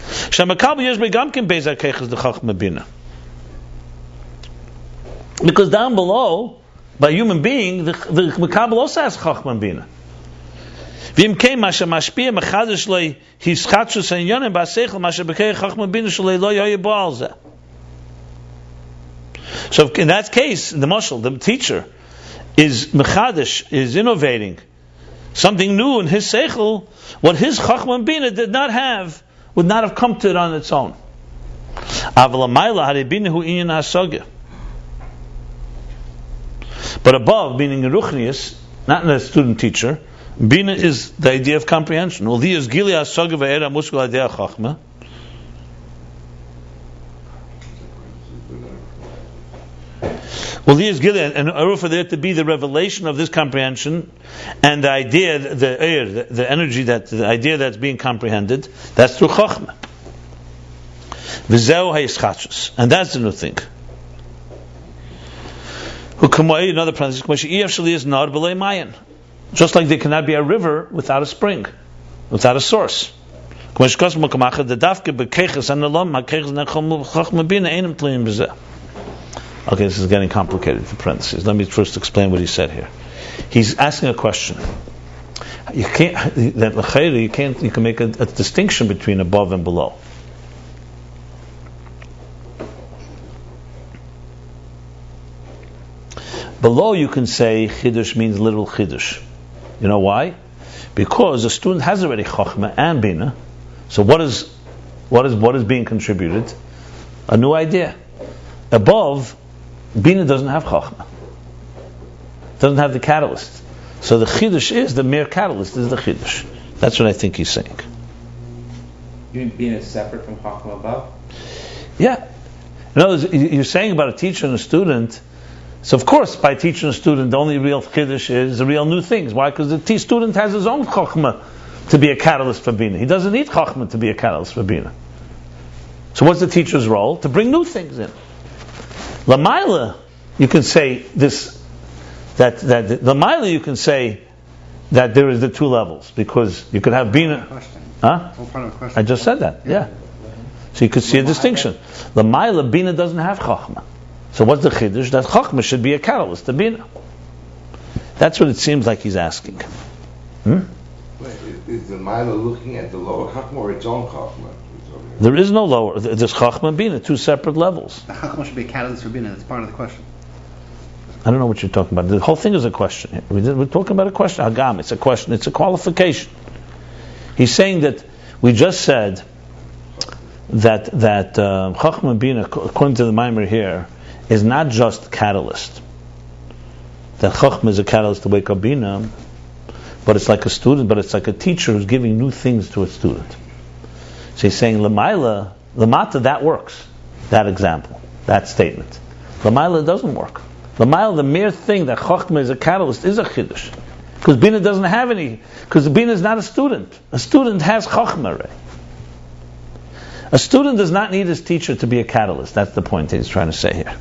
Because down below, by human being, the Makabel also has Chachma Bina. So in that case, the mashal, the teacher, is mechadish, is innovating something new in his seichel, what his Chachma and Bina did not have, would not have come to it on its own. But above, meaning in Ruchnius, not in a student teacher, Bina is the idea of comprehension. Well, he is gilead, in order for there to be the revelation of this comprehension and the idea, the energy, the idea that's being comprehended, that's through Chachma. V'zeu ha'ischachus, and that's the new thing. Another parenthesis, just like there cannot be a river without a spring, without a source. Okay, this is getting complicated for parentheses. Let me first explain what he said here. He's asking a question. You can make a distinction between above and below. Below you can say Chiddush means literal Chiddush. You know why? Because a student has already Chachma and Bina. So what is being contributed? A new idea. Above, Bina doesn't have Chachma. Doesn't have the catalyst. So the Chiddush is the mere catalyst, is the Chiddush. That's what I think he's saying. You mean Bina is separate from Chachma above? Yeah. In other words, you're saying about a teacher and a student. So of course, by teaching a student, the only real Chiddush is the real new things. Why? Because the student has his own Chachma to be a catalyst for Bina. He doesn't need Chachma to be a catalyst for Bina. So what's the teacher's role? To bring new things in. Lamaila, you can say this, that Lamaila you can say that there is the two levels, because you could have Bina. Huh? I just said that, yeah. So you could see a distinction. Lamaila, Bina doesn't have Chachma. So what's the Chiddush? That Chachma should be a catalyst to Bina. That's what it seems like he's asking. Wait, is the Maila looking at the lower Chachma or its own Chachma? There is no lower. There's Chachma and Bina, two separate levels. The Chachma should be a catalyst for Bina. That's part of the question. I don't know what you're talking about. The whole thing is a question. We're talking about a question. Hagam, it's a question. It's a qualification. He's saying that we just said that Chachma and Bina, according to the Maimer here, is not just catalyst. That Chachma is a catalyst to wake up Bina, but it's like a student, but it's like a teacher who's giving new things to a student. So he's saying Lamaila Lamata, that works. That example, that statement. Lamaila doesn't work. Lamaila, the mere thing that Chochmah is a catalyst, is a Chiddush. Because Bina doesn't have any, because Bina is not a student. A student has Chochmah already. A student does not need his teacher to be a catalyst. That's the point he's trying to say here.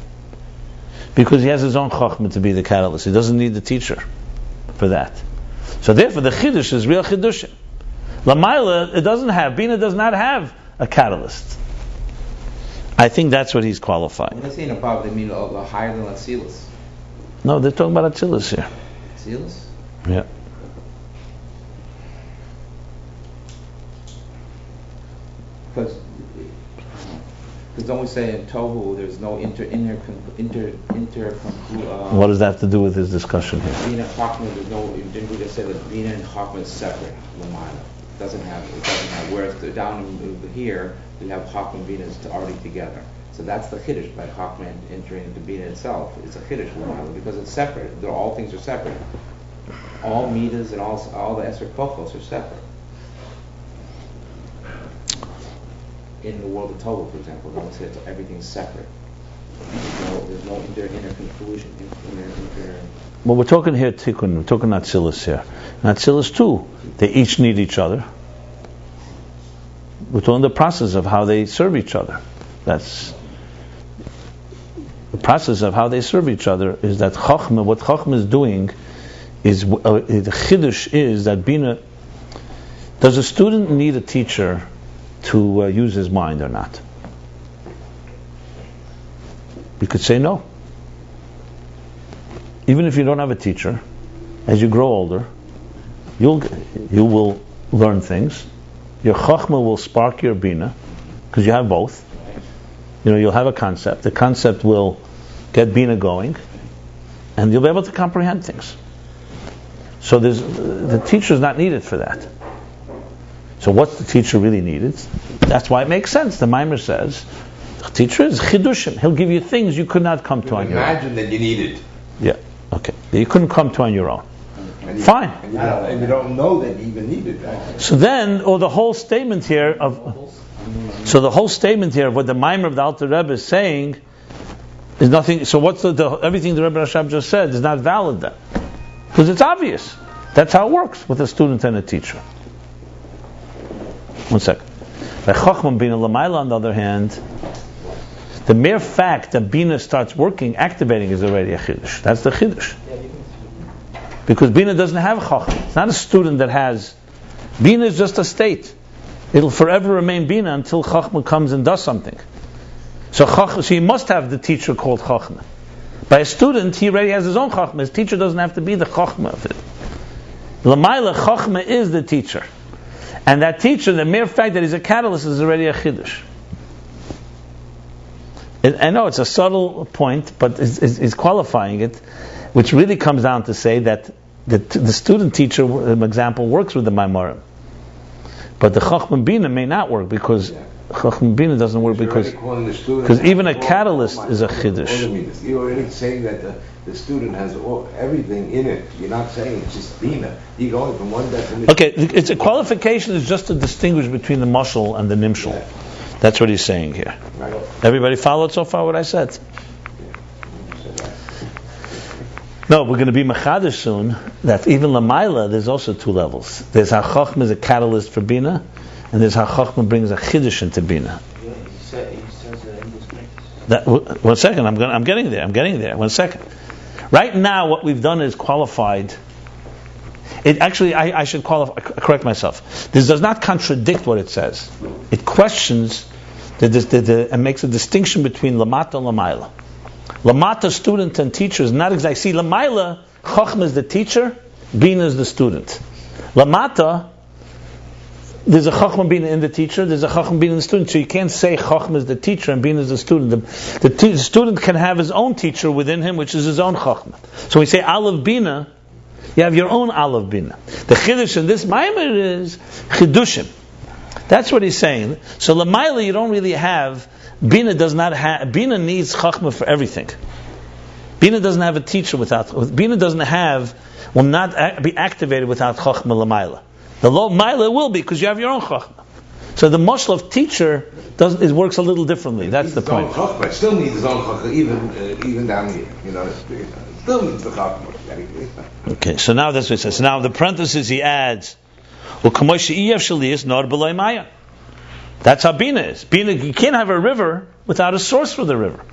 Because he has his own Chochmah to be the catalyst. He doesn't need the teacher for that. So therefore the Chiddush is real Chiddushim. Lamaila, it doesn't have, Bina does not have a catalyst. I think that's what he's qualifying. When they say in above, they mean higher than Atzilus. No, they're talking about Atzilus here. Atzilus? Yeah. Because don't we say in Tohu there's no What does that have to do with his discussion here? Bina Chachma, didn't we just say that Bina and Chachma is separate? Lamaila doesn't have. Whereas down here we have Chachma and Bina already together. So that's the Chiddush by Chachma entering into Bina itself. It's a Chiddush Lamaila because it's separate. All things are separate. All midas and all the Esrog Kochos are separate. In the world of Tohu, for example, no one says everything's separate. There's no interconclusion. Well, we're talking here Tikkun. We're talking Atzilus here. And Atzilus too. They each need each other. We're talking the process of how they serve each other. That's the process of how they serve each other. Is that Chochmah? What Chochmah is doing is the Chiddush is that Bina. Does a student need a teacher to use his mind or not? You could say no. Even if you don't have a teacher, as you grow older, you will learn things. Your Chochmah will spark your Bina, because you have both. You'll have a concept. The concept will get Bina going, and you'll be able to comprehend things. So the teacher is not needed for that. So what's the teacher really needed? That's why it makes sense. The Maimer says, the teacher is Chidushim. He'll give you things you could not come to on your own. Imagine that you need it. Yeah, okay. That you couldn't come to on your own. Fine. And you don't know that you even need it. So then, the whole statement here of what the Maimer of the Alter Rebbe is saying is nothing. So what's everything the Rebbe Rashab just said is not valid then, because it's obvious. That's how it works with a student and a teacher. One second. By Chochmah Bina Lamaila, on the other hand, the mere fact that Bina starts working, activating, is already a Chiddush. That's the Chiddush. Because Bina doesn't have Chochmah. It's not a student that has. Bina is just a state. It'll forever remain Bina until Chochmah comes and does something. So he must have the teacher called Chochmah. By a student, he already has his own Chochmah. His teacher doesn't have to be the Chochmah of it. Lamaila, Chochmah is the teacher. And that teacher, the mere fact that he's a catalyst, is already a Chiddush. I know it's a subtle point, but it's qualifying it, which really comes down to say that the student teacher example works with the Maimarim. But the Chochmah Bina may not work, because Chochmah Bina doesn't work because even a catalyst is a Chiddush. You're already saying that the student has everything in it. You're not saying it's just Bina. You're going from one definition. Okay, it's a qualification is just to distinguish between the mashal and the nimshal. Yeah. That's what he's saying here. Right. Everybody followed so far what I said? No, we're going to be machadish soon that even Lamaila, there's also two levels. There's how Chochmah is a catalyst for Bina, and there's how Chochmah brings a Chiddush into Bina. Yeah, he says in this case. One second, I'm getting there. 1 second. Right now, what we've done is qualified. I should correct myself. This does not contradict what it says. It questions and makes a distinction between Lamata and Lamaila. Lamata, student and teacher, is not exactly. See, Lamaila, Chochmah is the teacher, Bina is the student. Lamata, there's a Chochmah Bina in the teacher, there's a Chochmah Bina in the student, so you can't say Chochmah is the teacher and Bina is the student. The student can have his own teacher within him, which is his own Chochmah. So we say Aleph Bina, you have your own Aleph Bina. The Chiddush in this Maimer is Chidushim. That's what he's saying. So Lamaila, you don't really have. Bina Bina needs Chachmah for everything. Bina doesn't have a teacher without. Bina will not be activated without Chachmah Lamaila. The Lamaila will be, because you have your own Chachmah. So the mashal of teacher works a little differently. That's the point. It still needs his own chachma, even down here. It still needs the chachma. Okay, so now that's what it says. So now the parenthesis he adds, that's how Bina is. Bina, you can't have a river without a source for the river.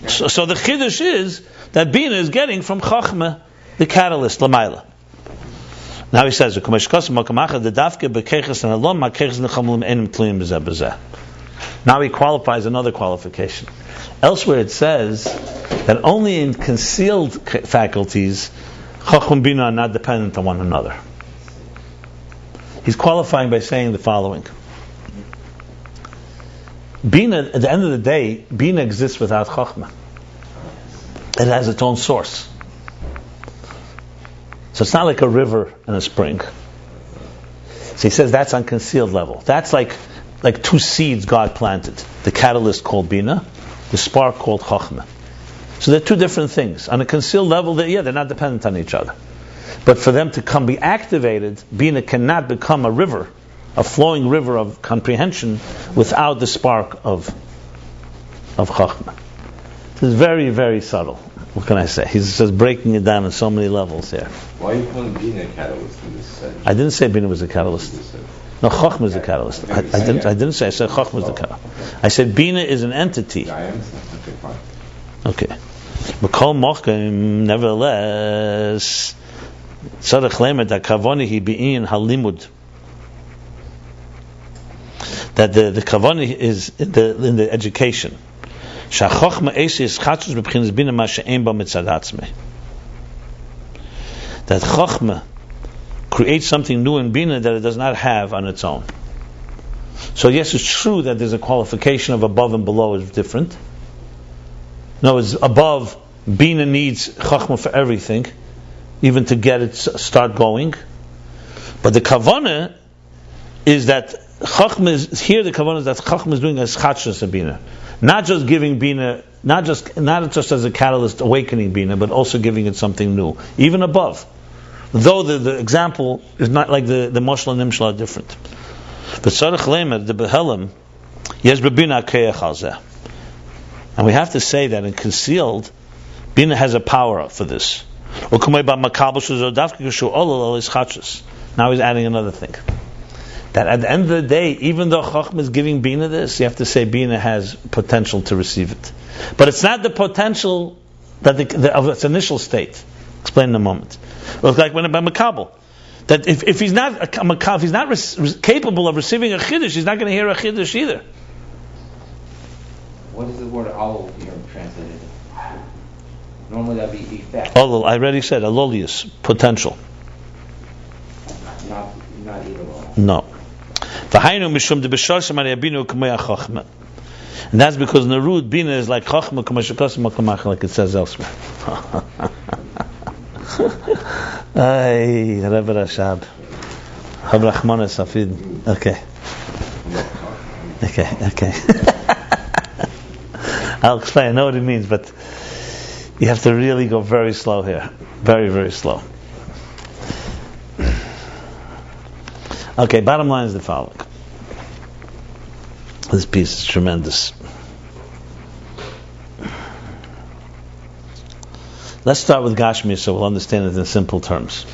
So the chiddush is that Bina is getting from Chachma the catalyst, Lamaila. Now he says, now he qualifies another qualification. Elsewhere it says that only in concealed faculties, Chachma and Bina are not dependent on one another. He's qualifying by saying the following. Bina, at the end of the day, Bina exists without Chachma. It has its own source. So it's not like a river and a spring. So he says that's on concealed level. That's like two seeds God planted. The catalyst called Bina, the spark called Chachma. So they're two different things. On a concealed level, they're not dependent on each other. But for them to be activated, Bina cannot become a river, a flowing river of comprehension, without the spark of Chachma. This is very, very subtle. What can I say? He's just breaking it down on so many levels here. Why are you calling Bina a catalyst in this sense? I didn't say Bina was a catalyst. No, Chachma is a catalyst. I didn't say. I said Chachma is the catalyst. I said Bina is an entity. I understand. Okay, fine. Okay. B'kol mochim, nevertheless, tzarech lemed hakavoni hi be'in halimud. That the kavoni is in the education. Shachachma eisi is chatzus b'pchinas bina ma she'en ba mitzad atzmei. That Chachma creates something new in Bina that it does not have on its own. So yes, it's true that there's a qualification of above and below is different. No, it's above. Bina needs Chachma for everything, even to get it start going. But the kavanah is that Chachma is here. The kavanah is that Chachma is doing as Chatshus of Bina, not just giving Bina, not just as a catalyst awakening Bina, but also giving it something new, even above. Though the example is not like the Moshel and Nimshal are different. But Tzarech Lemer, the Behelim, yes, Bina Keach al Zeh. And we have to say that in concealed, Bina has a power for this. Now he's adding another thing. That at the end of the day, even though Chachma is giving Bina this, you have to say Bina has potential to receive it. But it's not the potential that of its initial state. Explain in a moment. It's like when by Makabel. That if he's not if he's not capable of receiving a Chiddush, he's not going to hear a Chiddush either. What is the word alol here translated? Normally that'd be effect. Alol, I already said alolius, potential. Not either one. No. And that's because in the root, Bina is like Chachma, like it says elsewhere. Ay, Rebbe Rashab. Habrachmana Safid. Okay. I'll explain. I know what it means, but you have to really go very slow here. Very, very slow. Okay, bottom line is the following. This piece is tremendous. Let's start with Gashmi so we'll understand it in simple terms.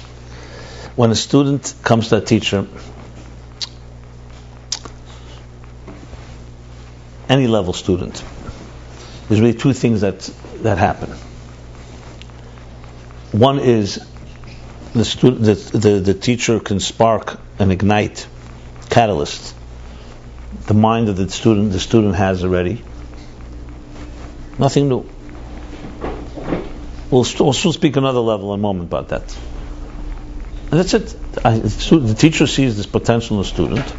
When a student comes to a teacher, any level student, there's really two things that happen. One is the teacher can spark and ignite, catalyst, the mind of the student has already. Nothing new. We'll still speak another level in a moment about that. And that's it. The teacher sees this potential in the student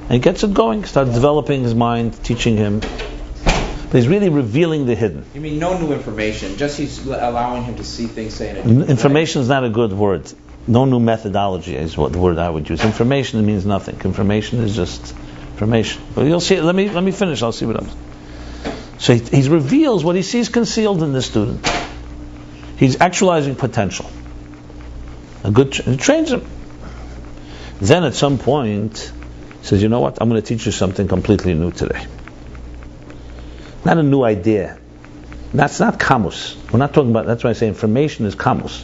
and gets it going, starts developing his mind, teaching him. But he's really revealing the hidden. You mean no new information, just he's allowing him to see things, saying it. Information is not a good word. No new methodology is what the word I would use. Information means nothing. Information is just information. But you'll see. Let me finish. I'll see what else. So he reveals what he sees concealed in the student. He's actualizing potential. He trains him. Then at some point, he says, you know what? I'm going to teach you something completely new today. Not a new idea. That's not kamus. We're not talking about, that's why I say information is kamus.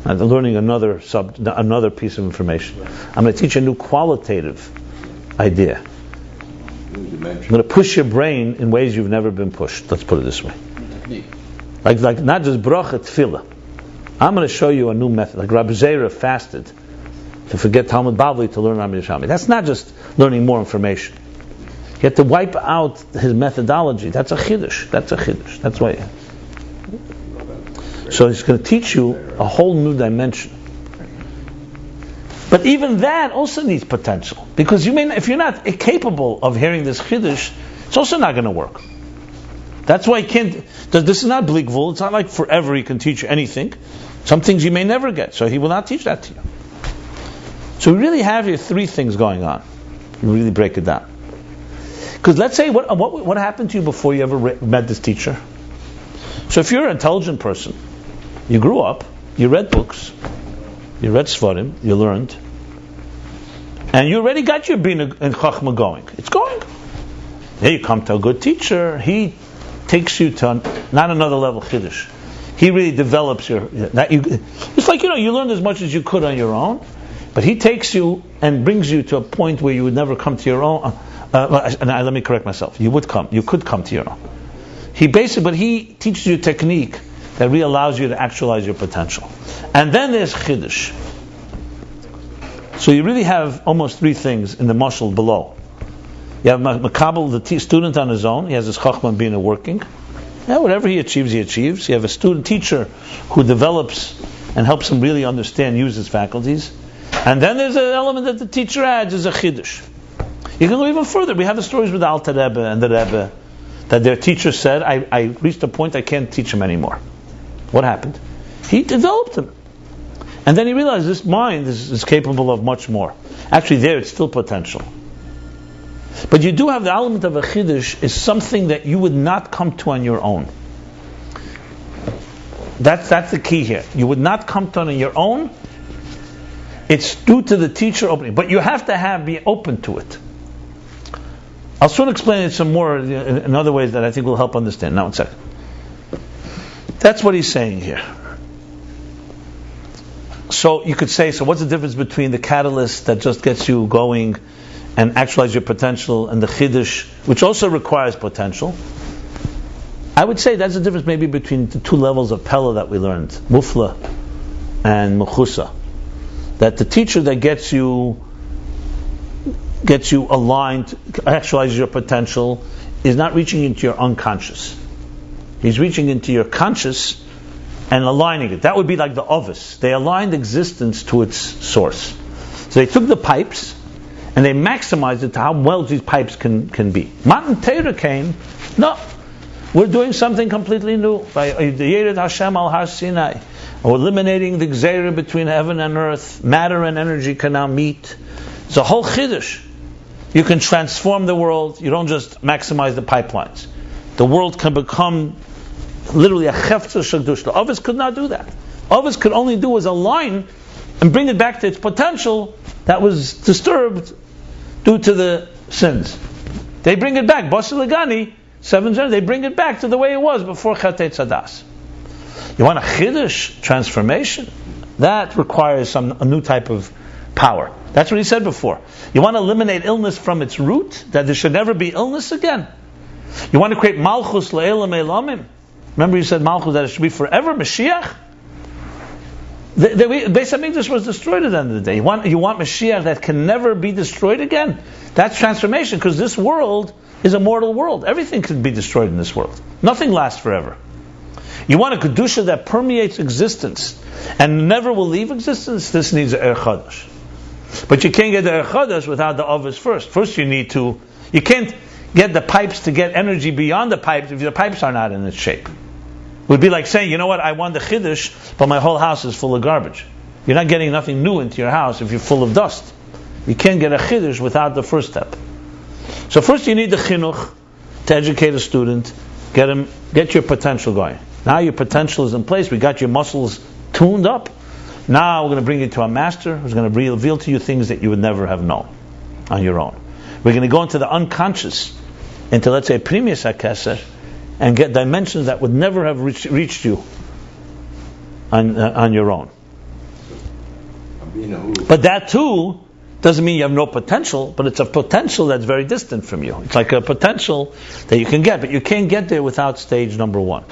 Not learning another piece of information. I'm going to teach you a new qualitative idea. I'm going to push your brain in ways you've never been pushed. Let's put it this way. Like not just bracha tefillah. I'm going to show you a new method. Like Rabbi Zera fasted to forget Talmud Bavli to learn Rambam Yerushalmi. That's not just learning more information. You have to wipe out his methodology. That's a chiddush. That's why. So he's going to teach you a whole new dimension. But even that also needs potential, because if you're not capable of hearing this chiddush, it's also not going to work. That's why this is not blikvul. It's not like forever he can teach you anything. Some things you may never get, so he will not teach that to you. So we really have here three things going on. You really break it down. Because let's say, what happened to you before you ever met this teacher? So if you're an intelligent person, you grew up, you read books, you read Svarim, you learned, and you already got your Bina and Chachma going. It's going. Then you come to a good teacher, he takes you to not another level Chiddush. He really develops it's like, you learned as much as you could on your own, but he takes you and brings you to a point where you would never come to your own. Let me correct myself. You could come to your own. He teaches you a technique that really allows you to actualize your potential. And then there's Chiddush. So you really have almost three things in the mashal below. You have Makabel, the student on his own. He has his Chachma and Bina working. Whatever he achieves, he achieves. You have a student teacher who develops and helps him really understand, use his faculties. And then there's an element that the teacher adds, is a Chiddush. You can go even further. We have the stories with the Alter Rebbe and the Rebbe that their teacher said, I reached a point I can't teach him anymore. What happened? He developed him. And then he realized this mind is capable of much more. Actually, there it's still potential. But you do have the element of a chiddush is something that you would not come to on your own. That's the key here. You would not come to it on your own. It's due to the teacher opening. But you have to be open to it. I'll soon explain it some more in other ways that I think will help understand. Now, one second. That's what he's saying here. So you could say, so what's the difference between the catalyst that just gets you going and actualize your potential and the chiddush, which also requires potential? I would say that's the difference maybe between the two levels of Pella that we learned, Mufla and Mechusa. That the teacher that gets you aligned, actualizes your potential, is not reaching into your unconscious. He's reaching into your conscious and aligning it. That would be like the ovis. They aligned existence to its source. So they took the pipes and they maximized it to how well these pipes can be. Matan Torah came, no, we're doing something completely new. By Yered Hashem al Har Sinai, we're eliminating the gzeira between heaven and earth. Matter and energy can now meet. It's a whole chiddush. You can transform the world. You don't just maximize the pipelines. The world can become literally a chefzer shagdush. The others could not do that. Others could only do was align and bring it back to its potential that was disturbed due to the sins. They bring it back. Basiligani, 7 generations, they bring it back to the way it was before Chatei Tzadas. You want a chiddush transformation? That requires a new type of power. That's what he said before. You want to eliminate illness from its root, that there should never be illness again. You want to create Malchus Le'elam Elamim. Remember you said Malchus, that it should be forever, Mashiach? The Beis HaMikdash was destroyed at the end of the day. You want Mashiach that can never be destroyed again? That's transformation, because this world is a mortal world. Everything can be destroyed in this world. Nothing lasts forever. You want a Kedusha that permeates existence and never will leave existence? This needs an Er Chadash. But you can't get the Er Chadash without the Avos first. First you can't get the pipes to get energy beyond the pipes if the pipes are not in its shape. It would be like saying, you know what, I want the Chiddush, but my whole house is full of garbage. You're not getting nothing new into your house if you're full of dust. You can't get a Chiddush without the first step. So first you need the Chinuch to educate a student, get your potential going. Now your potential is in place, we got your muscles tuned up. Now we're going to bring you to a master who's going to reveal to you things that you would never have known on your own. We're going to go into the unconscious, into, let's say, Primus HaKeser, and get dimensions that would never have reached you on your own. But that too doesn't mean you have no potential, but it's a potential that's very distant from you. It's like a potential that you can get, but you can't get there without stage number 1.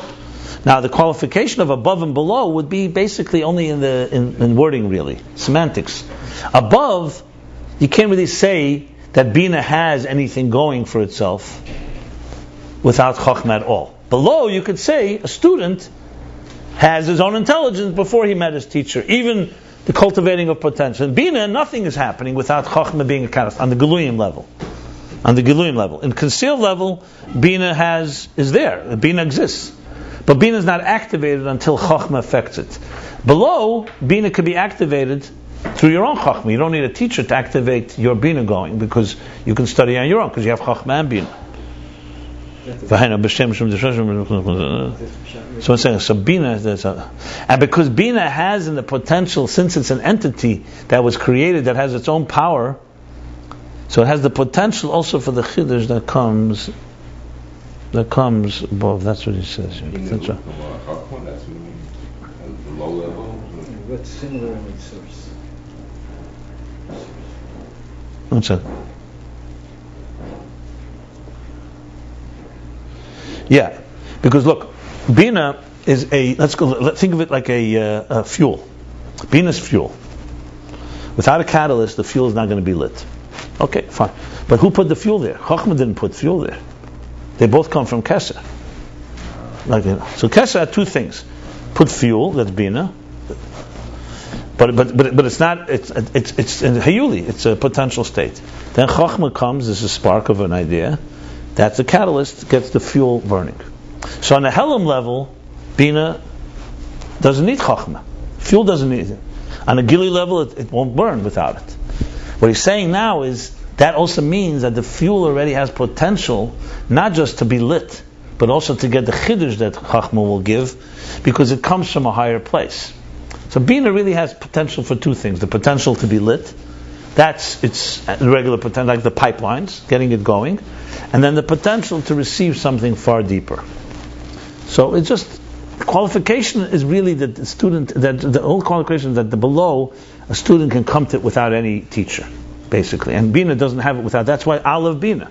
Now the qualification of above and below would be basically only in wording, really, semantics. Above, you can't really say that Bina has anything going for itself without Chokhmah at all. Below, you could say a student has his own intelligence before he met his teacher, even the cultivating of potential. In Bina, nothing is happening without Chokhmah being a catalyst on the Geluyim level. On the Geluyim level. In concealed level, Bina is there. Bina exists. But Bina is not activated until Chokhmah affects it. Below, Bina can be activated through your own Chokhmah. You don't need a teacher to activate your Bina going, because you can study on your own, because you have Chokhmah and Bina. So I'm saying, so Bina, and because Bina has in the potential, since it's an entity that was created, that has its own power, so it has the potential also for the Chiddush that comes above. That's what he says here. That's right. What's similar in its source? What's that? Yeah, because look, Bina is let's think of it like a fuel. Bina is fuel. Without a catalyst, the fuel is not going to be lit. Okay, fine. But who put the fuel there? Chokhmah didn't put fuel there. They both come from Keser. So Keser had two things: put fuel, that's Bina, but it's not. It's in Hayuli. It's a potential state. Then Chokhmah comes. This is a spark of an idea. That's the catalyst, gets the fuel burning. So on the Helam level, Bina doesn't need Chokhmah. Fuel doesn't need it. On the Gili level, it won't burn without it. What he's saying now is that also means that the fuel already has potential, not just to be lit, but also to get the Chiddush that Chokhmah will give, because it comes from a higher place. So Bina really has potential for two things: the potential to be lit, that's its regular potential, like the pipelines, getting it going, and then the potential to receive something far deeper. So it's just, qualification is really that the student, that the old qualification that the below, a student can come to it without any teacher, basically. And Bina doesn't have it without, that's why Aleph Bina.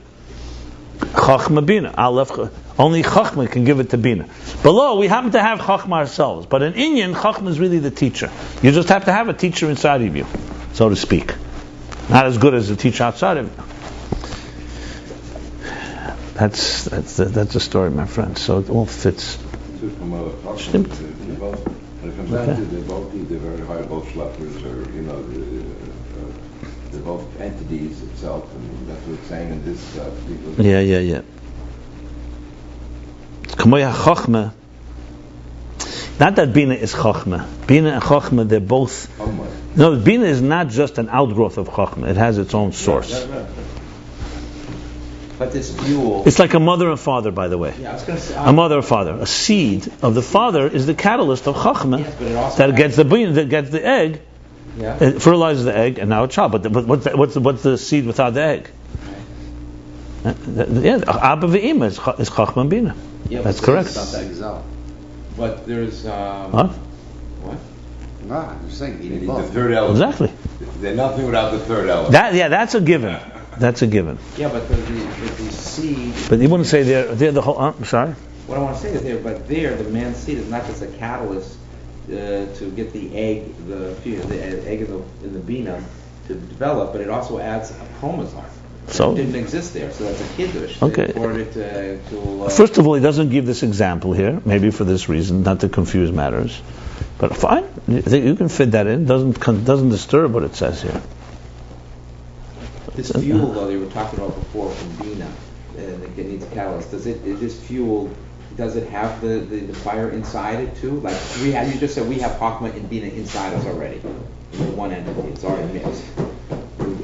Chokhmah Bina. Aleph, only Chokhmah can give it to Bina. Below, we happen to have Chokhmah ourselves, but in Inyan, Chokhmah is really the teacher. You just have to have a teacher inside of you, so to speak. Not as good as the teacher outside of you. That's the story, my friend. So it all fits. When it comes down to the both the very high both schleppers, or the both entities itself, and that's what it's saying in this particular. Yeah. Kamoya Chokhmah. Not that Bina is Chokhmah. Bina and Chokhmah, they're both. No, Bina is not just an outgrowth of Chokhmah. It has its own source. Right. But this fuel... It's like a mother and father, by the way. Yeah, I was going to say... A mother and father. A seed of the father is the catalyst of Chokhmah, Yes, but it also that gets the Bina, that gets the egg, it fertilizes the egg, and now it's child. But what's the seed without the egg? Abba ve'ima is Chokhmah and Bina. Yeah, that's correct. It's not the exile. But there's... What? What? Nah, I'm just saying, They eating need the both. third element. Exactly. They're nothing without the third element. That's a given. That's a given. Yeah, but the seed... But you wouldn't say they're the whole... I'm sorry? What I want to say is the man's seed is not just a catalyst to get the egg, the egg in the Bina to develop, but it also adds a chromosome. So it didn't exist there, so that's a kiddush. Okay. For it to first of all, he doesn't give this example here, maybe for this reason, not to confuse matters. But fine, you can fit that in. Doesn't disturb what it says here. This fuel, though, they were talking about before from Bina, and it needs a catalyst. Does it have the fire inside it too? Like you just said, we have Chokhmah and Bina inside us already. In one entity, it's already mixed.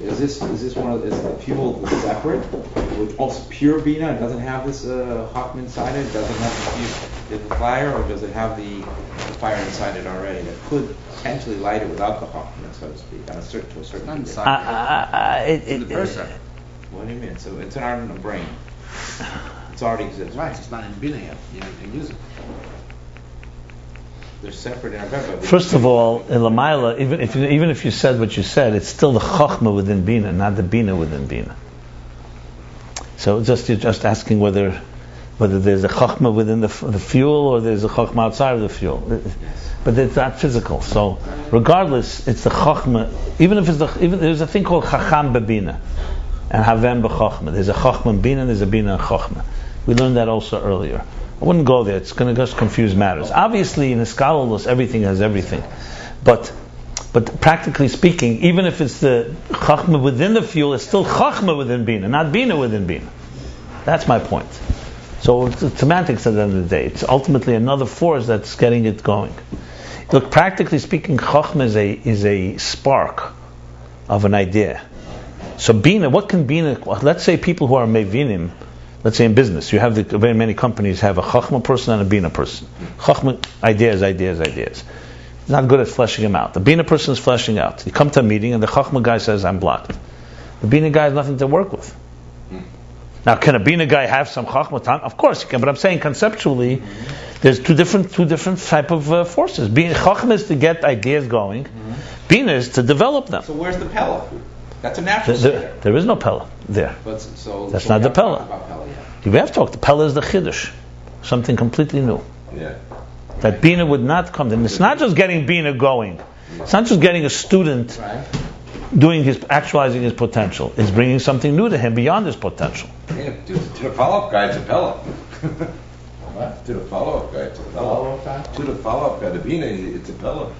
Is the fuel separate? With also pure Bina, it doesn't have this Chokhmah inside it? Doesn't have the fire, or does it have the fire inside it already that could potentially lighter without the Chachma, so to speak, to a certain Not degree. inside. It's the person. What do you mean? So it's not in the brain. It already exists. Right, it's not in Bina yet. You can use it. They're separate in our brain. But First of all, in Lamaila, even if you said what you said, it's still the Chachma within Bina, not the Bina within Bina. So you're just asking whether there's a Chachma within the fuel or there's a Chachma outside of the fuel. But it's not physical. So regardless, it's the Chachma. Even if there's a thing called Chacham bebina and Havem b'Chachma. There's a Chachma in Bina and there's a Bina in Chachma. We learned that also earlier. I wouldn't go there. It's going to just confuse matters. Obviously, in the scholarless, everything has everything. But practically speaking, even if it's the Chachma within the fuel, it's still Chachma within Bina, not Bina within Bina. That's my point. So it's semantics at the end of the day. It's ultimately another force that's getting it going. Look, practically speaking, Chachma is a spark of an idea. So Bina, what can Bina, let's say people who are Mevinim, let's say in business, you have very many companies have a Chachma person and a Bina person. Chachma, ideas. He's not good at fleshing them out. The Bina person is fleshing out. You come to a meeting and the Chachma guy says, I'm blocked. The Bina guy has nothing to work with. Now, can a Bina guy have some Chachma time? Of course he can, but I'm saying conceptually, there's two different type of forces. Chachma is to get ideas going. Bina is to develop them. So where's the Pella? That's a natural state. There is no Pella there. That's not the Pella. We have talked. The Pella is the Chiddush, something completely new. Yeah. That Bina would not come. And it's not just getting Bina going. It's not just getting a student actualizing his potential. It's bringing something new to him beyond his potential. Yeah, to the follow-up guy, it's a Pella. What? To the follow-up guy, it's a Pella. To the follow-up guy, the Bina, it's a Pella.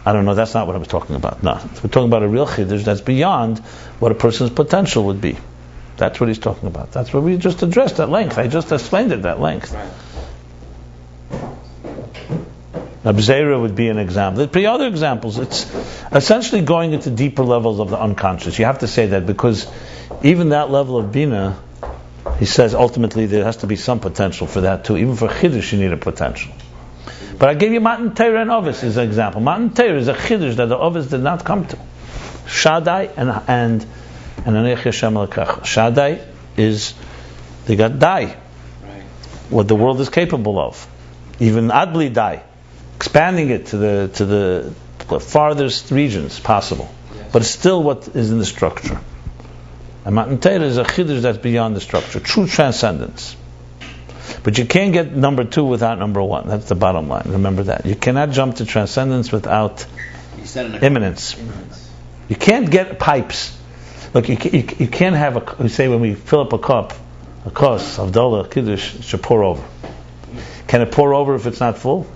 I don't know, that's not what I was talking about. No. We're talking about a real Chiddush that's beyond what a person's potential would be. That's what he's talking about. That's what we just addressed at length. I just explained it at length. Now, Bzeira would be an example. There'd be other examples. It's essentially going into deeper levels of the unconscious. You have to say that because even that level of Bina, he says ultimately there has to be some potential for that too. Even for Chiddush you need a potential. But I gave you Matan Torah and Ovis as an example. Matan Torah is a Chiddush that the Ovis did not come to. Shaddai and Anech Hashem Elokech. Shaddai is, they got Dai. What the world is capable of. Even Adli Dai. Expanding it to the farthest regions possible. But it's still what is in the structure. And Matan Torah is a Chiddush that's beyond the structure. True transcendence. But you can't get number 2 without number 1. That's the bottom line. Remember that. You cannot jump to transcendence without immanence. You can't get pipes. Look, you can't have we say when we fill up a cup, a kos, Havdalah, Kiddush, it should pour over. Can it pour over if it's not full?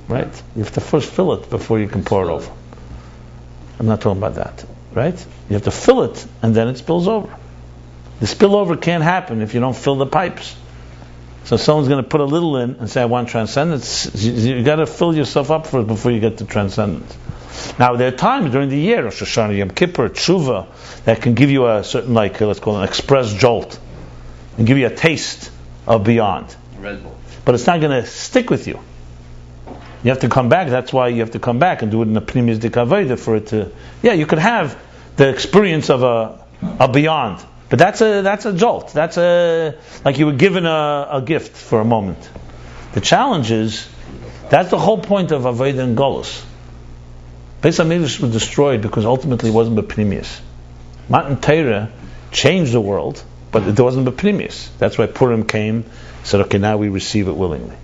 Right? You have to first fill it before you can pour it over. I'm not talking about that. Right? You have to fill it and then it spills over. The spillover can't happen if you don't fill the pipes. So someone's going to put a little in and say, I want transcendence. You got to fill yourself up for it before you get to transcendence. Now, there are times during the year, Rosh Hashanah, Yom Kippur, Tshuva, that can give you a certain, let's call it an express jolt, and give you a taste of beyond. Red Bull. But it's not going to stick with you. You have to come back. That's why you have to come back and do it in a Pnimis Dikaveda for it to. Yeah, you could have the experience of a beyond. But that's a jolt. That's like you were given a gift for a moment. The challenge is, that's the whole point of Avodah and Golus. Beis HaMikdash was destroyed because ultimately it wasn't B'Pnimius. Matan Torah changed the world, but it wasn't B'Pnimius. That's why Purim came, said, okay, now we receive it willingly.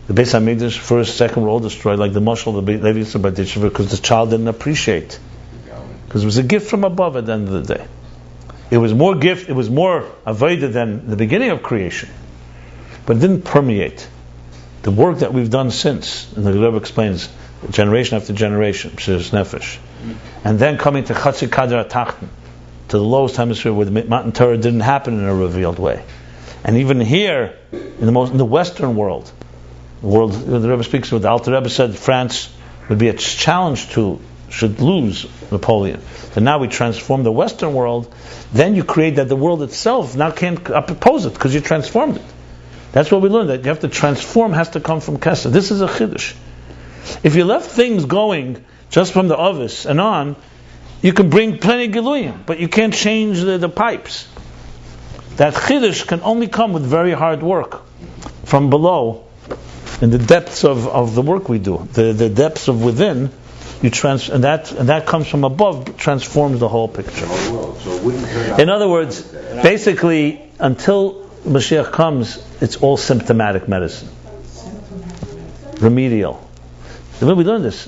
The Beis HaMikdash, first, second were all destroyed, like the Mashal, the Levi Yisrael, because the child didn't appreciate. Because it was a gift from above at the end of the day. It was more gift, it was more avodah than the beginning of creation. But it didn't permeate. The work that we've done since, and the Rebbe explains, generation after generation, Pshir Nefesh. And then coming to Chatzi Kadar Atachten, to the lowest hemisphere where the Matan Torah didn't happen in a revealed way. And even here, in the Western world, the Rebbe speaks with, the Alter Rebbe said France would be a challenge should lose Napoleon. So now we transform the Western world, then you create that the world itself now can't oppose it because you transformed it. That's what we learned, that you have to transform, has to come from Kesed. This is a Chiddush. If you left things going just from the ovis and on, you can bring plenty of giluyim, but you can't change the pipes. That chiddush can only come with very hard work from below, in the depths of the work we do. The depths of within, and that comes from above, transforms the whole picture. In other words, basically, until Mashiach comes, it's all symptomatic medicine, remedial. The way we learn this,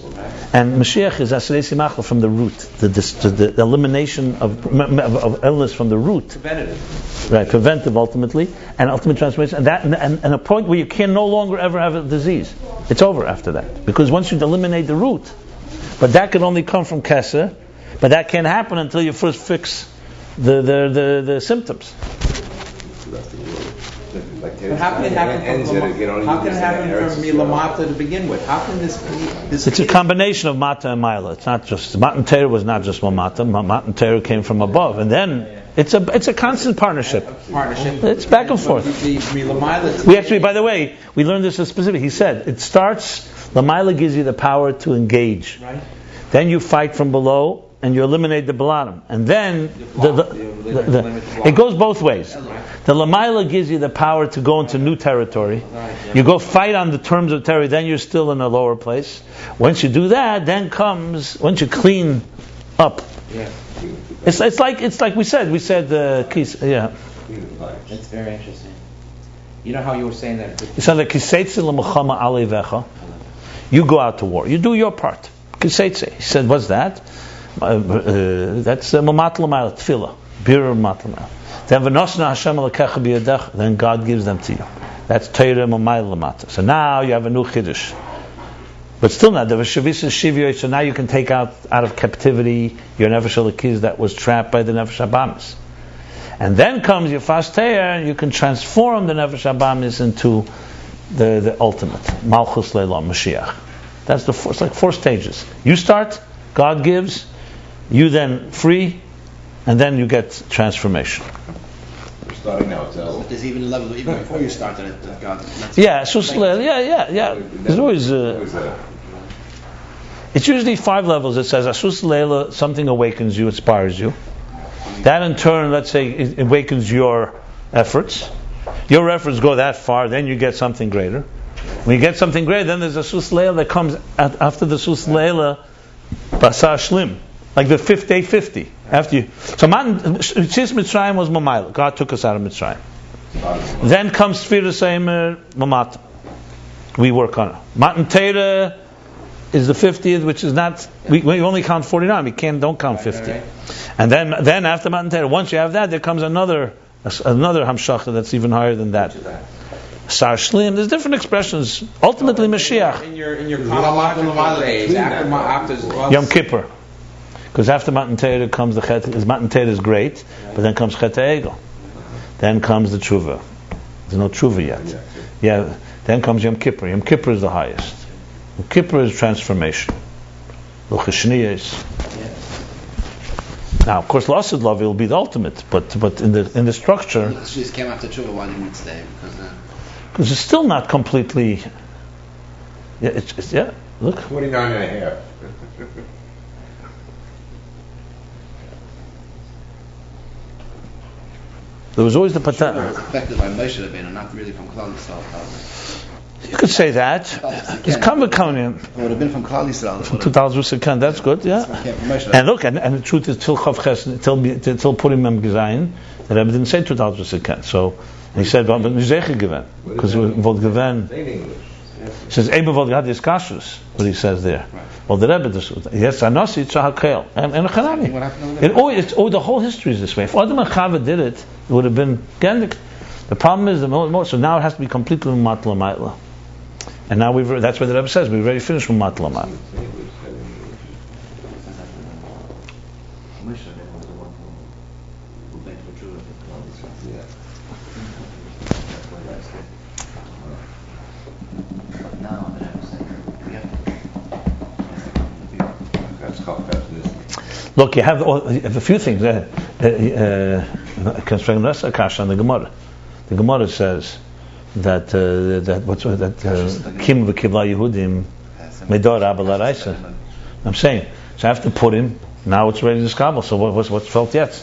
and Mashiach is Asrei Simachla from the root, the elimination of illness from the root, preventive ultimately, and ultimate transformation, and a point where you can no longer ever have a disease. It's over after that, because once you eliminate the root, but that can only come from Keser, but that can't happen until you first fix the symptoms. But how can it happen from Milamata to begin with? How can this It's a combination of Mata and Maila. It's not just Matan Torah was not just Mata. Matan Torah came from above, and then it's a constant partnership. It's back and forth. We actually, by the way, we learned this as specific. He said it starts. Lamaila gives you the power to engage. Right. Then you fight from below, and you eliminate the bottom, and then it goes both ways. The Lamaila gives you the power to go into new territory. You go fight on the terms of territory, then you're still in a lower place. Once you do that, once you clean up. It's like we said yeah. It's very interesting. You know how you were saying that? He said that kiseitze l'mechama alevecha. You go out to war. You do your part. Kiseitze. He said, what's that? That's mamat l'mayla tefillah, birur mamat l'mayla. Then v'nosna Hashem alakecha b'yadech. Then God gives them to you. That's Torah mamayla l'mata. So now you have a new chiddush, but still not. There was shavis shivyo. So now you can take out of captivity your nefesh alakiz that was trapped by the nefesh habamis. And then comes your fast teir, and you can transform the nefesh habamis into the ultimate malchus leilam Mashiach. That's it's like 4 stages. You start, God gives. You then free, and then you get transformation. We're starting now. There's even a level even before you started it. God. Yeah. There's always. It's usually 5 levels. It says Asus Leila, something awakens you, inspires you. That in turn, let's say, it awakens your efforts. Your efforts go that far, then you get something greater. When you get something greater, then there's a Asus Leila that comes after the Asus Leila, Basar Shlim. Like the 5th day 50 after you. So Tzis Mitzrayim was Mamayla. God took us out of Mitzrayim. Then comes Sfira Seimer Mamat. We work on it. Matan Torah is the 50th, which is not. We only count 49. Don't count 50. Right. And then after Matan Torah, once you have that, there comes another Hamshacha that's even higher than that. Sar Shlim. There's different expressions. Ultimately, Mashiach. In your Kalamata days after Yom Kippur. Because after Matan Torah comes the Chet. Matan Torah is great, but then comes Chet HaEgel. Then comes the Tshuva. There's no Tshuva yet. Yeah. Then comes Yom Kippur. Yom Kippur is the highest. Yom Kippur is transformation. L'cheshniyos. Now, of course, L'asad Love will be the ultimate, but in the structure. She just came after Tshuva. Why didn't it stay? Because it's still not completely. Yeah. It's look. 29 and a half. There was always the pattern. Affected by Moshe Rabbeinu, not really from Klal Yisrael. You could say that. It's Kavakonim. It would have been from Klal Yisrael. From 2000 Rusikan. That's good, yeah. And look, and the truth is, till Chav Ches, till Purim Mem Gezayin, the Rebbe didn't say 2000 Rusikan. So he said, "But Mizrechi Geven," because it was Geven. He says, "Ebe vod gad yiskashus," what he says there. Well, the Rebbe does. Yes, Anosi Tzahakel and Chanami. The whole history is this way. If Adam and Chava did it, it would have been Gendik. The problem is so now it has to be completely Matla Maitla. And now that's what the Rebbe says. We've already finished with Matla Maitla. Look, you have a few things. Concerning the Akasha and the Gemara. The Gemara says that Kim v'Kivla Yehudim Medor Abba Laraisa. I'm saying, so I have to put him. Now it's ready to skabel. So what's felt yet?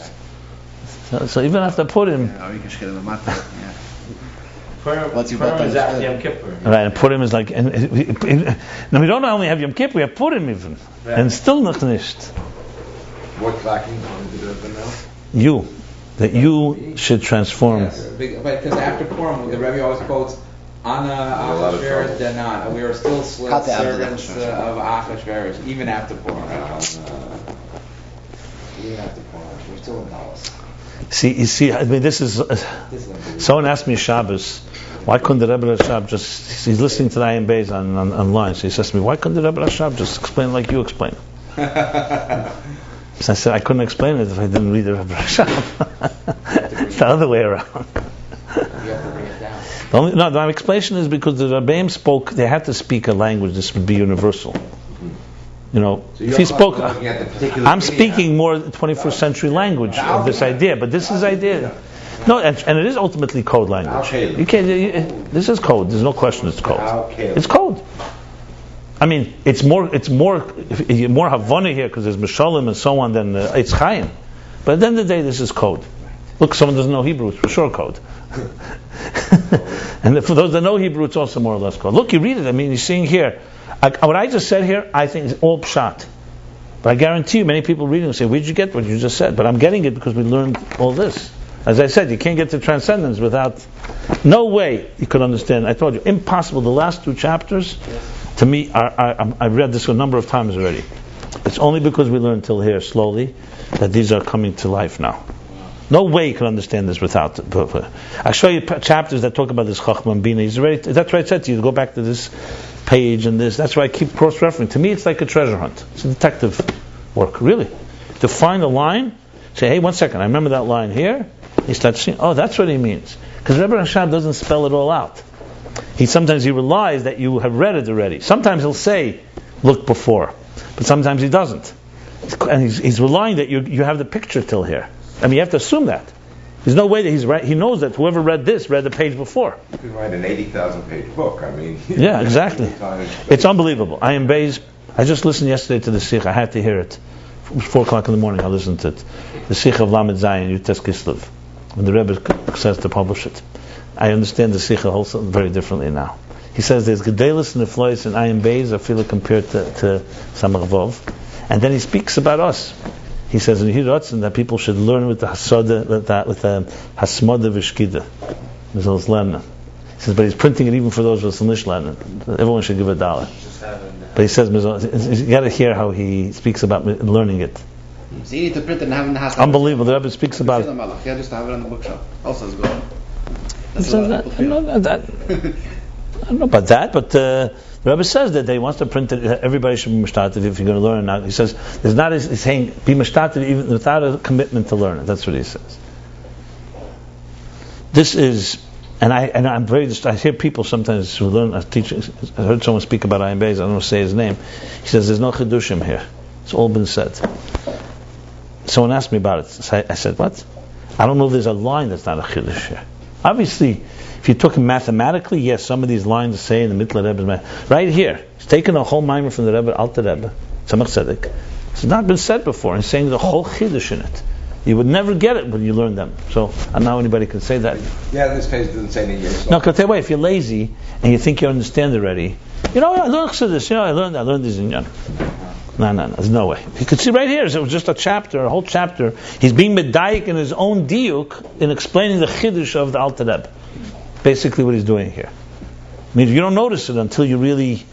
So even after I put him, What's your button? right, and put him is like. Now we don't only have Yom Kippur, we have put him even, and still noch nicht. What's lacking on the Rebbe now? You, that you should transform. Yes, because after Purim, the Rebbe always quotes, Ana Achashverosh Danan. We are still servants of Achashverosh, even after Purim. Even after Purim, we're still in Dallas. See, I mean, this is. Someone asked me Shabbos, why couldn't the Rebbe Rashab just? He's listening to the Ayin Beis online, so he says to me, why couldn't the Rebbe Rashab just explain like you explain? So I said I couldn't explain it if I didn't read the Rebbe Rashab. It's the other way around. You have to bring it down. No, my explanation is because the Rebbeim spoke, they had to speak a language this would be universal. You know, So if he spoke, I'm I'm speaking more 21st century language of this idea, but this is idea. No, and it is ultimately code language. You can't. This is code. There's no question. It's code. It's code. I mean, it's more Havana here because there's Mishalim and so on than it's Chaim. But at the end of the day, this is code. Look, someone doesn't know Hebrew, it's for sure code. And for those that know Hebrew, it's also more or less code. Look, you read it. I mean, you're seeing here. What I just said here, I think is all pshat. But I guarantee you, many people reading will say, where did you get what you just said? But I'm getting it because we learned all this. As I said, you can't get to transcendence without... No way you could understand. I told you, impossible. The last two chapters, to me, I've read this a number of times already. It's only because we learn till here slowly that these are coming to life now. No way you can understand this without it. I'll show you chapters that talk about this Chachma and Bina. That's why I said to you, go back to this page and this. That's why I keep cross-referencing. To me, it's like a treasure hunt. It's a detective work, really. To find a line, say, hey, 1 second, I remember that line here. You start seeing, oh, that's what he means. Because Rebbe Rashab doesn't spell it all out. Sometimes he relies that you have read it already. Sometimes he'll say, look before. But sometimes he doesn't. And he's relying that you have the picture till here. I mean, you have to assume that. There's no way that he's right. He knows that whoever read this read the page before. You could write an 80,000 page book. I mean, yeah, exactly. It's unbelievable. Ayin Beis. I just listened yesterday to the Sikh. I had to hear it. It was 4 o'clock in the morning. I listened to it. The Sikh of Lamed Zayin, Yutes Kislev, when the Rebbe says to publish it. I understand the Sikh also very differently now. He says there's Gedelis and Neflois and Ayin Beis. I feel it compared to Samach Vov, and then he speaks about us. He says in Hirotzen that people should learn with the Hasada, with the Hasmada Vishkida. He says, but he's printing it even for those with Nish Lenin. Everyone should give $1. But he says, you got to hear how he speaks about learning it. So you need to print it and have it in the house. Unbelievable. The Rebbe speaks about it. Yeah, just to have it on the bookshop. Also is good. That's I don't know about that, but the Rebbe says that he wants to print it. Everybody should be mishtatev if you're going to learn it now. He says there's not. He's saying be mishtatev even without a commitment to learn it. That's what he says. This is, and I'm very. I hear people sometimes who learn as teachers. I heard someone speak about Ayin Beis. I don't want to say his name. He says there's no chidushim here. It's all been said. Someone asked me about it. So I said, what? I don't know if there's a line that's not a chidush here. Obviously, if you're talking mathematically, yes, some of these lines say in the Mitla Rebbe, right here, he's taken a whole mimer from the Rebbe, Alter Rebbe, Tzemach Tzedek. It's not been said before, and saying the whole chiddush in it. You would never get it when you learn them. So, I don't know how anybody can say that. Yeah, this page doesn't say anything. No, because tell you what, if you're lazy and you think you understand already, I learned this. I learned this in Yan. No, there's no way. You can see right here, it was just a whole chapter. He's being medayik in his own diuk in explaining the chiddush of the Alter Rebbe. Basically what he's doing here. I mean, you don't notice it until you really...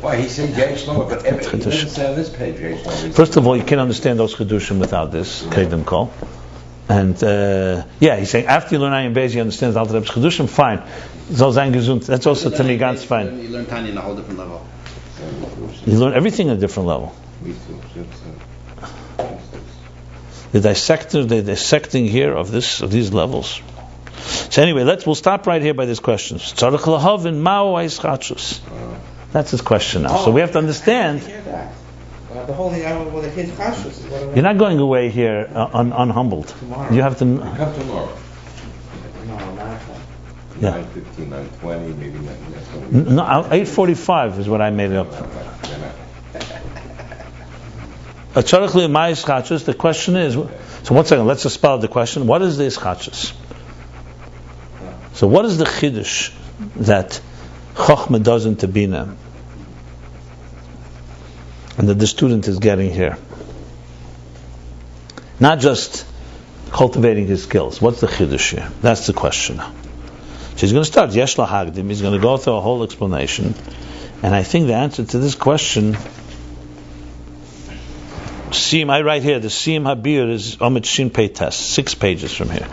Why, he said Yesh Lama, but it doesn't say on this page Yesh Lama. First of all, you can't understand those chidushim without this, Kedem Kol. And, he's saying, after you learn Ayin Beis, you understand the Alter Rebbe's chidushim, fine. That's also to me ganz fine. You learn Tanya on a whole different level. You learn everything at a different level. The dissecting here of these levels. So anyway, we'll stop right here by this question. That's his question now. So we have to understand. The whole thing, well, the kid's chashus. You're not going away here unhumbled. Tomorrow. You have to. Come tomorrow. No, not Yeah. 9:15, 9:20, maybe that's when we... No, 8:45 is what I made it up. The question is, so 1 second, let's just spell out the question. What is the ischachus? So what is the chiddush that Chochmah does into Bina and that the student is getting here? Not just cultivating his skills. What's the chiddush here? That's the question. So he's going to start Yesh Lahagdim. He's going to go through a whole explanation, and I think the answer to this question, Siyum, I write here, the Siyum Habir is Omid Shin Pei Tes, 6 pages from here.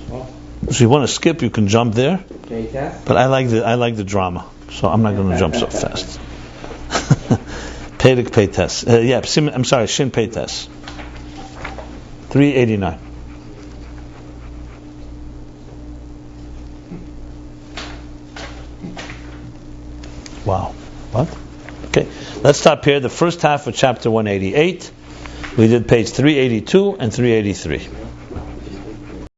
So if you want to skip, you can jump there. But I like the drama, so I'm not going to jump so fast. Perek Pei Tes. I'm sorry, Shin Pei Tes. 389. Wow. What? Okay. Let's stop here. The first half of chapter 188. We did page 382 and 383.